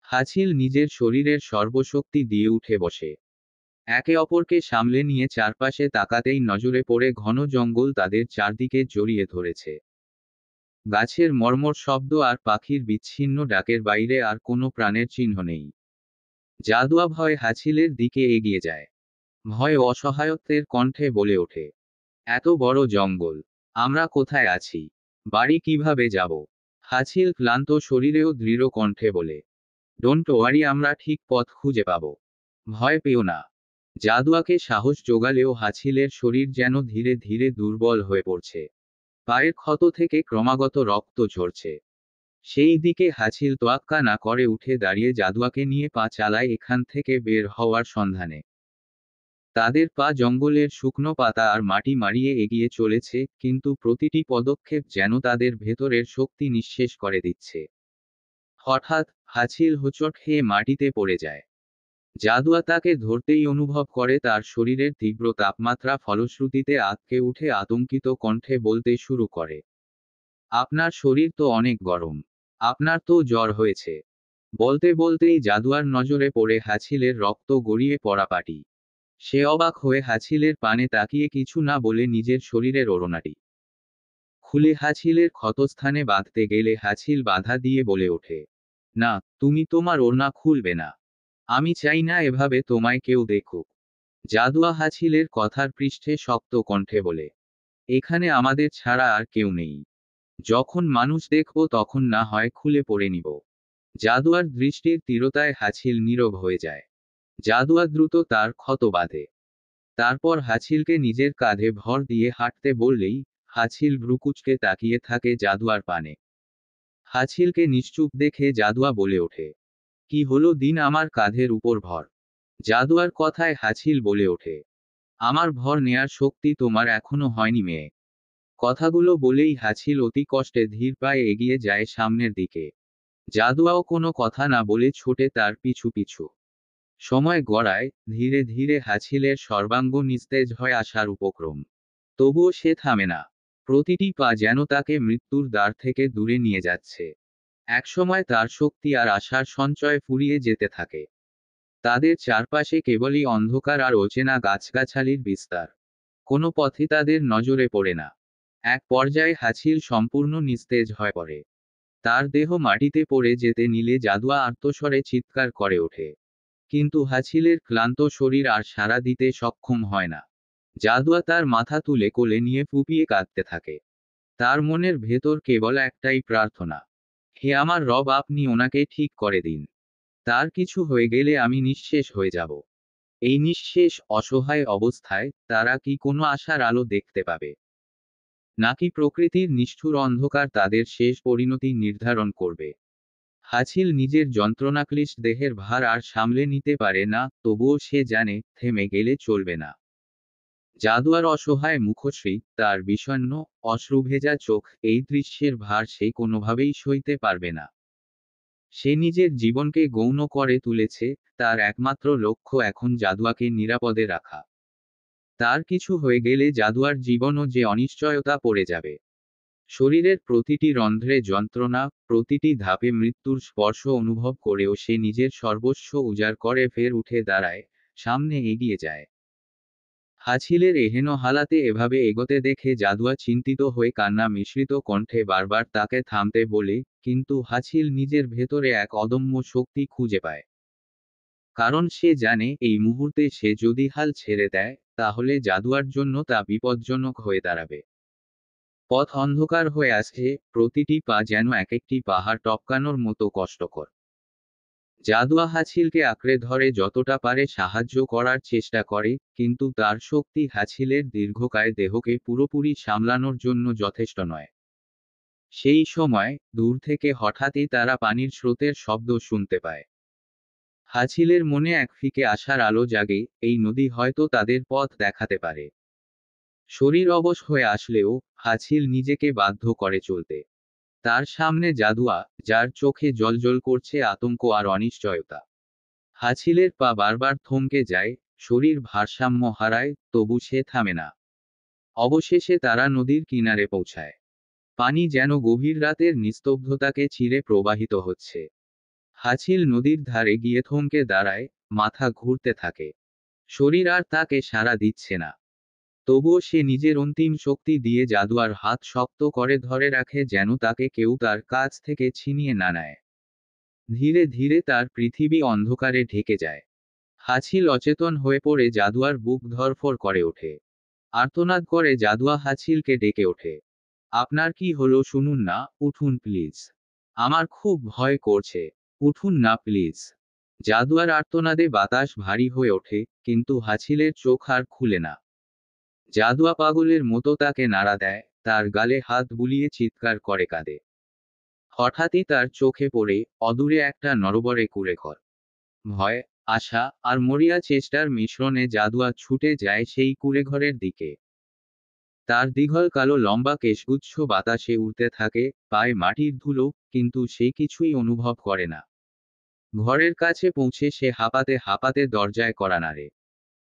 S1: হাছিল নিজের শরীরের সর্বশক্তি দিয়ে উঠে বসে। একে অপরকে সামলে নিয়ে চারপাশে তাকাতেই নজরে পড়ে ঘন জঙ্গল তাদের চারদিকে জড়িয়ে ধরেছে। গাছের মর্মর শব্দ আর পাখির বিচ্ছিন্ন ডাকের বাইরে আর কোনো প্রাণের চিহ্ন নেই। জাদুয়া ভয় হাছিলের দিকে এগিয়ে যায়। ভয় অসহায়ত্বের কণ্ঠে বলে ওঠে, এত বড় জঙ্গল, আমরা কোথায় আছি? বাড়ি কিভাবে যাব? হাছিল ক্লান্ত শরীরেও দৃঢ় কণ্ঠে বলে, ডোন্ট ওয়ারি, আমরা ঠিক পথ খুঁজে পাব। ভয় পেও না। জাদুয়াকে সাহস জোগালেও হাছিলের শরীর যেন ধীরে ধীরে দুর্বল হয়ে পড়ছে। পায়ের ক্ষত থেকে ক্রমাগত রক্ত ঝরছে। সেই দিকে হাছিল তোয়াক্কা না করে উঠে দাঁড়িয়ে জাদুয়াকে নিয়ে পা চালায় এখান থেকে বের হওয়ার সন্ধানে। তাদের পা জঙ্গলের শুকনো পাতা আর মাটি মারিয়ে এগিয়ে চলেছে, কিন্তু প্রতিটি পদক্ষেপ যেন তাদের ভেতরের শক্তি নিঃশেষ করে দিচ্ছে। হঠাৎ হাছিল হোঁচট খেয়ে মাটিতে পড়ে যায়। জাদুয়া তাকে ধরতেই অনুভব করে তার শরীরের তীব্র তাপমাত্রা, ফলশ্রুতিতে আঁতকে উঠে আতঙ্কিত কণ্ঠে বলতে শুরু করে, আপনার শরীর তো অনেক গরম। আপনার তো জ্বর হয়েছে। বলতে বলতেই জাদুয়ার নজরে পড়ে হাছিলের রক্ত গড়িয়ে পড়া পাটি। সে অবাক হয়ে হাছিলের পানে তাকিয়ে কিছু না বলে নিজের শরীরের ওড়নাটি খুলে হাছিলের ক্ষতস্থানে বাঁধতে গেলে হাছিল বাধা দিয়ে বলে ওঠে, না, তুমি তোমার ওড়না খুলবে না। আমি চাই না এভাবে তোমায় কেউ দেখুক। জাদুয়া হাছিলের কথার পৃষ্ঠে শক্ত কণ্ঠে বলে, এখানে আমাদের ছাড়া আর কেউ নেই। যখন মানুষ দেখব তখন না হয় খুলে পড়ে নিব। জাদুয়ার দৃষ্টির তীরতায় হাছিল নীরব হয়ে যায়। জাদুয়া দ্রুত তার ক্ষত বাঁধে। তারপর হাছিলকে নিজের কাঁধে ভর দিয়ে হাঁটতে বললেই হাছিল ভ্রুকুচকে তাকিয়ে থাকে জাদুয়ার পানে। হাছিলকে নিশ্চুপ দেখে জাদুয়া বলে ওঠে, কি হলো দিন, আমার কাঁধের উপর ভর? জাদুয়ার কথায় হাছিল বলে ওঠে, আমার ভর নেয়ার শক্তি তোমার এখনো হয়নি মেয়ে। কথাগুলো বলেই হাছিল অতি কষ্টে ধীর পায়ে এগিয়ে যায় সামনের দিকে। জাদুয়াও কোনো কথা না বলে ছোটে তার পিছু পিছু। সময় গড়ায়, ধীরে ধীরে হাছিলের সর্বাঙ্গ নিস্তেজ হয়ে আসার উপক্রম। তবুও সে থামে না। প্রতিটি পা যেন তাকে মৃত্যুর দ্বার থেকে দূরে নিয়ে যাচ্ছে। একসময় তার শক্তি আর আশার সঞ্চয় ফুরিয়ে যেতে থাকে। তাদের চারপাশে কেবলই অন্ধকার আর অচেনা গাছগাছালির বিস্তার। কোনো পথই তাদের নজরে পড়ে না। এক পর্যায়ে হাছিল সম্পূর্ণ নিস্তেজ হয়ে পড়ে। তার দেহ মাটিতে পড়ে যেতে নিলে জাদুয়া আর্তস্বরে চিৎকার করে ওঠে। কিন্তু হাছিলের ক্লান্ত শরীর আর সাড়া দিতে সক্ষম হয় না। জাদুয়া তার মাথা তুলে কোলে নিয়ে ফুঁপিয়ে কাঁদতে থাকে। তার মনের ভেতর কেবল একটাই প্রার্থনা, হে আমার রব, আপনি ওনাকে ঠিক করে দিন। তার কিছু হয়ে গেলে আমি নিঃশেষ হয়ে যাব। এই নিঃশেষ অসহায় অবস্থায় তারা কি কোনো আশার আলো দেখতে পাবে, নাকি প্রকৃতির নিষ্ঠুর অন্ধকার তাদের শেষ পরিণতি নির্ধারণ করবে? হাছিল নিজের যন্ত্রণাক্লিষ্ট দেহের ভার আর সামলে নিতে পারে না, তবুও সে জানে থেমে গেলে চলবে না। জাদুয়ার অসহায় মুখশ্রী, তার বিষণ্ণ অশ্রুভেজা চোখ, এই দৃশ্যের ভার সে কোনোভাবেই সইতে পারবে না। সে নিজের জীবনকে গৌণ করে তুলেছে, তার একমাত্র লক্ষ্য এখন জাদুয়াকে নিরাপদে রাখা। তার কিছু হয়ে গেলে জাদুয়ার জীবনও যে অনিশ্চয়তা পড়ে যাবে। শরীরের প্রতিটি রন্ধ্রে যন্ত্রণা, প্রতিটি ধাপে মৃত্যুর স্পর্শ অনুভব করেও সে নিজের সর্বস্ব উজাড় করে ফের উঠে দাঁড়ায়, সামনে এগিয়ে যায়। হাছিলের এহেন হালাতে এভাবে এগোতে দেখে জাদুয়া চিন্তিত হয়ে কান্না মিশ্রিত কণ্ঠে বারবার তাকে থামতে বলে, কিন্তু হাছিল নিজের ভেতরে এক অদম্য শক্তি খুঁজে পায়। কারণ সে জানে এই মুহূর্তে সে যদি হাল ছেড়ে দেয়, তাহলে জাদুয়ার জন্য তা বিপজ্জনক হয়ে দাঁড়াবে। পথ অন্ধকার হয়ে আসছে, প্রতিটি পা যেন এক একটি পাহাড় টপকানোর মতো কষ্টকর। জাদুয়া হাছিলকে আঁকড়ে ধরে যতটা পারে সাহায্য করার চেষ্টা করে, কিন্তু তার শক্তি হাছিলের দীর্ঘকায় দেহকে পুরোপুরি সামলানোর জন্য যথেষ্ট নয়। সেই সময় দূর থেকে হঠাৎই তারা পানির স্রোতের শব্দ শুনতে পায়। হাছিলের মনে এক ফিকে আশার আলো জাগে, এই নদী হয়তো তাদের পথ দেখাতে পারে। শরীর অবশ হয়ে আসলেও হাছিল নিজেকে বাধ্য করে চলতে। তার সামনে জাদুয়া, যার চোখে জ্বলজ্বল করছে আতঙ্ক আর অনিশ্চয়তা। হাছিলের পা বারবার থমকে যায়, শরীর ভারসাম্য হারায়, তবু সে থামে না। অবশেষে তারা নদীর কিনারে পৌঁছায়। পানি যেন গভীর রাতের নিস্তব্ধতাকে ছিঁড়ে প্রবাহিত হচ্ছে। হাছিল নদীর ধারে গিয়ে থমকে দাঁড়ায়, মাথা ঘুরতে থাকে। শরীর আর তাকে সাড়া দিচ্ছে না। তবুও সে নিজের অন্তিম শক্তি দিয়ে জাদুয়ার হাত শক্ত করে ধরে রাখে, যেন তাকে কেউ তার কাছ থেকে ছিনিয়ে না নেয়। ধীরে ধীরে তার পৃথিবী অন্ধকারে ঢেকে যায়। হাছিল অচেতন হয়ে পড়ে, জাদুয়ার বুক ধড়ফড় করে ওঠে। আর্তনাদ করে জাদুয়া হাছিলকে ডেকে ওঠে। আপনার কি হলো শুনুন না, উঠুন প্লিজ। আমার খুব ভয় করছে। উঠুন না প্লিজ। জাদুয়ার আর্তনাদে বাতাস ভারী হয়ে ওঠে, কিন্তু হাছিলের চোখ আর খুলে না। জাদুয়া পাগলের মতো তাকে নাড়া দেয়, তার গালে হাত বুলিয়ে চিৎকার করে কাঁদে। হঠাৎই তার চোখে পড়ে অদূরে একটা নরবরে কুঁড়েঘর। ভয়, আশা আর মরিয়া চেষ্টার মিশ্রণে জাদুয়া ছুটে যায় সেই কুঁড়েঘরের দিকে। তার দীঘল কালো লম্বা কেশগুচ্ছ বাতাসে উড়তে থাকে, পায়ে মাটির ধুলো, কিন্তু সে কিছুই অনুভব করে না। ঘরের কাছে পৌঁছে সে হাঁপাতে হাঁপাতে দরজায় কড়া নাড়ে।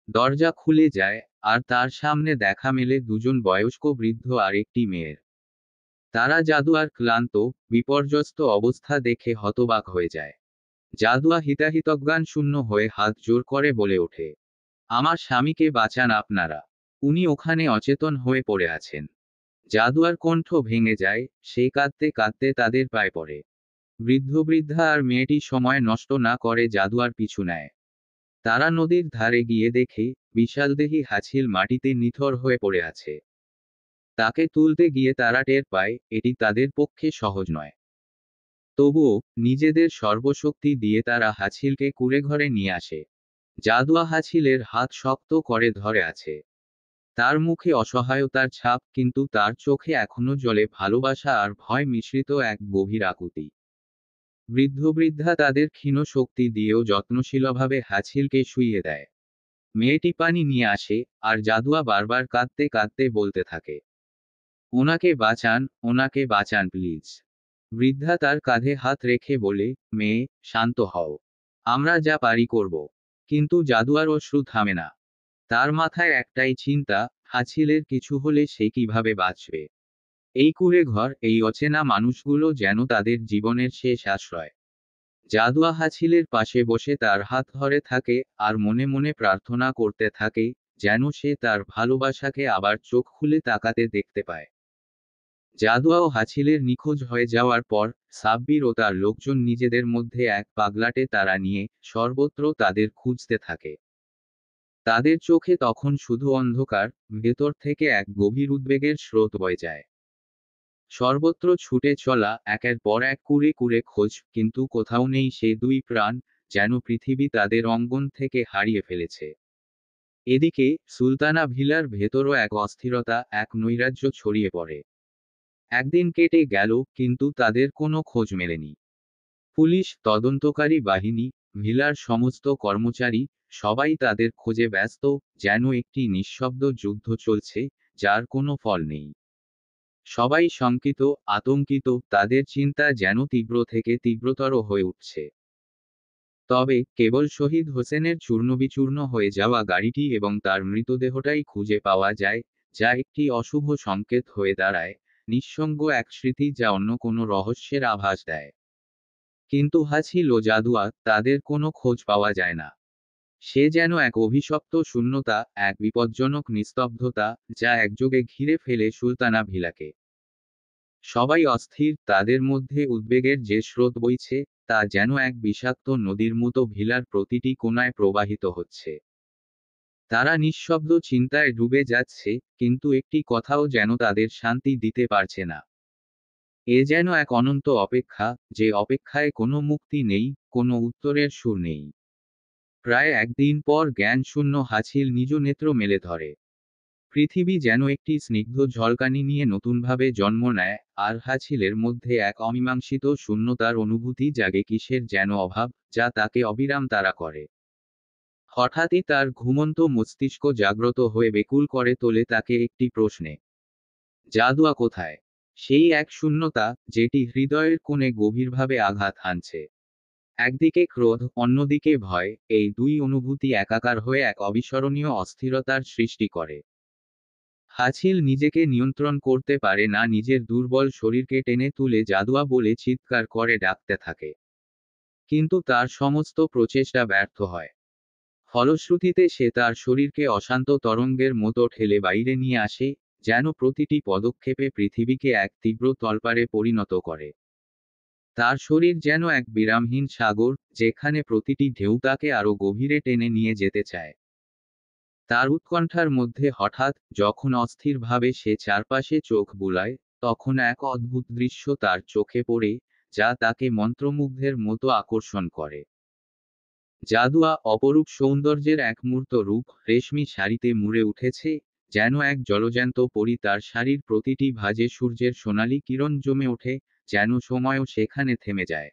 S1: দরজা খুলে যায়, আর তার সামনে দেখা মেলে দুজন বয়স্ক বৃদ্ধ আর একটি মেয়ের। তারা জাদুয়ার ক্লান্ত, বিপর্যস্ত অবস্থা দেখে হতবাক হয়ে যায়। জাদুয়া হিতাহিতজ্ঞান শূন্য হয়ে হাত জোর করে বলে ওঠে, আমার স্বামীকে বাঁচান আপনারা। উনি ওখানে অচেতন হয়ে পড়ে আছেন। জাদুয়ার কণ্ঠ ভেঙে যায়, সে কাঁদতে কাঁদতে তাদের পায়ে পড়ে। বৃদ্ধ বৃদ্ধা আর মেয়েটি সময় নষ্ট না করে জাদুয়ার পিছু নেয়। তারা নদীর ধারে গিয়ে দেখে, বিশালদেহী হাছিল মাটিতে নিথর হয়ে পড়ে আছে। তাকে তুলতে গিয়ে তারা টের পায়, এটি তাদের পক্ষে সহজ নয়। তবুও নিজেদের সর্বশক্তি দিয়ে তারা হাছিলকে কুঁড়েঘরে নিয়ে আসে। জাদুয়া হাছিলের হাত শক্ত করে ধরে আছে। তার মুখে অসহায়তার ছাপ, কিন্তু তার চোখে এখনো জ্বলে ভালোবাসা আর ভয় মিশ্রিত এক গভীর আকুতি। বৃদ্ধ বৃদ্ধা তাদের ক্ষীণ শক্তি দিয়েও যত্নশীলভাবে হাছিলকে শুইয়ে দেয়। মেয়েটি পানি নিয়ে আসে, আর জাদুয়া বারবার কাঁদতে কাঁদতে বলতে থাকে, ওনাকে বাঁচান, ওনাকে বাঁচান প্লিজ। বৃদ্ধা তার কাঁধে হাত রেখে বলে, মেয়ে, শান্ত হও। আমরা যা পারি করব। কিন্তু জাদুয়ার অশ্রু থামে না। তার মাথায় একটাই চিন্তা, হাছিলের কিছু হলে সে কিভাবে বাঁচবে। এই কুঁড়ে ঘর, এই অচেনা মানুষগুলো যেন তাদের জীবনের শেষ আশ্রয়। জাদুয়া হাছিলের পাশে বসে তার হাত ধরে থাকে, আর মনে মনে প্রার্থনা করতে থাকে, যেন সে তার ভালোবাসাকে আবার চোখ খুলে তাকাতে দেখতে পায়। জাদুয়া ও হাছিলের নিখোঁজ হয়ে যাওয়ার পর সাব্বির ও তার লোকজন নিজেদের মধ্যে এক পাগলাটে তারা নিয়ে সর্বত্র তাদের খুঁজতে থাকে। তাদের চোখে তখন শুধু অন্ধকার, ভেতর থেকে এক গভীর উদ্বেগের স্রোত বয়ে যায়। সর্বত্র ছুটে চলা, একের পর এক কুড়ে কুড়ে খোঁজ, কিন্তু কোথাও নেই সে দুই প্রাণ, যেন পৃথিবী তাদের অঙ্গন থেকে হারিয়ে ফেলেছে। এদিকে সুলতানা ভিলার ভেতরও এক অস্থিরতা, এক নৈরাজ্য ছড়িয়ে পড়ে। একদিন কেটে গেল, কিন্তু তাদের কোনো খোঁজ মেলেনি। পুলিশ, তদন্তকারী বাহিনী, ভিলার সমস্ত কর্মচারী, সবাই তাদের খোঁজে ব্যস্ত, যেন একটি নিঃশব্দ যুদ্ধ চলছে, যার কোনো ফল নেই। সবাই শঙ্কিত, আতঙ্কিত, তাদের চিন্তা যেন তীব্র থেকে তীব্রতর হয়ে উঠছে। তবে কেবল শহীদ হোসেনের চূর্ণবিচূর্ণ হয়ে যাওয়া গাড়িটি এবং তার মৃতদেহটাই খুঁজে পাওয়া যায়, যা একটি অশুভ সংকেত হয়ে দাঁড়ায়, নিঃসঙ্গ এক স্মৃতি যা অন্য কোনো রহস্যের আভাস দেয়। কিন্তু হাছিল ও জাদুয়া, তাদের কোনো খোঁজ পাওয়া যায় না। সে যেন এক অভিশপ্ত শূন্যতা, এক বিপজ্জনক নিস্তব্ধতা, যা একযোগে ঘিরে ফেলে সুলতানা ভিলাকে। সবাই অস্থির, তাদের মধ্যে উদ্বেগের যে স্রোত বইছে, তা যেন এক বিষাক্ত নদীর মতো ভিলার প্রতিটি কোণায় প্রবাহিত হচ্ছে। তারা নিঃশব্দ চিন্তায় ডুবে যাচ্ছে, কিন্তু একটি কথাও যেন তাদের শান্তি দিতে পারছে না। এ যেন এক অনন্ত অপেক্ষা, যে অপেক্ষায় কোনো মুক্তি নেই, কোনো উত্তরের সুর নেই। প্রায় একদিন পর জ্ঞানশূন্য হাছিল নিজ নেত্র মেলে ধরে। পৃথিবী যেন একটি স্নিগ্ধ ঝলকানি নিয়ে নতুনভাবে জন্ম নেয়, আর হাছিলের মধ্যে এক অমীমাংসিত শূন্যতার অনুভূতি জাগে, কিসের যেন অভাব, যা তাকে অবিরাম তাড়া করে। হঠাৎই তার ঘুমন্ত মস্তিষ্ক জাগ্রত হয়ে বেকুল করে তোলে তাকে একটি প্রশ্নে। জাদুয়া কোথায়? সেই এক শূন্যতা, যেটি হৃদয়ের কোণে গভীরভাবে আঘাত হানছে। একদিকে ক্রোধ, অন্যদিকে ভয়, এই দুই অনুভূতি একাকার হয়ে এক অবিস্মরণীয় অস্থিরতার সৃষ্টি করে। হাছিল নিজেকে নিয়ন্ত্রণ করতে পারে না, নিজের দুর্বল শরীরকে টেনে তুলে জাদুয়া বলে চিৎকার করে ডাকতে থাকে। কিন্তু তার সমস্ত প্রচেষ্টা ব্যর্থ হয়। ফলশ্রুতিতে সে তার শরীরকে অশান্ত তরঙ্গের মতো ঠেলে বাইরে নিয়ে আসে, যেন প্রতিটি পদক্ষেপে পৃথিবীকে এক তীব্র তলপারে পরিণত করে। তার শরীর যেন এক বিরামহীন সাগর, যেখানে প্রতিটি ঢেউ তাকে আরো গভীরে টেনে নিয়ে যেতে চায়। তার উৎকণ্ঠার মধ্যে হঠাৎ, যখন অস্থিরভাবে সে চারপাশে চোখ বুলায়, তখন এক অদ্ভুত দৃশ্য তার চোখে পড়ে, যা তাকে মন্ত্রমুগ্ধের মতো আকর্ষণ করে। জাদুয়া অপরূপ সৌন্দর্যের এক মূর্ত রূপ, রেশমি শাড়িতে মুড়ে উঠেছে, যেন এক জলজ্যান্ত পরী। তার শাড়ির প্রতিটি ভাঁজে সূর্যের সোনালি কিরণ জমে ওঠে, যেন সময়ও সেখানে থেমে যায়।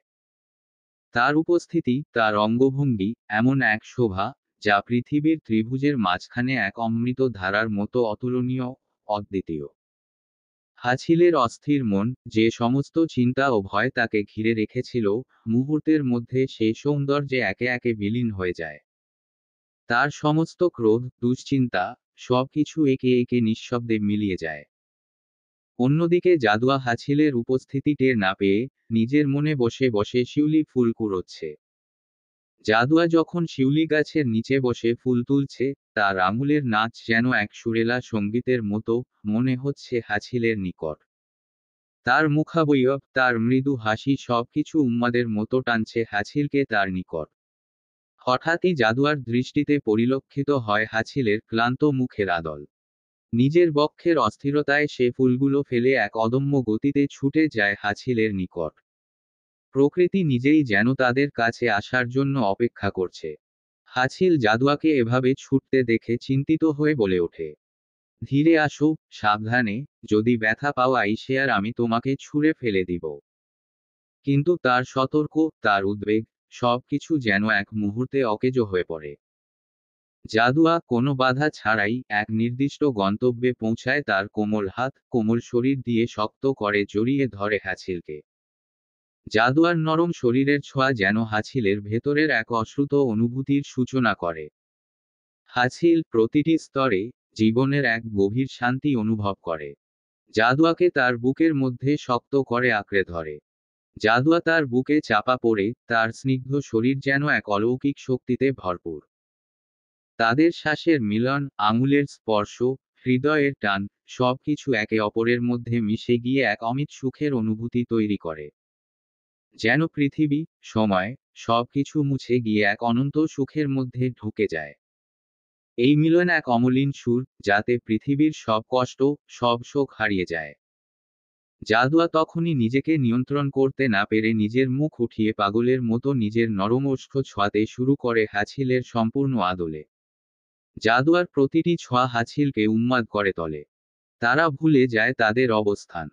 S1: তার উপস্থিতি, তার অঙ্গভঙ্গি, এমন এক শোভা, যা পৃথিবীর ত্রিভুজের মাঝখানে এক অমৃত ধারার মতো অতুলনীয়, অদ্বিতীয়। হাছিলের অস্থির মন, যে সমস্ত চিন্তা ও ভয় তাকে ঘিরে রেখেছিল, মুহূর্তের মধ্যে সেই সৌন্দর্যে একে একে বিলীন হয়ে যায়। তার সমস্ত ক্রোধ, দুশ্চিন্তা, সবকিছু একে একে নিঃশব্দে মিলিয়ে যায়। অন্যদিকে জাদুয়া হাছিলের উপস্থিতি টের না পেয়ে, নিজের মনে বসে বসে শিউলি ফুল কুড়োচ্ছে। জাদুয়া যখন শিউলি গাছের নিচে বসে ফুল তুলছে, তার আঙুলের নাচ যেন এক সুরেলা সঙ্গীতের মতো মনে হচ্ছে হাছিলের নিকট। তার মুখাবয়ব, তার মৃদু হাসি, সবকিছু উন্মাদের মতো টানছে হাছিলকে তার নিকট। হঠাৎই জাদুয়ার দৃষ্টিতে পরিলক্ষিত হয় হাছিলের ক্লান্ত মুখের আদল। নিজের বক্ষের অস্থিরতায় সে ফুলগুলো ফেলে এক অদম্য গতিতে ছুটে যায় হাছিলের নিকট। প্রকৃতি নিজেই যেন তাদের কাছে আসার জন্য অপেক্ষা করছে। হাছিল জাদুয়াকে এভাবে ছুটতে দেখে চিন্তিত হয়ে বলে ওঠে, ধীরে আসো, সাবধানে, যদি ব্যথা পাও আইসে আমি তোমাকে ছুঁড়ে ফেলে দিব। কিন্তু তার সতর্ক, তার উদ্বেগ, সবকিছু যেন এক মুহূর্তে অকেজো হয়ে পড়ে। জাদুয়া কোনো বাধা ছাড়াই এক নির্দিষ্ট গন্তব্যে পৌঁছায়, তার কোমল হাত কোমল শরীর দিয়ে শক্ত করে জড়িয়ে ধরে হাছিলকে। জাদুয়ার নরম শরীরের ছোঁয়া যেন হাছিলের ভেতরের এক অশ্রুত অনুভূতির সূচনা করে। হাছিল প্রতিটি স্তরে জীবনের এক গভীর শান্তি অনুভব করে। জাদুয়াকে তার বুকের মধ্যে শক্ত করে আঁকড়ে ধরে। জাদুয়া তার বুকে চাপা পড়ে, তার স্নিগ্ধ শরীর যেন এক অলৌকিক শক্তিতে ভরপুর। তাদের শ্বাসের মিলন, আঙুলের স্পর্শ, হৃদয়ের টান, সবকিছু একে অপরের মধ্যে মিশে গিয়ে এক অমিত সুখের অনুভূতি তৈরি করে। যেন পৃথিবী, সময়, সবকিছু মুছে গিয়ে এক অনন্ত সুখের মধ্যে ঢুকে যায়। এই মিলন এক অমলিন সুর, যাতে পৃথিবীর সব কষ্ট, সব শোক হারিয়ে যায়। জাদুয়া তখনই নিজেকে নিয়ন্ত্রণ করতে না পেরে নিজের মুখ উঠিয়ে পাগলের মতো নিজের নরম ওষ্ঠ ছোঁয়াতে শুরু করে হাছিলের সম্পূর্ণ আদলে। জাদুয়ার প্রতিটি ছোঁয়া হাছিলকে উন্মাদ করে তোলে। তারা ভুলে যায় তাদের অবস্থান।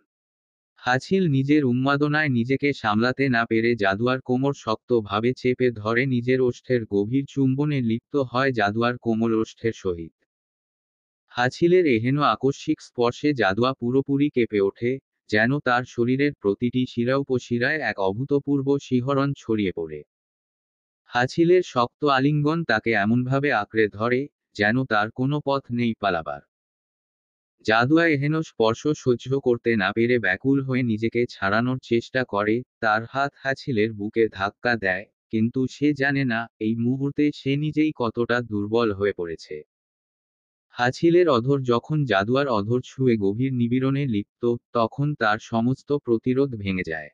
S1: হাছিল নিজের উন্মাদনায় নিজেকে সামলাতে না পেরে জাদুয়ার কোমর শক্তভাবে চেপে ধরে, নিজের ওষ্ঠের গভীর চুম্বনে লিপ্ত হয় জাদুয়ার কোমল ওষ্ঠের সহিত। হাছিলের এহেন আকস্মিক স্পর্শে জাদুয়া পুরোপুরি কেঁপে ওঠে, যেন তার শরীরের প্রতিটি শিরা উপশিরায় এক অভূতপূর্ব শিহরণ ছড়িয়ে পড়ে। হাছিলের শক্ত আলিঙ্গন তাকে এমনভাবে আঁকড়ে ধরে, যেন তার কোনো পথ নেই পালাবার। জাদুয়া এহেন স্পর্শ সহ্য করতে না পেরে ব্যাকুল হয়ে নিজেকে ছাড়ানোর চেষ্টা করে, তার হাত হাছিলের বুকে ধাক্কা দেয়, কিন্তু সে জানে না, এই মুহূর্তে সে নিজেই কতটা দুর্বল হয়ে পড়েছে। হাছিলের অধর যখন জাদুয়ার অধর ছুঁয়ে গভীর নিবিড়নে লিপ্ত, তখন তার সমস্ত প্রতিরোধ ভেঙে যায়।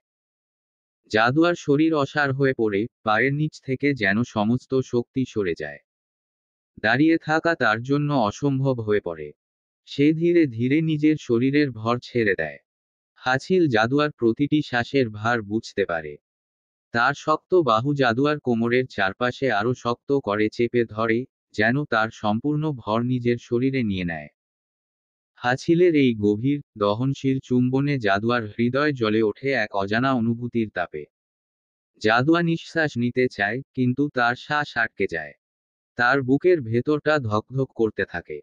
S1: জাদুয়ার শরীর অসাড় হয়ে পড়ে, পায়ের নিচ থেকে যেন সমস্ত শক্তি সরে যায়। দাঁড়িয়ে থাকা তার জন্য অসম্ভব হয়ে পড়ে। সে ধীরে ধীরে নিজের শরীরের ভর ছেড়ে দেয়। হাছিল জাদুয়ার প্রতিটি শ্বাসের ভার বুঝতে পারে। তার শক্ত বাহু জাদুয়ার কোমরের চারপাশে আরো শক্ত করে চেপে ধরে, যেন তার সম্পূর্ণ ভর নিজের শরীরে নিয়ে নেয়। হাছিলের এই গভীর, দহনশীল চুম্বনে জাদুয়ার হৃদয় জ্বলে ওঠে এক অজানা অনুভূতির তাপে। জাদুয়া নিঃশ্বাস নিতে চায়, কিন্তু তার শ্বাস আটকে যায়। তার বুকের ভেতরটা ধকধক করতে থাকে।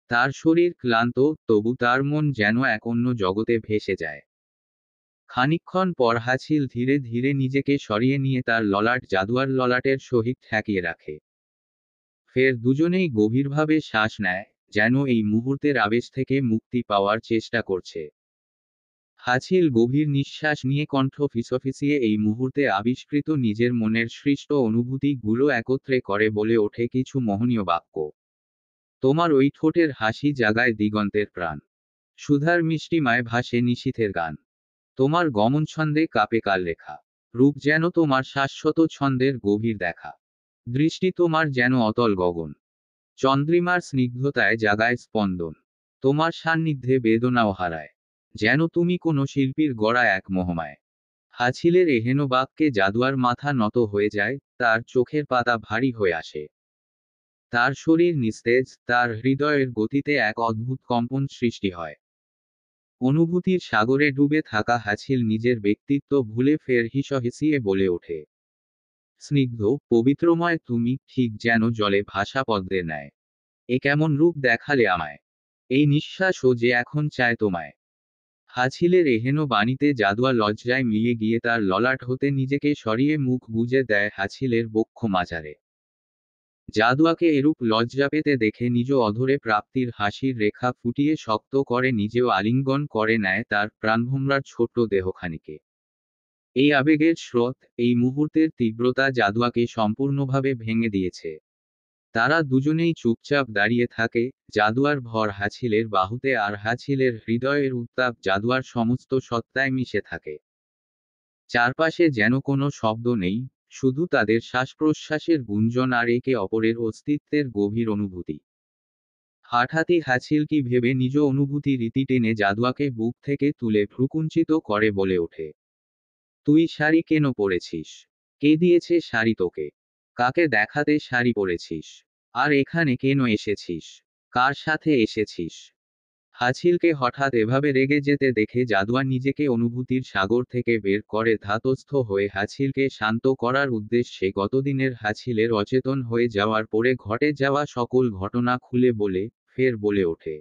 S1: তার শরীর ক্লান্ত, তবু তার মন যেন এক অন্য জগতে ভেসে যায়। খানিকক্ষণ পর হাছিল ধীরে ধীরে নিজেকে সরিয়ে নিয়ে তার ললাট জাদুয়ার ললাটের সহিত ঠেকিয়ে রাখে। ফের দুজনেই গভীরভাবে শ্বাস নেয়, যেন এই মুহূর্তের আবেশ থেকে মুক্তি পাওয়ার চেষ্টা করছে। হাছিল গভীর নিঃশ্বাস নিয়ে কণ্ঠ ফিসফিসিয়ে এই মুহূর্তে আবিষ্কৃত নিজের মনের সৃষ্ট অনুভূতিগুলো একত্রে করে বলে ওঠে কিছু মোহনীয় বাক্য। তোমার ওই ঠোঁটের হাসি জাগায় দিগন্তের প্রাণ। সুধার মিষ্টিমায় ভাসে নিশীথের গান। তোমার গমন ছন্দে কাপে কালরেখা। রূপ যেন তোমার শাশ্বত ছন্দের গভীর দেখা। দৃষ্টি তোমার যেন অতল গগন। চন্দ্রিমার স্নিগ্ধতায় জাগায় স্পন্দন। তোমার সান্নিধ্যে বেদনাও হারায়। যেন তুমি কোনো শিল্পীর গড়া এক মোহমায়। হাছিলের এহেন বাক্যে জাদুয়ার মাথা নত হয়ে যায়, তার চোখের পাতা ভারী হয়ে আসে। তার শরীর নিস্তেজ, তার হৃদয়ের গতিতে এক অদ্ভুত কম্পন সৃষ্টি হয়। অনুভূতির সাগরে ডুবে থাকা হাছিল নিজের ব্যক্তিত্ব ভুলে ফের হিসহিসিয়ে বলে ওঠে। স্নিগ্ধ, পবিত্রময় তুমি, ঠিক যেন জলে ভাসা পদ্মের ন্যায়। এ কেমন রূপ দেখালে আমায়। এই নিঃশ্বাসও যে এখন চায় তোমায়। হাছিলের এহেন বাণীতে জাদুয়া লজ্জায় মিলিয়ে গিয়ে তার ললাট হতে নিজেকে সরিয়ে মুখ গুজে দেয় হাছিলের বক্ষ মাজারে। জাদুয়াকে এরূপ লজ্জা পেতে দেখে নিজ অধরে প্রাপ্তির হাসির রেখা ফুটিয়ে শক্ত করে নিজেও আলিঙ্গন করে নেয় তার প্রাণভোমরার ছোট্ট দেহখানিকে। এই আবেগের স্রোত, এই মুহূর্তের তীব্রতা জাদুয়াকে সম্পূর্ণভাবে ভেঙে দিয়েছে। তারা দুজনেই চুপচাপ দাঁড়িয়ে থাকে, জাদুয়ার ভর হাছিলের বাহুতে আর হাছিলের হৃদয়ের উত্তাপ জাদুয়ার সমস্ত সত্তায় মিশে থাকে। চারপাশে যেন কোনো শব্দ নেই, শুধু তাদের শ্বাস-প্রশ্বাসের গুঞ্জন আর একে অপরের অস্তিত্বের গভীর অনুভূতি। হঠাৎই হাছিল কি ভেবে নিজ অনুভূতি রীতি টেনে জাদুয়াকে বুক থেকে তুলে ভ্রুকুঞ্চিত করে বলে ওঠে। তুই শাড়ি কেন পরেছিস? কে দিয়েছে শাড়ি তোকে? কাকে দেখাতে শাড়ি পরেছিস? আর এখানে কেন এসেছিস? কার সাথে এসেছিস? হাছিলকে হঠাৎ এভাবে রেগে যেতে দেখে জাদুয়া নিজেকে অনুভূতির সাগর থেকে বের করে ধাতস্থ হয়ে হাছিলকে শান্ত করার উদ্দেশ্যে গতদিনের হাছিলের অচেতন হয়ে যাওয়ার পরে ঘটে যাওয়া সকল ঘটনা খুলে বলে, ফের বলে ওঠে।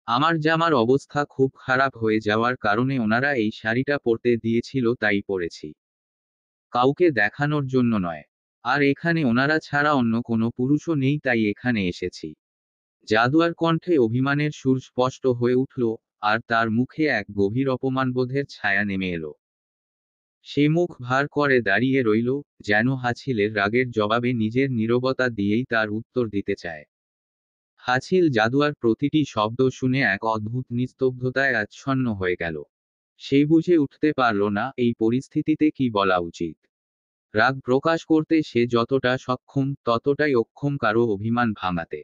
S1: আমার জামার অবস্থা খুব খারাপ হয়ে যাওয়ার কারণে ওনারা এই শাড়িটা পরতে দিয়েছিল তাই পরেছি। কাউকে দেখানোর জন্য নয়। আর এখানে ওনারা ছাড়া অন্য কোনো পুরুষও নেই তাই এখানে এসেছি। জাদুয়ার কণ্ঠে অভিমানের সুর স্পষ্ট হয়ে উঠল, আর তার মুখে এক গভীর অপমানবোধের ছায়া নেমে এলো। সে মুখ ভার করে দাঁড়িয়ে রইল, যেন হাছিলের রাগের জবাবে নিজের নীরবতা দিয়েই তার উত্তর দিতে চায়। হাছিল জাদুয়ার প্রতিটি শব্দ শুনে এক অদ্ভুত নিস্তব্ধতায় আচ্ছন্ন হয়ে গেল। সে বুঝে উঠতে পারল না এই পরিস্থিতিতে কি বলা উচিত। রাগ প্রকাশ করতে সে যতটা সক্ষম ততটাই অক্ষম কারো অভিমান ভাঙাতে।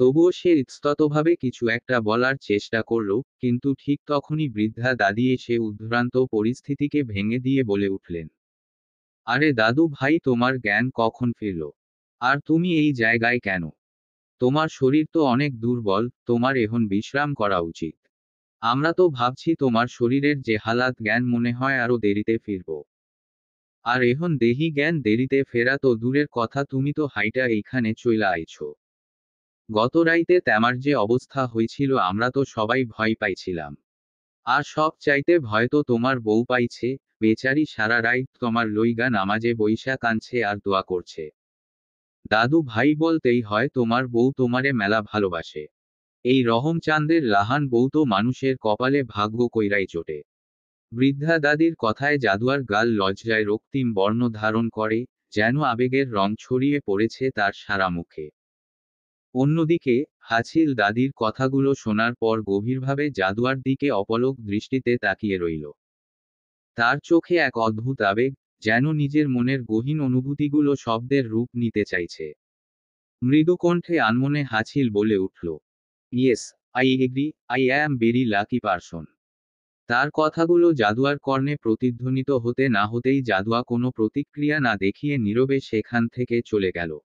S1: তবুও সে ইতস্ততভাবে কিছু একটা বলার চেষ্টা করল, কিন্তু ঠিক তখনই বৃদ্ধা দাদি এসে উদ্ভ্রান্ত পরিস্থিতিকে ভেঙে দিয়ে বলে উঠলেন। আরে দাদু ভাই, তোমার জ্ঞান কখন ফিরল? আর তুমি এই জায়গায় কেন? তোমার শরীর তো অনেক দুর্বল, তোমার এখন বিশ্রাম করা উচিত। আমরা তো ভাবছি তোমার শরীরের যে হালাত, জ্ঞান মনে হয় আরো দেরিতে ফিরব। আর এখন দেহি জ্ঞান দেরিতে ফেরা তো দূরের কথা, তুমি তো হাইটা এইখানে চইলা আইছো। গত রাইতে তেমার যে অবস্থা হয়েছিল আমরা তো সবাই ভয় পাইছিলাম। আর সব চাইতে ভয় তো তোমার বউ পাইছে, বেচারি সারা রাইত তোমার লইগা নামাজে বইসা কাঁদছে আর দোয়া করছে। দাদু ভাই, বলতেই হয় তোমার বউ তোমারে মেলা ভালোবাসে। এই রহম চাঁদের লাহান বউ তো মানুষের কপালে ভাগ্য কইরাই জোটে। বৃদ্ধা দাদির কথায় জাদুয়ার গাল লজ্জায় রক্তিম বর্ণ ধারণ করে, যেন আবেগের রং ছড়িয়ে পড়েছে তার সারা মুখে। অন্যদিকে হাছিল দাদির কথাগুলো শোনার পর গভীরভাবে জাদুয়ার দিকে অপলক দৃষ্টিতে তাকিয়ে রইল। তার চোখে এক অদ্ভুত আবেগ, যেন নিজের মনের গহীন অনুভূতিগুলো শব্দের রূপ নিতে চাইছে। মৃদু কণ্ঠে আনমনে হাছিল বলে উঠল, yes, I agree, I am very lucky person. তার কথাগুলো জাদুয়ার কর্ণে প্রতিধ্বনিত হতে না হতেই জাদুয়া কোনো প্রতিক্রিয়া না দেখিয়ে নীরবে সেখান থেকে চলে গেল।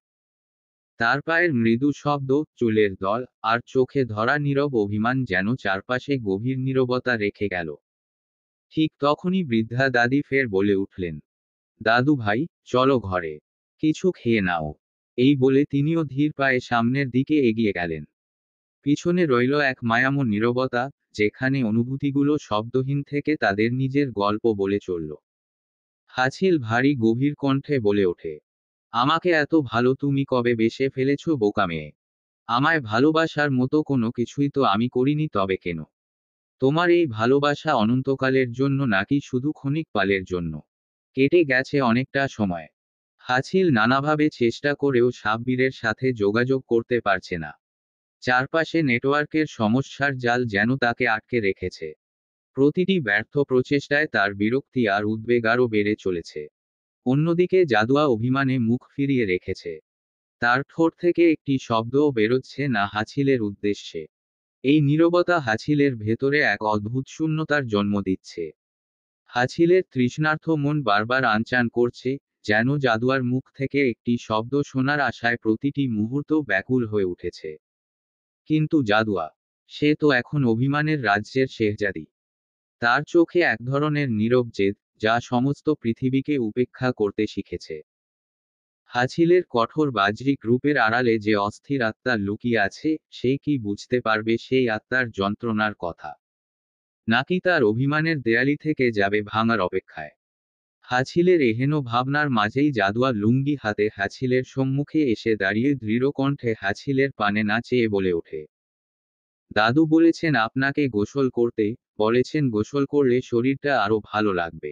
S1: তার পায়ের মৃদু শব্দ, চুলের দল, আর চোখে ধরা নীরব অভিমান যেন চারপাশে গভীর নীরবতা রেখে গেল। ঠিক তখনই বৃদ্ধা দাদি ফের বলে উঠলেন, দাদু ভাই, চলো ঘরে। কিছু খেয়ে নাও। এই বলে তিনিও ধীর পায়ে সামনের দিকে এগিয়ে গেলেন। পিছনে রইল এক মায়াময় নীরবতা, যেখানে অনুভূতিগুলো শব্দহীন থেকে তাদের নিজের গল্প বলে চলল। হাছিল ভারী গভীর কণ্ঠে বলে ওঠে, আমাকে এত ভালো তুমি কবে বেসে ফেলেছ বোকা মেয়ে? আমায় ভালোবাসার মতো কোনো কিছুই তো আমি করিনি, তবে কেন? তোমার এই ভালোবাসা অনন্তকালের জন্য নাকি শুধু ক্ষণিক পালের জন্য? কেটে গেছে অনেকটা সময়। হাছিল নানাভাবে চেষ্টা করেও সাব্বিরের সাথে যোগাযোগ করতে পারছে না। চারপাশে নেটওয়ার্কের সমস্যার জাল যেন তাকে আটকে রেখেছে। প্রতিটি ব্যর্থ প্রচেষ্টায় তার বিরক্তি আর উদ্বেগ আরও বেড়ে চলেছে। অন্যদিকে জাদুয়া অভিমানে মুখ ফিরিয়ে রেখেছে। তার ঠোঁট থেকে একটি শব্দও বেরোচ্ছে না হাছিলের উদ্দেশ্যে। এই নীরবতা হাছিলের ভেতরে এক অদ্ভুত শূন্যতার জন্ম দিচ্ছে। হাছিলের তৃষ্ণার্থ মন বারবার আনচান করছে, যেন জাদুয়ার মুখ থেকে একটি শব্দ শোনার আশায় প্রতিটি মুহূর্ত ব্যাকুল হয়ে উঠেছে। কিন্তু জাদুয়া, সে তো এখন অভিমানের রাজ্যের শেহজাদি। তার চোখে এক ধরনের নীরব জেদ, যা সমস্ত পৃথিবীকে উপেক্ষা করতে শিখেছে। হাছিলের কঠোর বাহ্যিক রূপের আড়ালে যে অস্থির আত্মা লুকিয়ে আছে, সে কি বুঝতে পারবে সেই আত্মার যন্ত্রণার কথা? নাকি তার অভিমানের দেয়ালি থেকে যাবে ভাঙার অপেক্ষায়? হাছিলের এহেন ভাবনার মাঝেই জাদুয়া লুঙ্গি হাতে হাছিলের সম্মুখে এসে দাঁড়িয়ে দৃঢ় কণ্ঠে হাছিলের পানে না চেয়ে বলে ওঠে, দাদু বলেছেন আপনাকে গোসল করতে, বলেছেন গোসল করলে শরীরটা আরো ভালো লাগবে।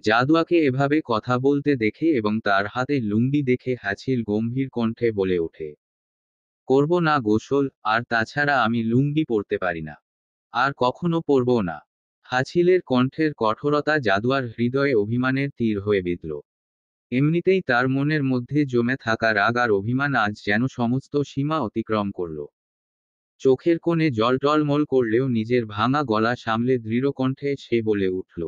S1: জাদুয়াকে এভাবে কথা বলতে দেখে এবং তার হাতে লুঙ্গি দেখে হাছিল গম্ভীর কণ্ঠে বলে ওঠে, করব না গোসল, আর তাছাড়া আমি লুঙ্গি পরতে পারি না। আর কখনো পরবো না। হাছিলের কণ্ঠের কঠোরতা জাদুয়ার হৃদয়ে অভিমানের তীর হয়ে বিঁধল। এমনিতেই তার মনের মধ্যে জমে থাকা রাগ আর অভিমান আজ যেন সমস্ত সীমা অতিক্রম করল। চোখের কোণে জল টলমল করলেও নিজের ভাঙা গলা সামলে দৃঢ় কণ্ঠে সে বলে উঠল,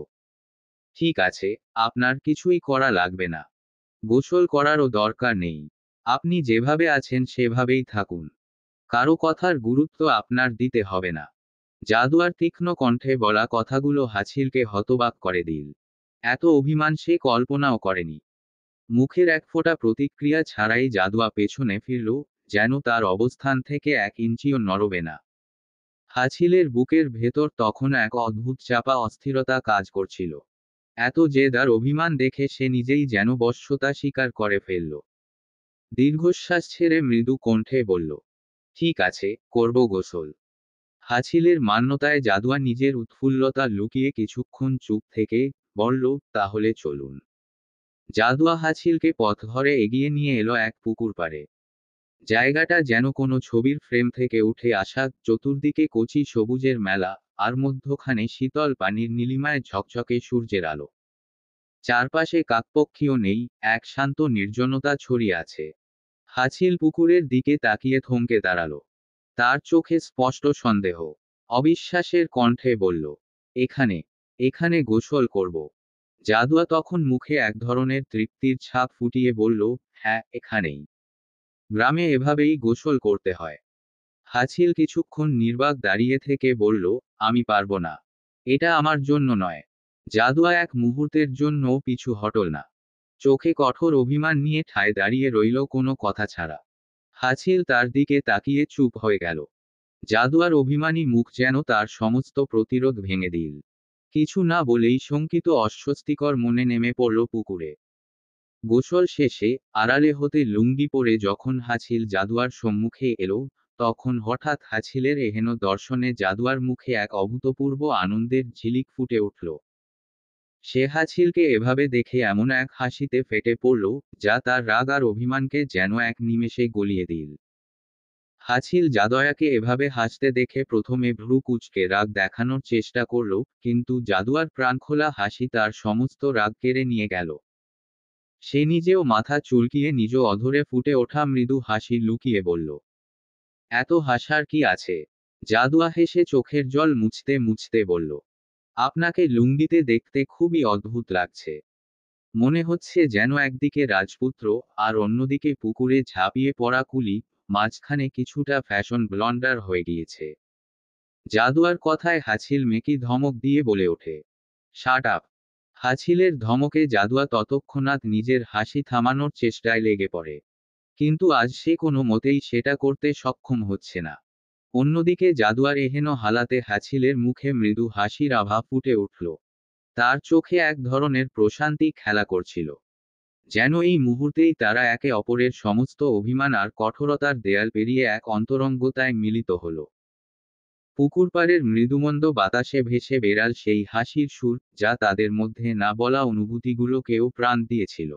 S1: ঠিক আছে, আপনার কিছুই করা লাগবে না। গোসল করারও দরকার নেই। আপনি যেভাবে আছেন সেভাবেই থাকুন। কারো কথার গুরুত্ব আপনার দিতে হবে না। জাদুয়ার তীক্ষ্ণ কণ্ঠে বলা কথাগুলো হাছিলকে হতবাক করে দিল। এত অভিমান সে কল্পনাও করেনি। মুখের এক ফোঁটা প্রতিক্রিয়া ছাড়াই জাদুয়া পেছনে ফিরল, যেন তার অবস্থান থেকে 1 ইঞ্চিও নড়বে না। হাছিলের বুকের ভেতর তখন এক অদ্ভুত চাপা অস্থিরতা কাজ করছিল। এত জেদ আর অভিমান দেখে সে নিজেই যেন বশ্যতা স্বীকার করে ফেলল। দীর্ঘশ্বাস ছেড়ে মৃদু কণ্ঠে বলল, ঠিক আছে, করব গোসল। হাছিলের মান্যতায় জাদুয়া নিজের উৎফুল্লতা লুকিয়ে কিছুক্ষণ চুপ থেকে বলল, তাহলে চলুন। জাদুয়া হাছিলকে পথ ধরে এগিয়ে নিয়ে এলো এক পুকুর পাড়ে। জায়গাটা যেন কোনো ছবির ফ্রেম থেকে উঠে আসা, চতুর্দিকে কচি সবুজের মেলা, আর মধ্যখানে শীতল পানির নীলিমায় ঝকঝকে সূর্যের আলো। চারপাশে কাকপক্ষীও নেই, এক শান্ত নির্জনতা ছড়িয়ে আছে। হাছিল পুকুরের দিকে তাকিয়ে থমকে দাঁড়ালো। তার চোখে স্পষ্ট সন্দেহ। অবিশ্বাসের কণ্ঠে বলল, এখানে? এখানে গোসল করব? জাদুয়া তখন মুখে এক ধরনের তৃপ্তির ছাপ ফুটিয়ে বলল, হ্যাঁ, এখানেই। গ্রামে এভাবেই গোসল করতে হয়। হাছিল কিছুক্ষণ নির্বাক দাঁড়িয়ে থেকে বলল, আমি পারবো না। এটা আমার জন্য নয়। জাদুয়া এক মুহূর্তের জন্যও পিছু হটল না। চোখে কঠোর অভিমান নিয়ে ঠায় দাঁড়িয়ে রইল কোনো কথা ছাড়া। হাছিল তার দিকে তাকিয়ে চুপ হয়ে গেল। জাদুয়ার অভিমানী মুখ যেন তার সমস্ত প্রতিরোধ ভেঙে দিল। কিছু না বলেই শঙ্কিত অস্বস্তিকর মনে নেমে পড়ল পুকুরে। গোসল শেষে আড়ালে হতে লুঙ্গি পরে যখন হাছিল জাদুয়ার সম্মুখে এলো, তখন হঠাৎ হাছিলের এহেন দর্শনে জাদুয়ার মুখে এক অভূতপূর্ব আনন্দের ঝিলিক ফুটে উঠল। সে হাছিলকে এভাবে দেখে এমন এক হাসিতে ফেটে পড়ল, যা তার রাগ আর অভিমানকে যেন এক নিমেষে গলিয়ে দিল। হাছিল জাদুয়াকে এভাবে হাসতে দেখে প্রথমে ভ্রু কুঁচকে রাগ দেখানোর চেষ্টা করল, কিন্তু জাদুয়ার প্রাণখোলা হাসি তার সমস্ত রাগ কেড়ে নিয়ে গেল। সে নিজেও মাথা চুলকিয়ে নিজ অধরে ফুটে ওঠা মৃদু হাসি লুকিয়ে বলল, এত হাসার কি আছে? জাদুয়া হেসে চোখের জল মুছতে মুছতে বলল, আপনাকে লুঙ্গিতে দেখতে খুবই অদ্ভুত লাগছে। মনে হচ্ছে যেন একদিকে রাজপুত্র, আর অন্যদিকে পুকুরে ঝাঁপিয়ে পড়া কুলি, মাঝখানে কিছুটা ফ্যাশন ব্লন্ডার হয়ে গিয়েছে। জাদুয়ার কথায় হাছিল মেকি ধমক দিয়ে বলে ওঠে, শাট আপ। হাছিলের ধমকে জাদুয়া ততক্ষণাৎ নিজের হাসি থামানোর চেষ্টায় লেগে পড়ে। কিন্তু আজ সে কোনো মতেই সেটা করতে সক্ষম হচ্ছে না। অন্যদিকে জাদুয়ার এহেন হালাতে হ্যাছিলের মুখে মৃদু হাসির আভা ফুটে উঠল। তার চোখে এক ধরনের প্রশান্তি খেলা করছিল, যেন এই মুহূর্তেই তারা একে অপরের সমস্ত অভিমান আর কঠোরতার দেয়াল পেরিয়ে এক অন্তরঙ্গতায় মিলিত হল। পুকুরপাড়ের মৃদুমন্দ বাতাসে ভেসে বেড়াল সেই হাসির সুর, যা তাদের মধ্যে না বলা অনুভূতিগুলোকেও প্রাণ দিয়েছিল।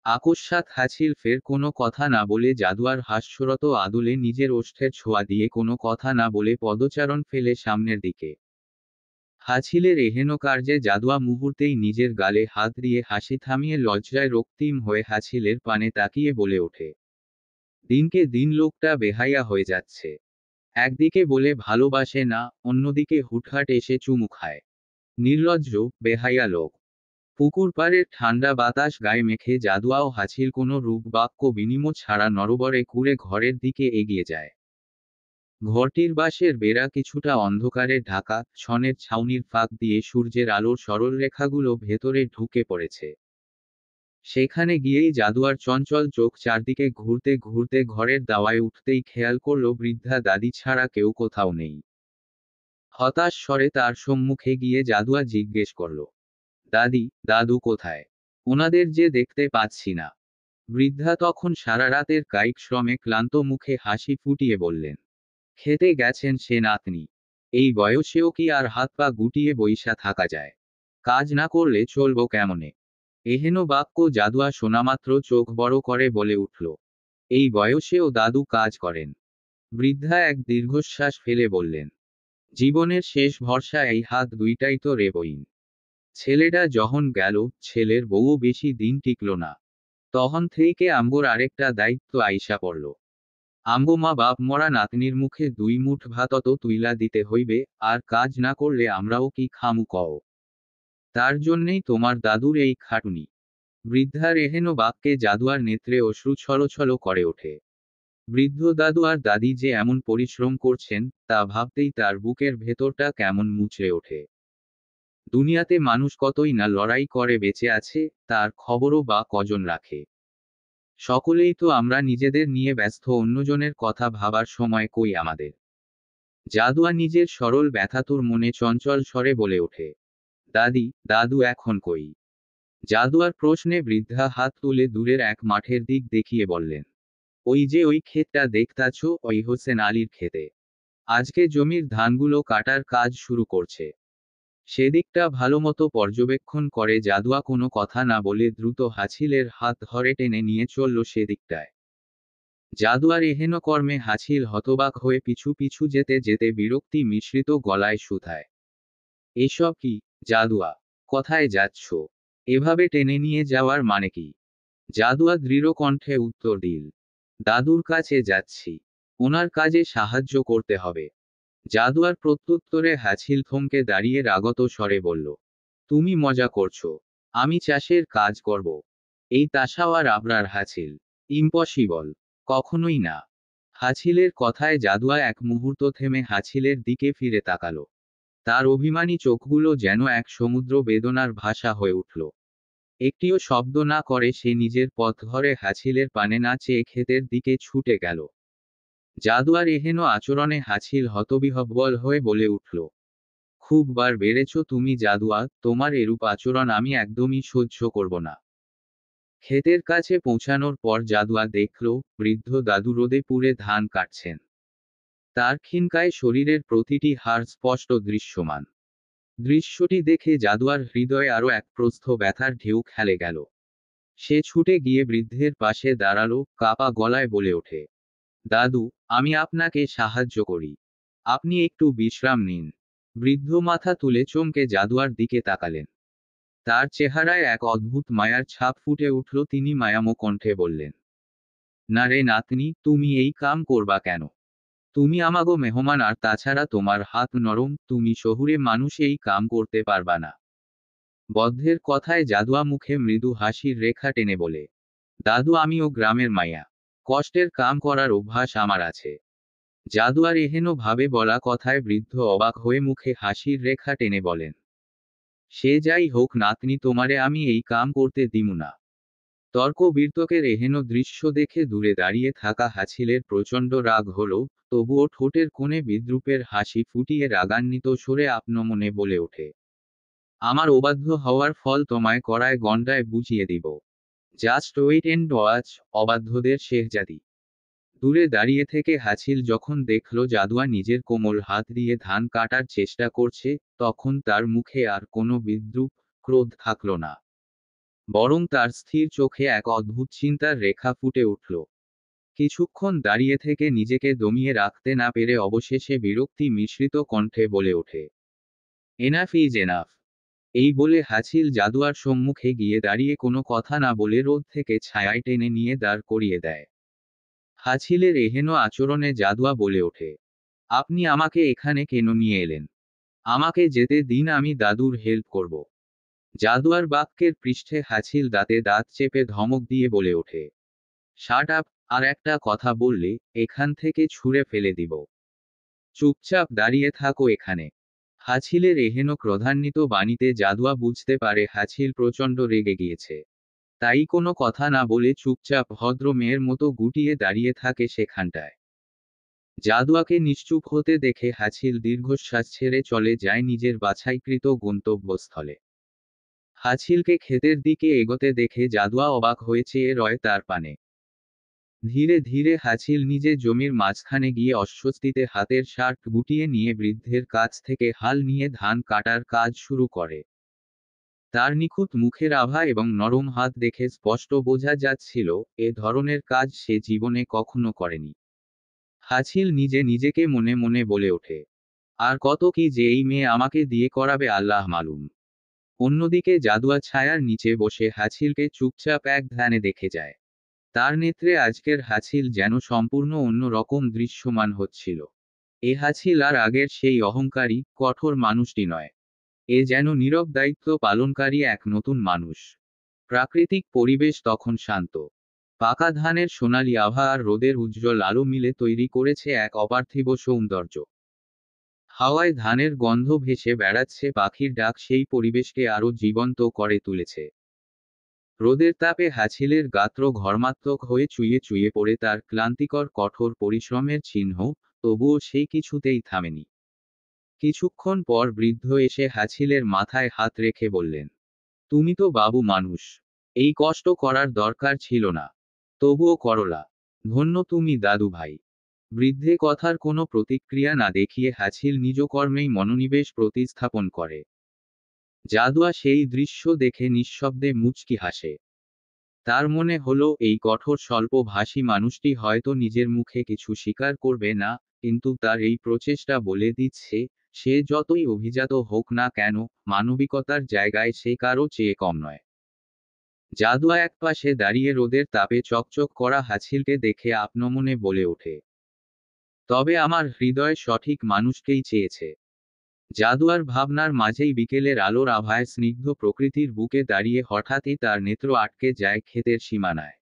S1: আকস্মাৎ হ্যাছিল ফের কোনো কথা না বলে জাদুয়ার হাস্যরত আদলে নিজের ওষ্ঠের ছোঁয়া দিয়ে কোনো কথা না বলে পদচারণ ফেলে সামনের দিকে। হাছিলের এহেন কার্যে জাদুয়া মুহূর্তেই নিজের গালে হাত দিয়ে হাসি থামিয়ে লজ্জায় রক্তিম হয়ে হাছিলের পানে তাকিয়ে বলে ওঠে, দিনকে দিন লোকটা বেহাইয়া হয়ে যাচ্ছে। একদিকে বলে ভালোবাসে না, অন্যদিকে হুটহাট এসে চুমু খায়। নির্লজ্জ, বেহাইয়া লোক। পুকুর পাড়ের ঠান্ডা বাতাস গায়ে মেখে জাদুয়া ও হাছিল কোনো রূপ বাক্য বিনিময় ছাড়া নরবরে কুড়ে ঘরের দিকে এগিয়ে যায়। ঘরটির বাঁশের বেড়া কিছুটা অন্ধকারে ঢাকা, ছনের ছাউনির ফাঁক দিয়ে সূর্যের আলোর সরল রেখাগুলো ভেতরে ঢুকে পড়েছে। সেখানে গিয়েই জাদুয়ার চঞ্চল চোখ চারদিকে ঘুরতে ঘুরতে ঘরের দাওয়ায় উঠতেই খেয়াল করল বৃদ্ধা দাদি ছাড়া কেউ কোথাও নেই। হতাশ স্বরে তার সম্মুখে গিয়ে জাদুয়া জিজ্ঞেস করল, দাদি, দাদু কোথায়? ওনাদের যে দেখতে পাচ্ছি না। বৃদ্ধা তখন সারা রাতের কায়িক শ্রমে ক্লান্ত মুখে হাসি ফুটিয়ে বললেন, খেতে গেছেন সে নাতনি। এই বয়সেও কি আর হাত পা গুটিয়ে বইসা থাকা যায়? কাজ না করলে চলবো কেমনে? এহেন বাক্য জাদুয়া শোনামাত্র চোখ বড় করে বলে উঠল, এই বয়সেও দাদু কাজ করেন? বৃদ্ধা এক দীর্ঘশ্বাস ফেলে বললেন, জীবনের শেষ ভরসা এই হাত দুইটাই তো রে বইন। ছেলেটা যখন গেল, ছেলের বউ বেশি দিন টিকল না। তখন থেকে আমগোর আরেকটা দায়িত্ব আইসা পড়ল। আমগো মা বাপ মরা নাতনির মুখে 2 মুঠ ভাত অত তুইলা দিতে হইবে, আর কাজ না করলে আমরাও কি খামু কও? তার জন্যেই তোমার দাদুর এই খাটুনি। বৃদ্ধার এহেন বাক্যে জাদুয়ার নেত্রে অশ্রু ছলছল করে ওঠে। বৃদ্ধ দাদু আর দাদি যে এমন পরিশ্রম করছেন, তা ভাবতেই তার বুকের ভেতরটা কেমন মুচড়ে ওঠে। দুনিয়াতে মানুষ কতই না লড়াই করে বেঁচে আছে, তার খবরও বা কজন রাখে। সকলেই তো আমরা নিজেদের নিয়ে ব্যস্ত, অন্যজনের কথা ভাবার সময় কই আমাদের। জাদুয়া নিজের সরল ব্যথাতুর মনে চঞ্চল স্বরে বলে ওঠে, দাদি, দাদু এখন কই? জাদুয়ার প্রশ্নে বৃদ্ধা হাত তুলে দূরের এক মাঠের দিক দেখিয়ে বললেন, ওই যে ওই ক্ষেতটা দেখতাছ, ওই হোসেন আলীর ক্ষেতে। আজকে জমির ধানগুলো কাটার কাজ শুরু করছে। সেদিকটা ভালোমতো পর্যবেক্ষণ করে জাদুয়া কোনো কথা না বলে দ্রুত হাছিলের হাত ধরে টেনে নিয়ে চলল সেদিকটায়। জাদুয়ার এহেন কর্মে হাছিল হতবাক হয়ে পিছু পিছু যেতে যেতে বিরক্তি মিশ্রিত গলায় শুধায়, এসব কি, জাদুয়া? কোথায় যাচ্ছ? এভাবে টেনে নিয়ে যাওয়ার মানে কি? জাদুয়া দৃঢ় কণ্ঠে উত্তর দিল, দাদুর কাছে যাচ্ছি। ওনার কাজে সাহায্য করতে হবে। জাদুয়ার প্রত্যুত্তরে হ্যাছিল থমকে দাঁড়িয়ে রাগত স্বরে বলল, তুমি মজা করছো? আমি চাষের কাজ করব? এই তাসাও আর আবরার হ্যাছিল? ইম্পসিবল। কখনোই না। হাছিলের কথায় জাদুয়া এক মুহূর্ত থেমে হাছিলের দিকে ফিরে তাকালো। তার অভিমানী চোখগুলো যেন এক সমুদ্র বেদনার ভাষা হয়ে উঠল। একটিও শব্দ না করে সে নিজের পথ ধরে হাছিলের পানে না চেয়ে ক্ষেতের দিকে ছুটে গেল। জাদুয়ার এহেন আচরণে হাছিল হতবিহ্বল হয়ে বলে উঠল, খুব বার বেড়েছ তুমি জাদুয়া, তোমার এরূপ আচরণ আমি একদমই সহ্য করব না। ক্ষেতের কাছে পৌঁছানোর পর জাদুয়া দেখল, বৃদ্ধ দাদু রোদে পুড়ে ধান কাটছেন। তার ক্ষীণকায় শরীরের প্রতিটি হাড় স্পষ্ট দৃশ্যমান। দৃশ্যটি দেখে জাদুয়ার হৃদয়ে আরো এক প্রস্থ ব্যথার ঢেউ খেলে গেল। সে ছুটে গিয়ে বৃদ্ধের পাশে দাঁড়ালো, কাপা গলায় বলে ওঠে, দাদু, আমি আপনাকে সাহায্য করি। আপনি একটু বিশ্রাম নিন। বৃদ্ধ মাথা তুলে চমকে জাদুয়ার দিকে তাকালেন। তার চেহারায় এক অদ্ভুত মায়ার ছাপ ফুটে উঠল। তিনি মায়ামো কণ্ঠে বললেন, না রে নাতনি, তুমি এই কাম করবা কেন? তুমি আমাগো মেহমান, আর তাছাড়া তোমার হাত নরম, তুমি শহুরে মানুষ, এই কাম করতে পারবা না। বদ্ধের কথায় জাদুয়া মুখে মৃদু হাসির রেখা টেনে বলে, দাদু, আমিও গ্রামের মাইয়া। কষ্টের কাম করার অভ্যাস আমার আছে। জাদুয়ার এহেন ভাবে বলা কথায় বৃদ্ধ অবাক হয়ে মুখে হাসির রেখা টেনে বলেন, সে যাই হোক নাতনি, তোমারে আমি এই কাম করতে দিমু না। তর্ক বিতর্কের এহেন দৃশ্য দেখে দূরে দাঁড়িয়ে থাকা হাছিলের প্রচণ্ড রাগ হলো, তবুও ঠোঁটের কোণে বিদ্রূপের হাসি ফুটিয়ে রাগান্বিত সুরে আপনমনে বলে ওঠে, আমার অবাধ্য হওয়ার ফল তোমায় কড়ায় গণ্ডায় বুঝিয়ে দিব। জাস্ট ওয়েট এন্ড ওয়াচ, অবাধ্যদের শেহজাদি। দূরে দাঁড়িয়ে থেকে হাছিল যখন দেখল জাদুয়া নিজের কোমল হাত দিয়ে ধান কাটার চেষ্টা করছে, তখন তার মুখে আর কোনো বিদ্রূপ, ক্রোধ থাকল না। বরং তার স্থির চোখে এক অদ্ভুত চিন্তার রেখা ফুটে উঠল। কিছুক্ষণ দাঁড়িয়ে থেকে নিজেকে দমিয়ে রাখতে না পেরে অবশেষে বিরক্তি মিশ্রিত কণ্ঠে বলে ওঠে, এনাফ ইজ এনাফ। এই বলে হাছিল জাদুয়ার সম্মুখে গিয়ে দাঁড়িয়ে কোনো কথা না বলে রোদ থেকে ছায়ায় টেনে নিয়ে দাঁড় করিয়ে দেয়। হাছিলের এহেন আচরণে জাদুয়া বলে ওঠে, আপনি আমাকে এখানে কেন নিয়ে এলেন? আমাকে যেতে দিন, আমি দাদুর হেল্প করব। জাদুয়ার বাক্যের পৃষ্ঠে হাছিল দাঁতে দাঁত চেপে ধমক দিয়ে বলে ওঠে, শাট আপ, আর একটা কথা বললে এখান থেকে ছুঁড়ে ফেলে দিব। চুপচাপ দাঁড়িয়ে থাকো এখানে। হাছিলের এহেন ক্রোধান্বিত বাণীতে জাদুয়া বুঝতে পারে হাছিল প্রচণ্ড রেগে গিয়েছে। তাই কোনো কথা না বলে চুপচাপ ভদ্র মেয়ের মতো গুটিয়ে দাঁড়িয়ে থাকে সেখানটায়। জাদুয়াকে নিশ্চুপ হতে দেখে হাছিল দীর্ঘশ্বাস ছেড়ে চলে যায় নিজের বাছাইকৃত গন্তব্যস্থলে। হাছিলকে ক্ষেতের দিকে এগোতে দেখে জাদুয়া অবাক হয়ে চেয়ে রয় তার পানে। ধীরে ধীরে হাছিল নিজে জমির মাঝখানে গিয়ে অস্বস্তিতে হাতের শার্ট গুটিয়ে নিয়ে বৃদ্ধের কাছ থেকে হাল নিয়ে ধান কাটার কাজ শুরু করে। তার নিখুঁত মুখের আভা এবং নরম হাত দেখে স্পষ্ট বোঝা যাচ্ছিল, এ ধরনের কাজ সে জীবনে কখনো করেনি। হাছিল নিজে নিজেকে মনে মনে বলে ওঠে, আর কত কি যে এই মেয়ে আমাকে দিয়ে করাবে আল্লাহ মালুম। অন্যদিকে জাদুয়া ছায়ার নিচে বসে হাছিলকে চুপচাপ এক ধ্যানে দেখে যায়। তার নেত্রে আজকের হাছিল যেন সম্পূর্ণ অন্য রকম দৃশ্যমান হচ্ছিল। এ হাছিল আর আগের সেই অহংকারী, কঠোর মানুষটি নয়। এ যেন নীরব দায়িত্ব পালনকারী এক নতুন মানুষ। প্রাকৃতিক পরিবেশ তখন শান্ত। পাকা ধানের সোনালি আভা আর রোদের উজ্জ্বল আলো মিলে তৈরি করেছে এক অপার্থিব সৌন্দর্য। হাওয়ায় ধানের গন্ধ ভেসে বেড়াচ্ছে, পাখির ডাক সেই পরিবেশকে আরো জীবন্ত করে তুলেছে। রোদের তাপে হাছিলের গাত্র ঘর্মাত্মক হয়ে চুইয়ে চুইয়ে পড়ে তার ক্লান্তিকর কঠোর পরিশ্রমের চিহ্ন, তবুও সেই কিছুতেই থামেনি। কিছুক্ষণ পর বৃদ্ধ এসে হাছিলের মাথায় হাত রেখে বললেন, তুমি তো বাবু মানুষ, এই কষ্ট করার দরকার ছিল না। তবুও করলা। ধন্য তুমি দাদু ভাই। বৃদ্ধে কথার কোনো প্রতিক্রিয়া না দেখিয়ে হাছিল নিজ কর্মেই মনোনিবেশ প্রতিস্থাপন করে। জাদুয়া সেই দৃশ্য দেখে নিঃশব্দে মুচকি হাসে। তার মনে হলো এই কঠোর স্বল্পভাষী মানুষটি হয়তো নিজের মুখে কিছু স্বীকার করবে না, কিন্তু তার এই প্রচেষ্টা বলে দিচ্ছে, সে যতই অভিজাত হোক না কেন, মানবিকতার জায়গায় সে কারো চেয়ে কম নয়। জাদুয়া একপাশে দাঁড়িয়ে রোদের তাপে চকচক করা হাছিলকে দেখে আপনমনে বলে ওঠে, তবে আমার হৃদয় সঠিক মানুষকেই চেয়েছে। জাদুয়ার ভাবনার মাঝেই বিকেলের আলোর আভায় স্নিগ্ধ প্রকৃতির বুকে দাঁড়িয়ে হঠাৎই তার নেত্র আটকে যায় ক্ষেতের সীমানায়।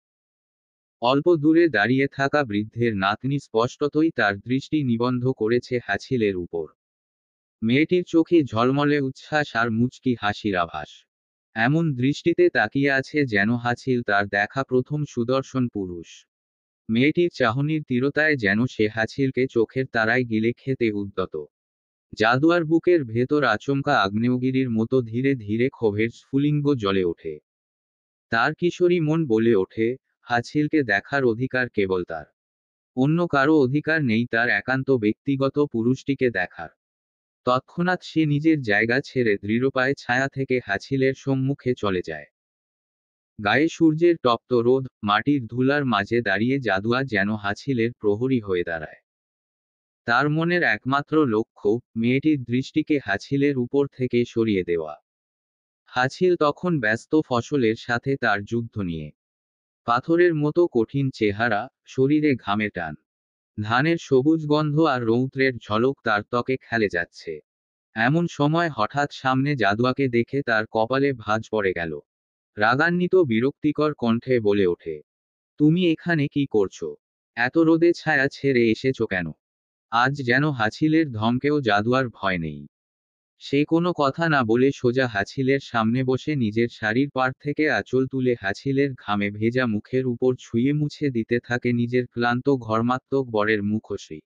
S1: অল্প দূরে দাঁড়িয়ে থাকা বৃদ্ধের নাতনি স্পষ্টতই তার দৃষ্টি নিবদ্ধ করেছে হাছিলের উপর। মেয়েটির চোখে ঝলমলে উচ্ছ্বাস আর মুচকি হাসির আভাস। এমন দৃষ্টিতে তাকিয়ে আছে যেন হাছিল তার দেখা প্রথম সুদর্শন পুরুষ। মেয়েটির চাহনির তীরতায় যেন সে হাছিলকে চোখের তারায় গিলে খেতে উদ্যত। জাদুয়ার বুকের ভেতর আচমকা আগ্নেয়গিরির মতো ধীরে ধীরে ক্ষোভের স্ফুলিঙ্গ জ্বলে ওঠে। তার কিশোরী মন বলে ওঠে, হাছিলকে দেখার অধিকার কেবল তার। অন্য কারো অধিকার নেই তার একান্ত ব্যক্তিগত পুরুষটিকে দেখার। তৎক্ষণাৎ সে নিজের জায়গা ছেড়ে দৃঢ়পায়ে ছায়া থেকে হাছিলের সম্মুখে চলে যায়। গায়ে সূর্যের তপ্ত রোদ, মাটির ধুলার মাঝে দাঁড়িয়ে জাদুয়া যেন হাছিলের প্রহরী হয়ে দাঁড়ায়। তার মনের একমাত্র লক্ষ্য, মেয়েটির দৃষ্টিকে হাছিলের উপর থেকে সরিয়ে দেওয়া। হাছিল তখন ব্যস্ত ফসলের সাথে তার যুদ্ধ নিয়ে। পাথরের মতো কঠিন চেহারা, শরীরে ঘামে টান। ধানের সবুজ গন্ধ আর রৌদ্রের ঝলক তার ত্বকে খেলে যাচ্ছে। এমন সময় হঠাৎ সামনে জাদুয়াকে দেখে তার কপালে ভাঁজ পড়ে গেল। রাগান্বিত বিরক্তিকর কণ্ঠে বলে ওঠে, তুমি এখানে কি করছো? এত রোদে ছায়া ছেড়ে এসেছো কেন? আজ যেন হাছিলের ধমকেও জাদুয়ার ভয় নেই। সে কোনো কথা না বলে সোজা হাছিলের সামনে বসে নিজের শাড়ির পাড় থেকে আঁচল তুলে হাছিলের ঘামে ভেজা মুখের উপর ছুঁয়ে মুছে দিতে থাকে নিজের ক্লান্ত ঘর্মাত্মক বরের মুখশ্রী।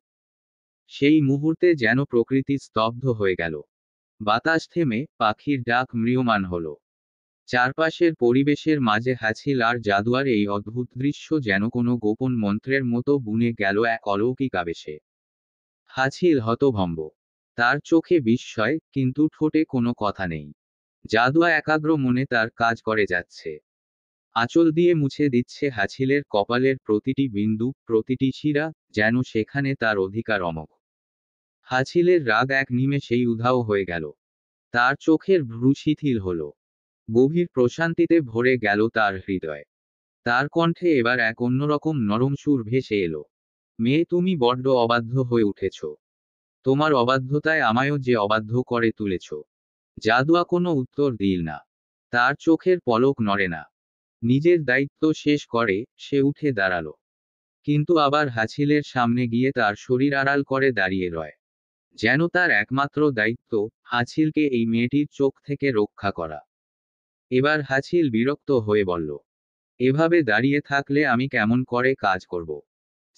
S1: সেই মুহূর্তে যেন প্রকৃতি স্তব্ধ হয়ে গেল। বাতাস থেমে পাখির ডাক ম্রিয়মান হলো। চারপাশের পরিবেশের মাঝে হাছিল আর জাদুয়ার এই অদ্ভুত দৃশ্য যেন কোনো গোপন মন্ত্রের মতো বুনে গেল এক অলৌকিক আবেশে। হাছিল হতভম্ব। তার চোখে বিস্ময়, কিন্তু ঠোঁটে কোনো কথা নেই। জাদুয়া একাগ্র মনে তার কাজ করে যাচ্ছে। আঁচল দিয়ে মুছে দিচ্ছে হাছিলের কপালের প্রতিটি বিন্দু, প্রতিটি শিরা, যেন সেখানে তার অধিকার অমোঘ। হাছিলের রাগ এক নিমেষেই উধাও হয়ে গেল। তার চোখের ভ্রু শিথিল হল। গভীর প্রশান্তিতে ভরে গেল তার হৃদয়। তার কণ্ঠে এবার এক অন্যরকম নরম সুর ভেসে এলো। মেয়ে, তুমি বড্ড অবাধ্য হয়ে উঠেছ। তোমার অবাধ্যতায় আমায়ও যে অবাধ্য করে তুলেছ। জাদুয়া কোনো উত্তর দিল না। তার চোখের পলক নড়ে না। নিজের দায়িত্ব শেষ করে সে উঠে দাঁড়ালো। কিন্তু আবার হাছিলের সামনে গিয়ে তার শরীর আড়াল করে দাঁড়িয়ে রয়। যেন তার একমাত্র দায়িত্ব হাছিলকে এই মেয়েটির চোখ থেকে রক্ষা করা। এবার হাছিল বিরক্ত হয়ে বলল, এভাবে দাঁড়িয়ে থাকলে আমি কেমন করে কাজ করব?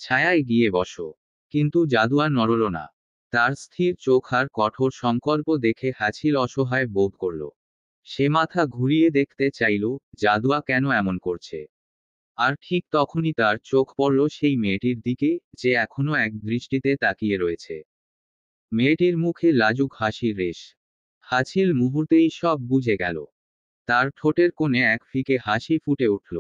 S1: ছায়ায় গিয়ে বসো। কিন্তু জাদুয়া নড়ল না। তার স্থির চোখ আর কঠোর সংকল্প দেখে হাছিল অসহায় বোধ করল। সে মাথা ঘুরিয়ে দেখতে চাইল জাদুয়া কেন এমন করছে। আর ঠিক তখনই তার চোখ পড়ল সেই মেয়েটির দিকে, যে এখনো এক দৃষ্টিতে তাকিয়ে রয়েছে। মেয়েটির মুখে লাজুক হাসির রেশ। হাছিল মুহূর্তেই সব বুঝে গেল। তার ঠোঁটের কোণে এক ফিকে হাসি ফুটে উঠল।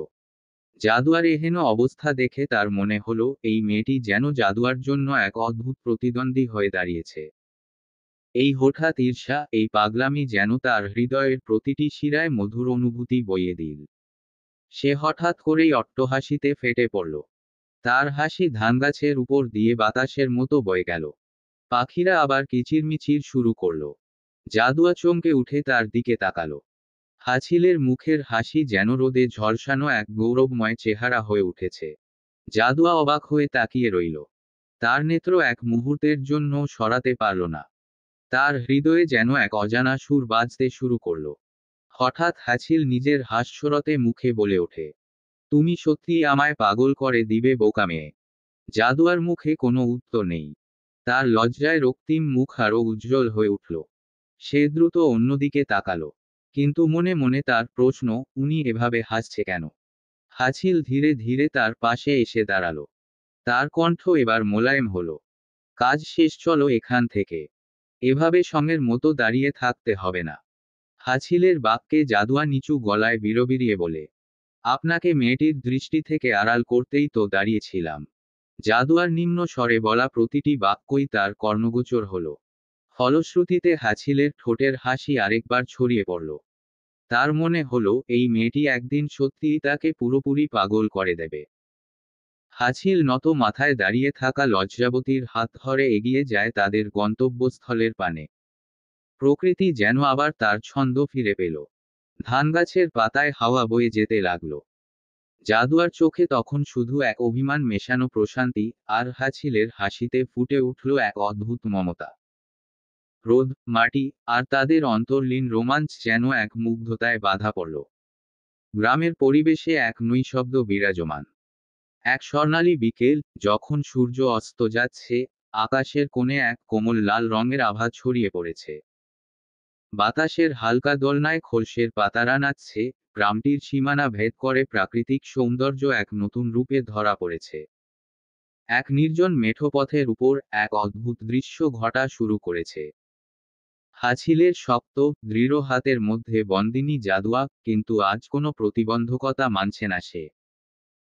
S1: জাদুয়ার এহেন অবস্থা দেখে তার মনে হলো এই মেয়েটি যেন জাদুয়ার জন্য এক অদ্ভুত প্রতিদ্বন্দ্বী হয়ে দাঁড়িয়েছে। এই হঠাৎ ঈর্ষা, এই পাগলামি যেন তার হৃদয়ের প্রতিটি শিরায় মধুর অনুভূতি বইয়ে দিল। সে হঠাৎ করেই অট্টহাসিতে ফেটে পড়ল। তার হাসি ধানগাছের উপর দিয়ে বাতাসের মতো বয়ে গেল। পাখিরা আবার কিচিরমিচির শুরু করল। জাদুয়া চমকে উঠে তার দিকে তাকালো। হাছিলের মুখের হাসি যেন রোদে ঝলসানো এক গৌরবময় চেহারা হয়ে উঠেছে। জাদুয়া অবাক হয়ে তাকিয়ে রইল। তার নেত্র এক মুহূর্তের জন্য সরাতে পারল না। তার হৃদয়ে যেন এক অজানা সুর বাজতে শুরু করল। হঠাৎ হাছিল নিজের হাস্যরতে মুখে বলে ওঠে, তুমি সত্যিই আমায় পাগল করে দিবে বোকা মেয়ে। জাদুয়ার মুখে কোনো উত্তর নেই। তার লজ্জায় রক্তিম মুখ আরও উজ্জ্বল হয়ে উঠল। সে দ্রুত অন্যদিকে তাকালো। কিন্তু মনে মনে তার প্রশ্ন, উনি এভাবে হাসছে কেন? হাছিল ধীরে ধীরে তার পাশে এসে দাঁড়ালো। তার কণ্ঠ এবার মোলায়েম হলো। কাজ শেষ, চলো এখান থেকে। এভাবে সঙ্গের মতো দাঁড়িয়ে থাকতে হবে না। হাছিলের বাক্যে জাদুয়া নিচু গলায় বিড়বিড়িয়ে বলে, আপনাকে মেয়েটির দৃষ্টি থেকে আড়াল করতেই তো দাঁড়িয়েছিলাম। জাদুয়ার নিম্ন স্বরে বলা প্রতিটি বাক্যই তার কর্ণগোচর হল। ফলশ্রুতিতে হাছিলের ঠোঁটের হাসি আরেকবার ছড়িয়ে পড়ল। তার মনে হলো এই মেয়েটি একদিন সত্যিই তাকে পুরোপুরি পাগল করে দেবে। হাছিল নত মাথায় দাঁড়িয়ে থাকা লজ্জাবতীর হাত ধরে এগিয়ে যায় তাদের গন্তব্যস্থলের পানে। প্রকৃতি যেন আবার তার ছন্দ ফিরে পেল। ধানগাছের পাতায় হাওয়া বয়ে যেতে লাগলো। জাদুয়ার চোখে তখন শুধু এক অভিমান মেশানো প্রশান্তি, আর হাছিলের হাসিতে ফুটে উঠল এক অদ্ভুত মমতা। রোদ, মাটি, আর তাদের অন্তর্লীন রোমাঞ্চ যেন এক মুগ্ধতায় বাধা পড়ল। গ্রামের পরিবেশে এক নৈশব্দ বিরাজমান। এক স্বর্ণালী বিকেল, যখন সূর্য অস্ত যাচ্ছে, আকাশের কোণে এক কোমল লাল রঙের আভা ছড়িয়ে পড়েছে। বাতাসের হালকা দোলনায় খোলসের পাতারা নাচছে। গ্রামটির সীমানা ভেদ করে প্রাকৃতিক সৌন্দর্য এক নতুন রূপে ধরা পড়েছে। এক নির্জন মেঠো পথের উপর এক অদ্ভুত দৃশ্য ঘটা শুরু করেছে। হাছিলের শক্ত, দৃঢ় হাতের মধ্যে বন্দিনী জাদুয়া, কিন্তু আজ কোনো প্রতিবন্ধকতা মানছে না সে।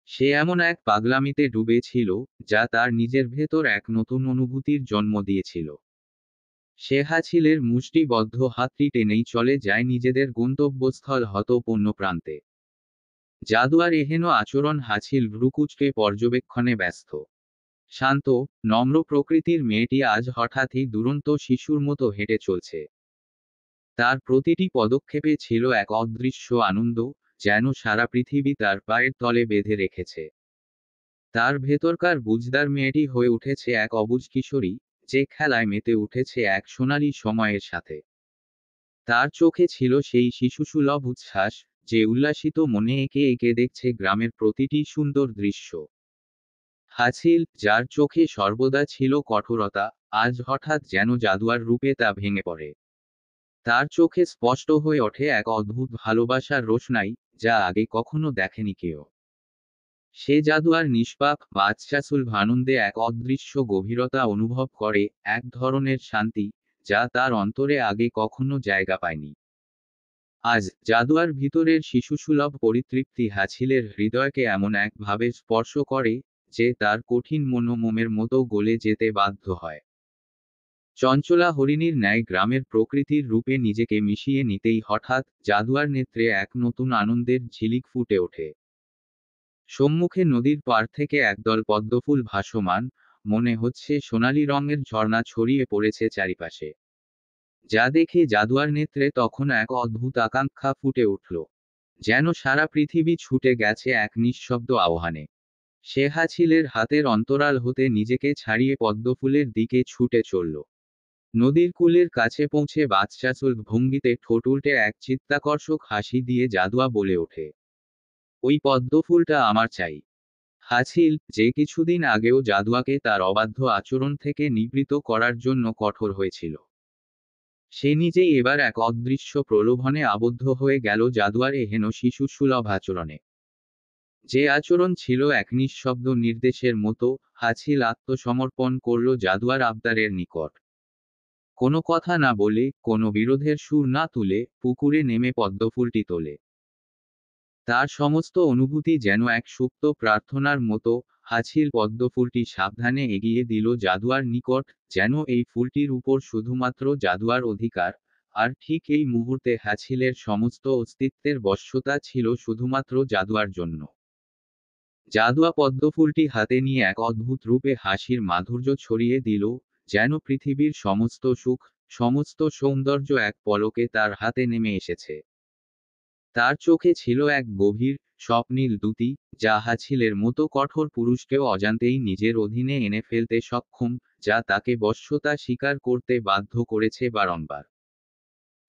S1: সে এমন এক পাগলামিতে ডুবে ছিল, যা তার নিজের ভেতর এক নতুন অনুভূতির জন্ম দিয়েছিল। সে হাছিলের মুষ্টিবদ্ধ হাতটি টেনেই চলে যায় নিজেদের গন্তব্যস্থল হতপূর্ণ প্রান্তে। জাদুয়ার এহেন আচরণ হাছিল ভ্রুকুচকে পর্যবেক্ষণে ব্যস্ত। শান্ত, নম্র প্রকৃতির মেয়েটি আজ হঠাৎই দুরন্ত শিশুর মতো হেঁটে চলছে। তার প্রতিটি পদক্ষেপে ছিল এক অদৃশ্য আনন্দ, যেন সারা পৃথিবী তার পায়ের তলে বেঁধে রেখেছে। তার ভেতরকার বুঝদার মেয়েটি হয়ে উঠেছে এক অবুঝ কিশোরী, যে খেলায় মেতে উঠেছে এক সোনালী সময়ের সাথে। তার চোখে ছিল সেই শিশুসুলভ উচ্ছ্বাস, যে উল্লাসিত মনে একে একে দেখছে গ্রামের প্রতিটি সুন্দর দৃশ্য। হাছিল, যার চোখে সর্বদা ছিল কঠোরতা, আজ হঠাৎ যেন জাদুয়ার রূপে তা ভেঙে পড়ে। তার চোখে স্পষ্ট হয়ে ওঠে এক অদ্ভুত ভালোবাসার রোশনাই, যা আগে কখনো দেখেনি কেউ। সে জাদুয়ার নিষ্পাপ বাচ্চাসুলভ আনন্দে এক অদৃশ্য গভীরতা অনুভব করে, এক ধরনের শান্তি, যা তার অন্তরে আগে কখনো জায়গা পায়নি। আজ জাদুয়ার ভিতরের শিশুসুলভ পরিতৃপ্তি হাছিলের হৃদয়কে এমন একভাবে স্পর্শ করে, যে তার কঠিন মনোমোমের মতো গলে যেতে বাধ্য হয়। চঞ্চলা হরিণীর ন্যায় গ্রামের প্রকৃতির রূপে নিজেকে মিশিয়ে নিতেই হঠাৎ জাদুয়ার নেত্রে এক নতুন আনন্দের ঝিলিক ফুটে ওঠে। সম্মুখে নদীর পাড় থেকে একদল পদ্মফুল ভাসমান, মনে হচ্ছে সোনালী রঙের ঝর্ণা ছড়িয়ে পড়েছে চারিপাশে। যা দেখে জাদুয়ার নেত্রে তখন এক অদ্ভুত আকাঙ্ক্ষা ফুটে উঠল, যেন সারা পৃথিবী ছুটে গেছে এক নিঃশব্দ আহ্বানে। সে হাছিলের হাতের অন্তরাল হতে নিজেকে ছাড়িয়ে পদ্মফুলের দিকে ছুটে চলল। নদীর কূলের কাছে পৌঁছে বাচ্চাসুলভ ভঙ্গিতে ঠোঁট উল্টে এক চিত্তাকর্ষক হাসি দিয়ে জাদুয়া বলে ওঠে, ওই পদ্মফুলটা আমার চাই। হাছিল, যে কিছুদিন আগেও জাদুয়াকে তার অবাধ্য আচরণ থেকে নিবৃত করার জন্য কঠোর হয়েছিল, সে নিজেই এবার এক অদৃশ্য প্রলোভনে আবদ্ধ হয়ে গেল জাদুয়ার এহেন শিশুসুলভ আচরণে। যে আচরণ ছিল এক নিঃশব্দ নির্দেশের মতো, হাছিল আত্মসমর্পণ করল জাদুয়ার আবদারের নিকট। কোনো কথা না বলে, কোনো বিরোধের সুর না তুলে, পুকুরে নেমে পদ্মফুলটি তোলে। তার সমস্ত অনুভূতি যেন এক সুপ্ত প্রার্থনার মতো। হাছিল পদ্মফুলটি সাবধানে এগিয়ে দিল জাদুয়ার নিকট, যেন এই ফুলটির উপর শুধুমাত্র জাদুয়ার অধিকার। আর ঠিক এই মুহূর্তে হাছিলের সমস্ত অস্তিত্বের বশ্যতা ছিল শুধুমাত্র জাদুয়ার জন্য। জাদুয়া পদ্মফুলটি হাতে নিয়ে এক অদ্ভুত রূপে হাসির মাধুর্য ছড়িয়ে দিল, যেন পৃথিবীর সমস্ত সুখ, সমস্ত সৌন্দর্য এক পলকে তার হাতে নেমে এসেছে। তার চোখে ছিল এক গভীর, স্বপ্নীল দ্যুতি, যা হাছিলের মতো কঠোর পুরুষকেও অজান্তেই নিজের অধীনে এনে ফেলতে সক্ষম, যা তাকে বশ্যতা স্বীকার করতে বাধ্য করেছে বারংবার।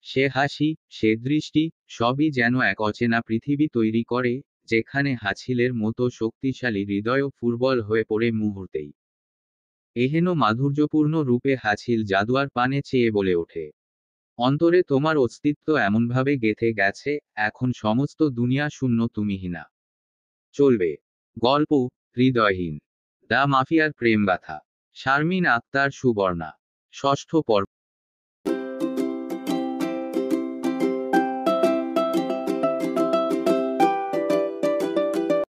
S1: সে হাসি, সে দৃষ্টি, সবই যেন এক অচেনা পৃথিবী তৈরি করে, যেখানে হাছিলের মতো শক্তিশালী হৃদয়ও ফুরবল হয়ে পড়ে মুহূর্তেই। এহেন মাধুর্যপূর্ণ রূপে হাছিল জাদুয়ার পানে চেয়ে বলে ওঠে, অন্তরে তোমার অস্তিত্ব এমনভাবে গেঁথে গেছে, এখন সমস্ত দুনিয়া শূন্য তুমিহীনা। চলবে। গল্প, হৃদয়হীন। দ্য মাফিয়ার প্রেমগাথা। শারমিন আক্তার সুবর্ণা। ষষ্ঠ পর্ব।